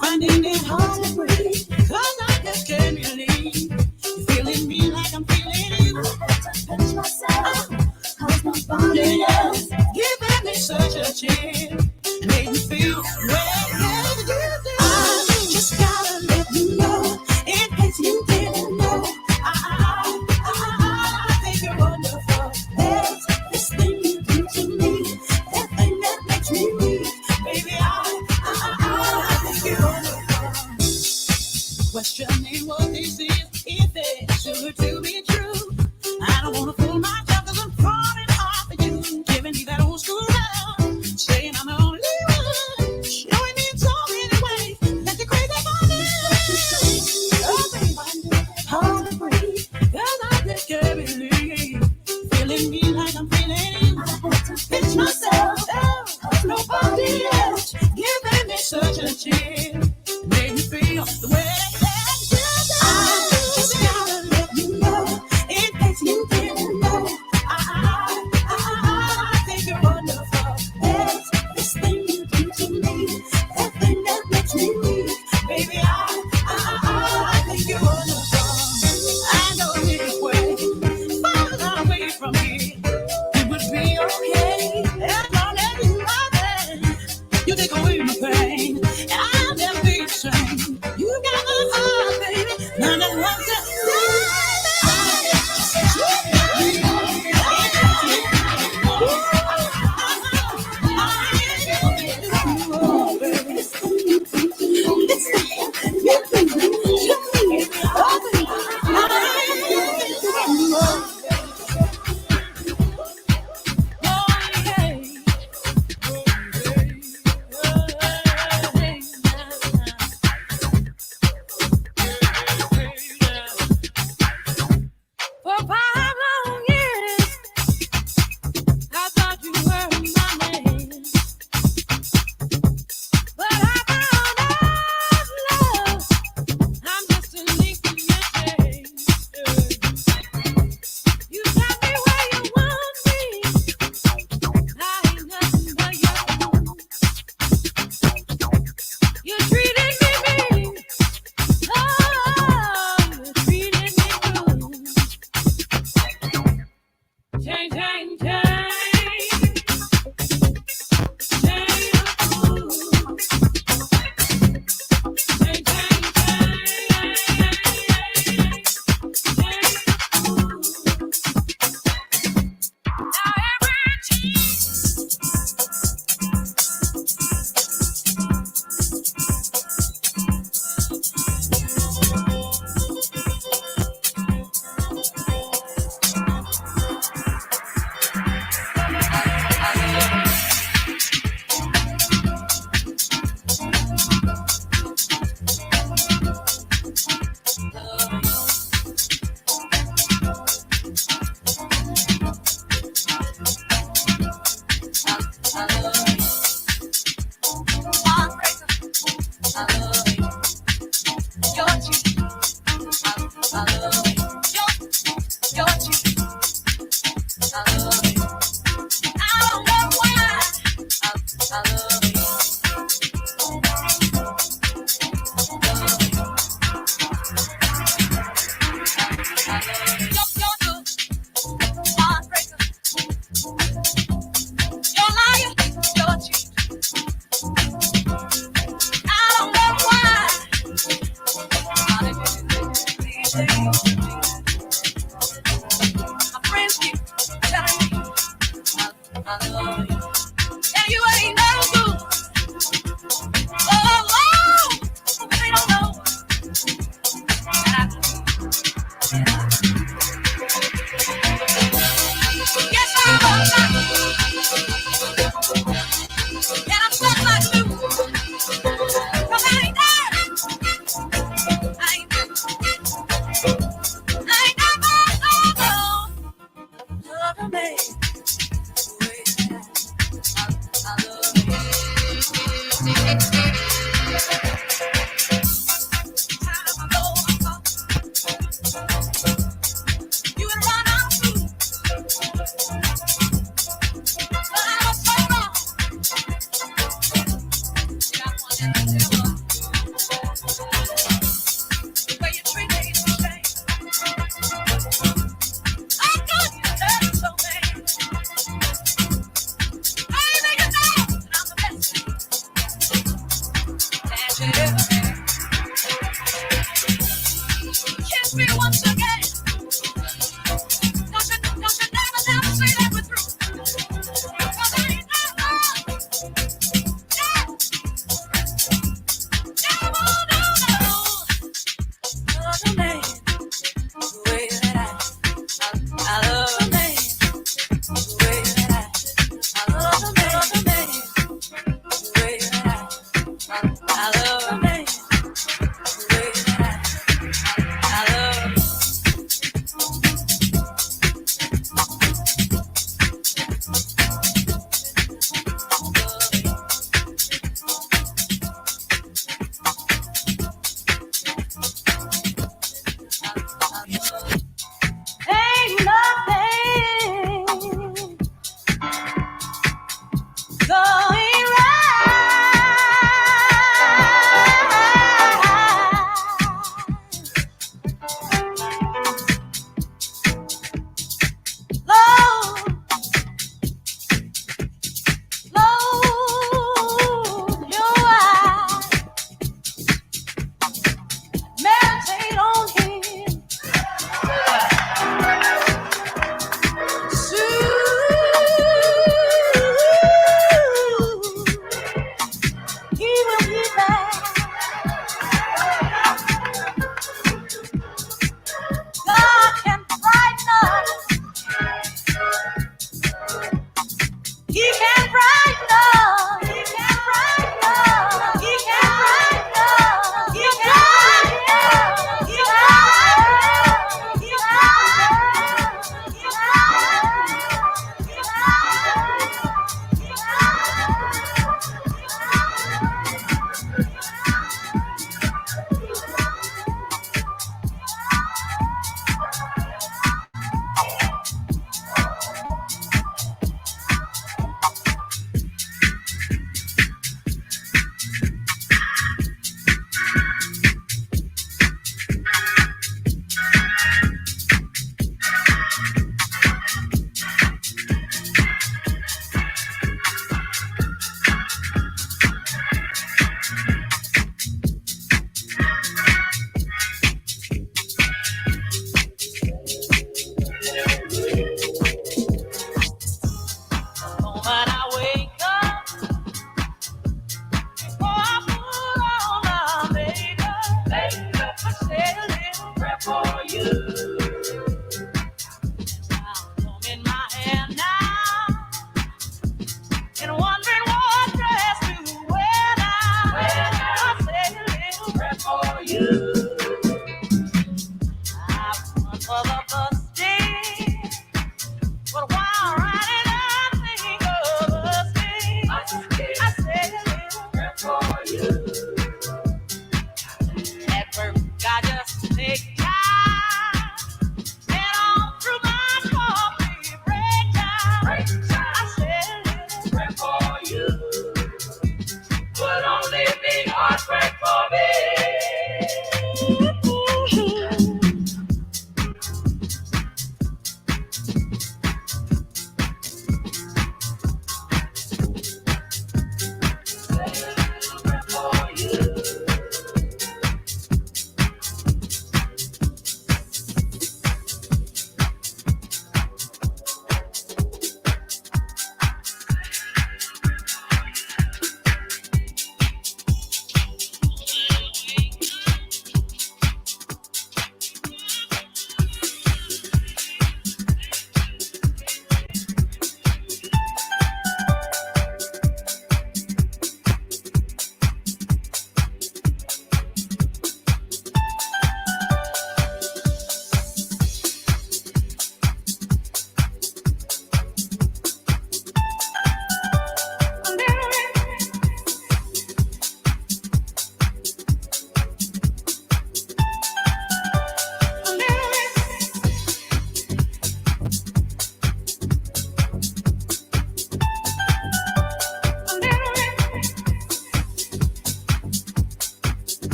Finding it hard to breathe, cause I just can't believe you're feeling me like I'm feeling you. I have to touch myself, cause nobody else giving me such a chance. Make me feel I just gotta let you know, in case you didn't know. I think you're wonderful. There's this thing you do to me, that thing that makes me weak. Baby, I think you're wonderful. Questioning what this is, if it's sure to be true. I don't wanna fool myself cause I'm falling off of you. Giving me that old school love, saying I'm the only one. Showing me in so many ways that you're crazy for me. Oh, baby, hard to breathe, cause I just can't believe feeling me like I'm feeling you. I have to fix myself, cause nobody else giving me such a chance. Made me feel the way that you do. I just gotta let you know, in case you didn't know. I think you're wonderful. There's this thing you do to me, that thing that makes me weak. Baby, I think you're wonderful. I know this way, far away from here, it would be okay. As long as you are there, you take away my pain, and I'll never be the same. You got my heart, baby. None of us for 5 long years, I thought you were my man. But I found out, love, I'm just a link in your chain. You got me where you want me. I ain't nothing but your own. You treated me mean. Oh, you treated me good. Change, change, change. Change, ooh. Change, change, change. Now every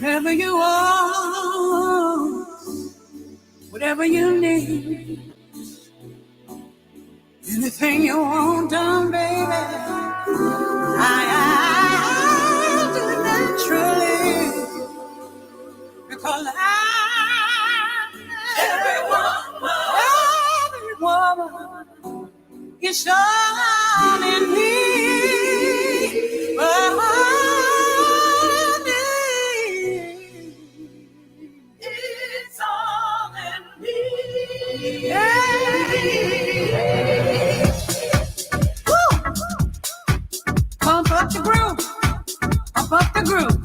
whatever you want, whatever you need, anything you want done, baby, I do it naturally, because every woman is all in me. It's all in me. Woo! Pump up the groove. Pump up the groove.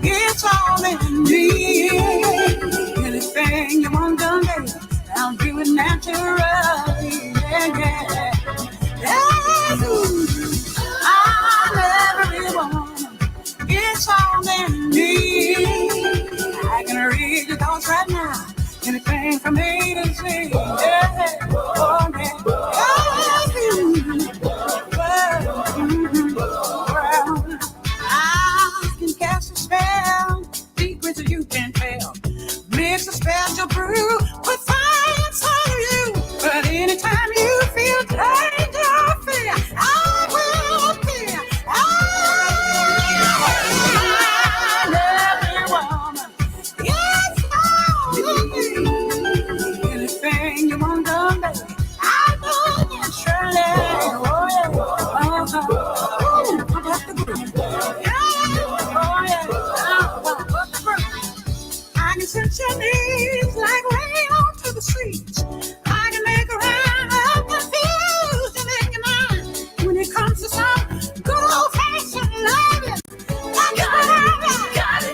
It's all in me. Anything you want done, baby, I'll do it naturally. Yeah, yeah. Yeah. I'm every woman. It's all in me. I can read your thoughts right now. Anything from A to Z. Yeah. Oh, yeah. I can cast a spell, secrets that you can tell. Mix a special brew, put fire inside of you. But anytime you feel danger, fear, I will appear. I'm every woman. Yes, I'm anything you want done, baby, I know it surely. Oh, yeah. I can set your knees like rain onto the streets. I can make a round up confusion in your mind. When it comes to some good old fashioned loving, I got it.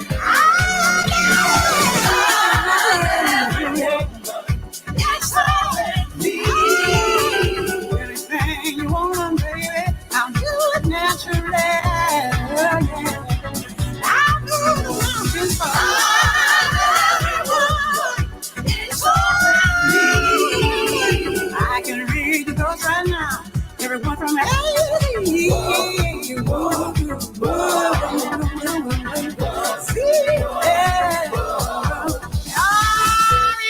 Yes, anything you want, baby, I'll do it naturally. I'll do the mountains for it's all me. I can read the thoughts right now. Everyone from A to Z.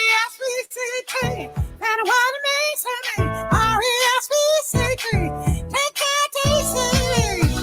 R-E-S-P-C-K, and what it means to me. R-E-S-P-C-K, take care, Stacey.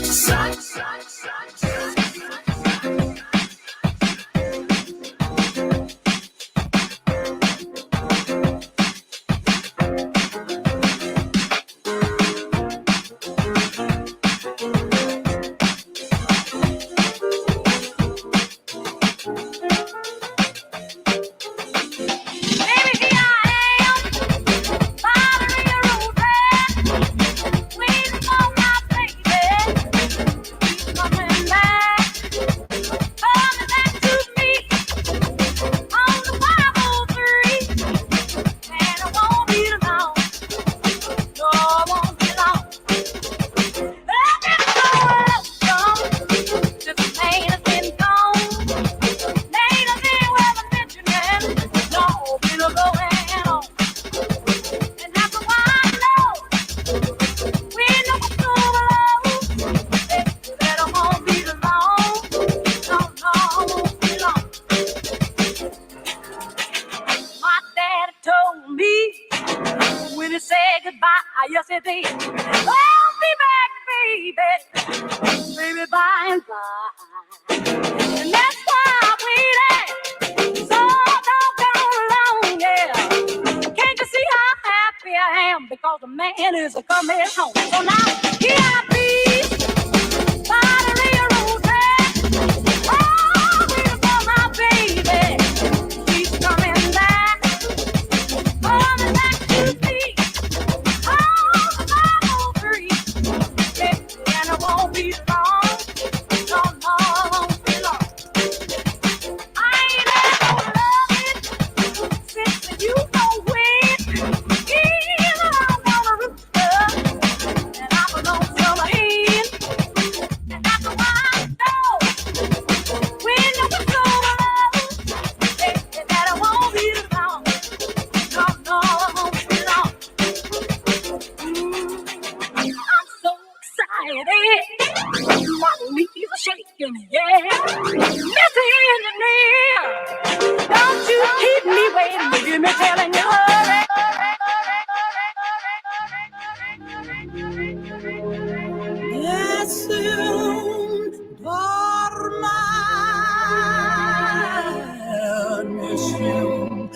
baby. I'll be back, baby. Baby, by and by. And that's why I waited so doggone long, yeah. Can't you see how happy I am? Because the man is coming home. So now, here I be. Finally, a rose. Oh, waiting for my baby. He's coming back. Coming back to me. Oh, the 503. And it won't be long. No, no, it won't be long. I ain't ever loved it My knees are shaking, yeah. Missy engineer, don't you keep me waiting. You hear me telling you, hurry. Nessun dorma, nessun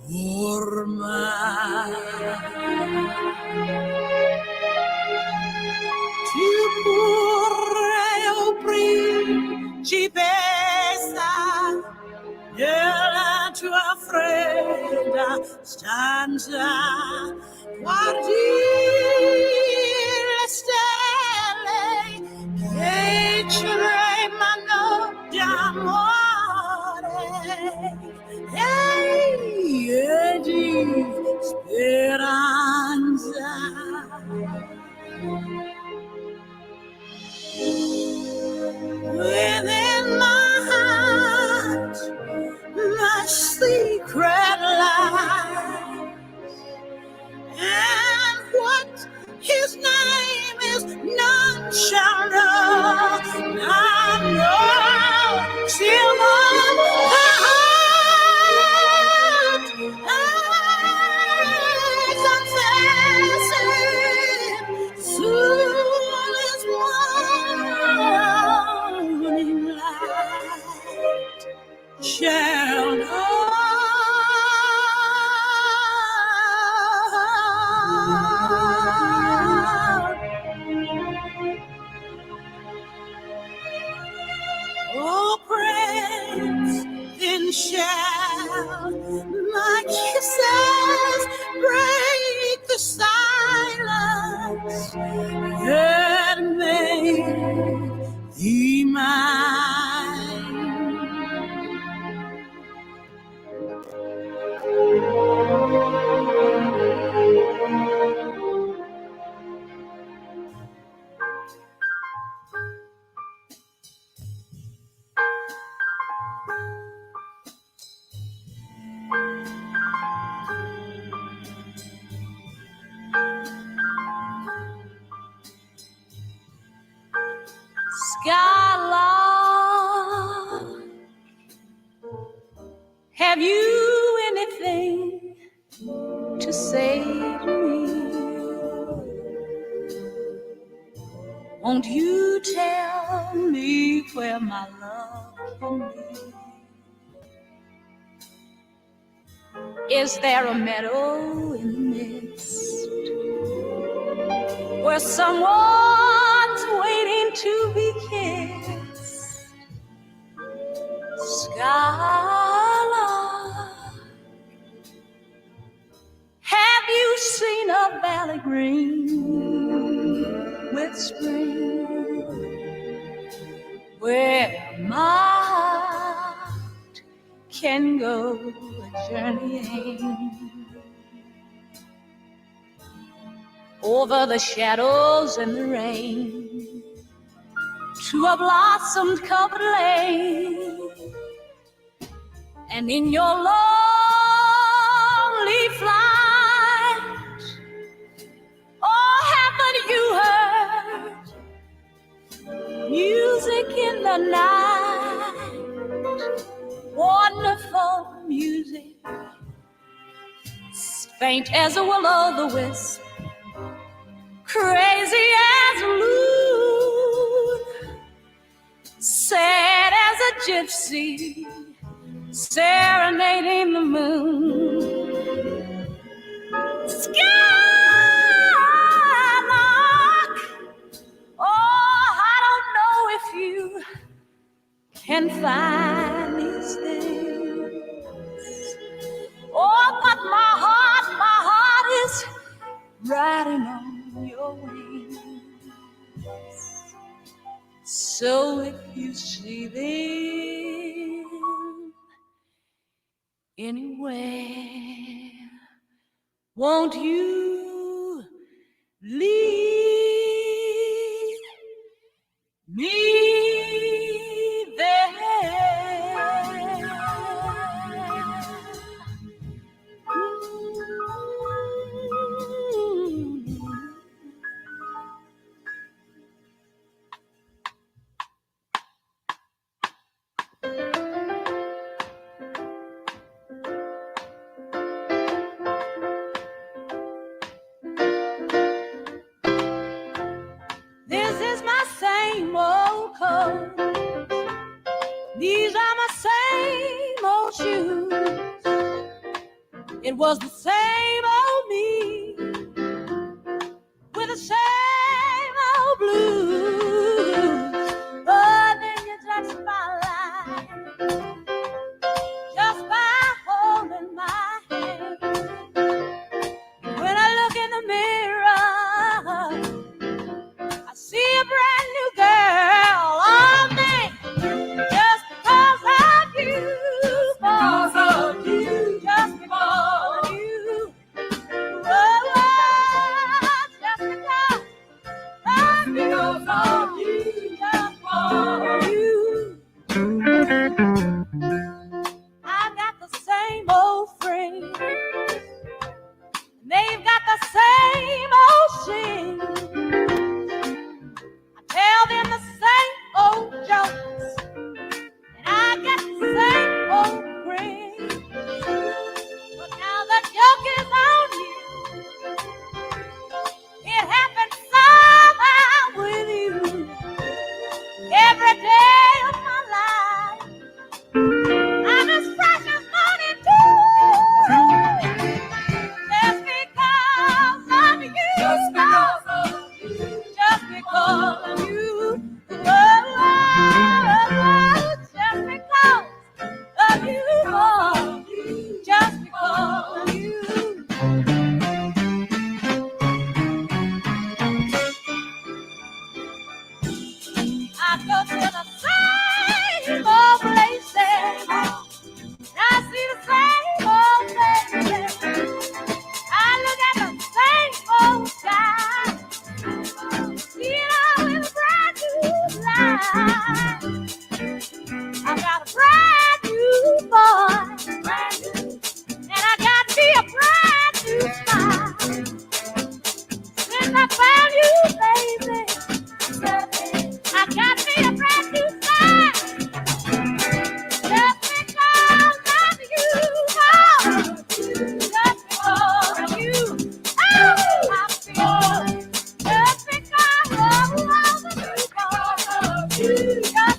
dorma. Tu pure, oh principessa, nella tua fredda stanza, guardi le stelle che tremano d'amore e di speranza. Within my heart, my secret lies, and what his name is, none shall know. I know till my heart I confess it. Soon as morning light shall oh, praise, then shall my kisses break the silence that made thee mine. Skylark, have you anything to say to me? Won't you tell me where my love can be? Is there a meadow in the mist where someone's waiting to be kissed? Skylark, have you seen a valley green with spring, where my heart can go journeying over the shadows and the rain to a blossom-covered lane? And in your lonely flight, oh, haven't you heard music in the night? Wonderful music, faint as a will-o'-the-wisp, crazy as a loon, sad as a gypsy, serenading the moon. Skylark, oh, I don't know if you can find these things. Oh, but my heart is riding on your wings. So if you see them anywhere, won't you lead me there? old shoes. It was the same old me with the same old blues. But then you touched my life just by holding my hand. When I look in the mirror, I see a brand new girl on me. Just because of you, because of you, just because of you. Oh, just because of you, just for you. I got the same old friends. They've got the same old shame. I tell them the same old jokes, and I get the same old grin. But now the joke is on you. It happens somehow with you. Every day of my life, I'm as fresh as morning dew. Just because of you. Just because of you. Just because of you. Oh, just because of you. Just because of you. I go to the same old places. I see the same old faces. I look at the same old sky. See it all with a brand new light. I got a brand new boy, and I got me a brand new smile. Since I found you, baby, I got me a brand new smile. Just because of you, oh, just because of you, oh, I feel just because of you, just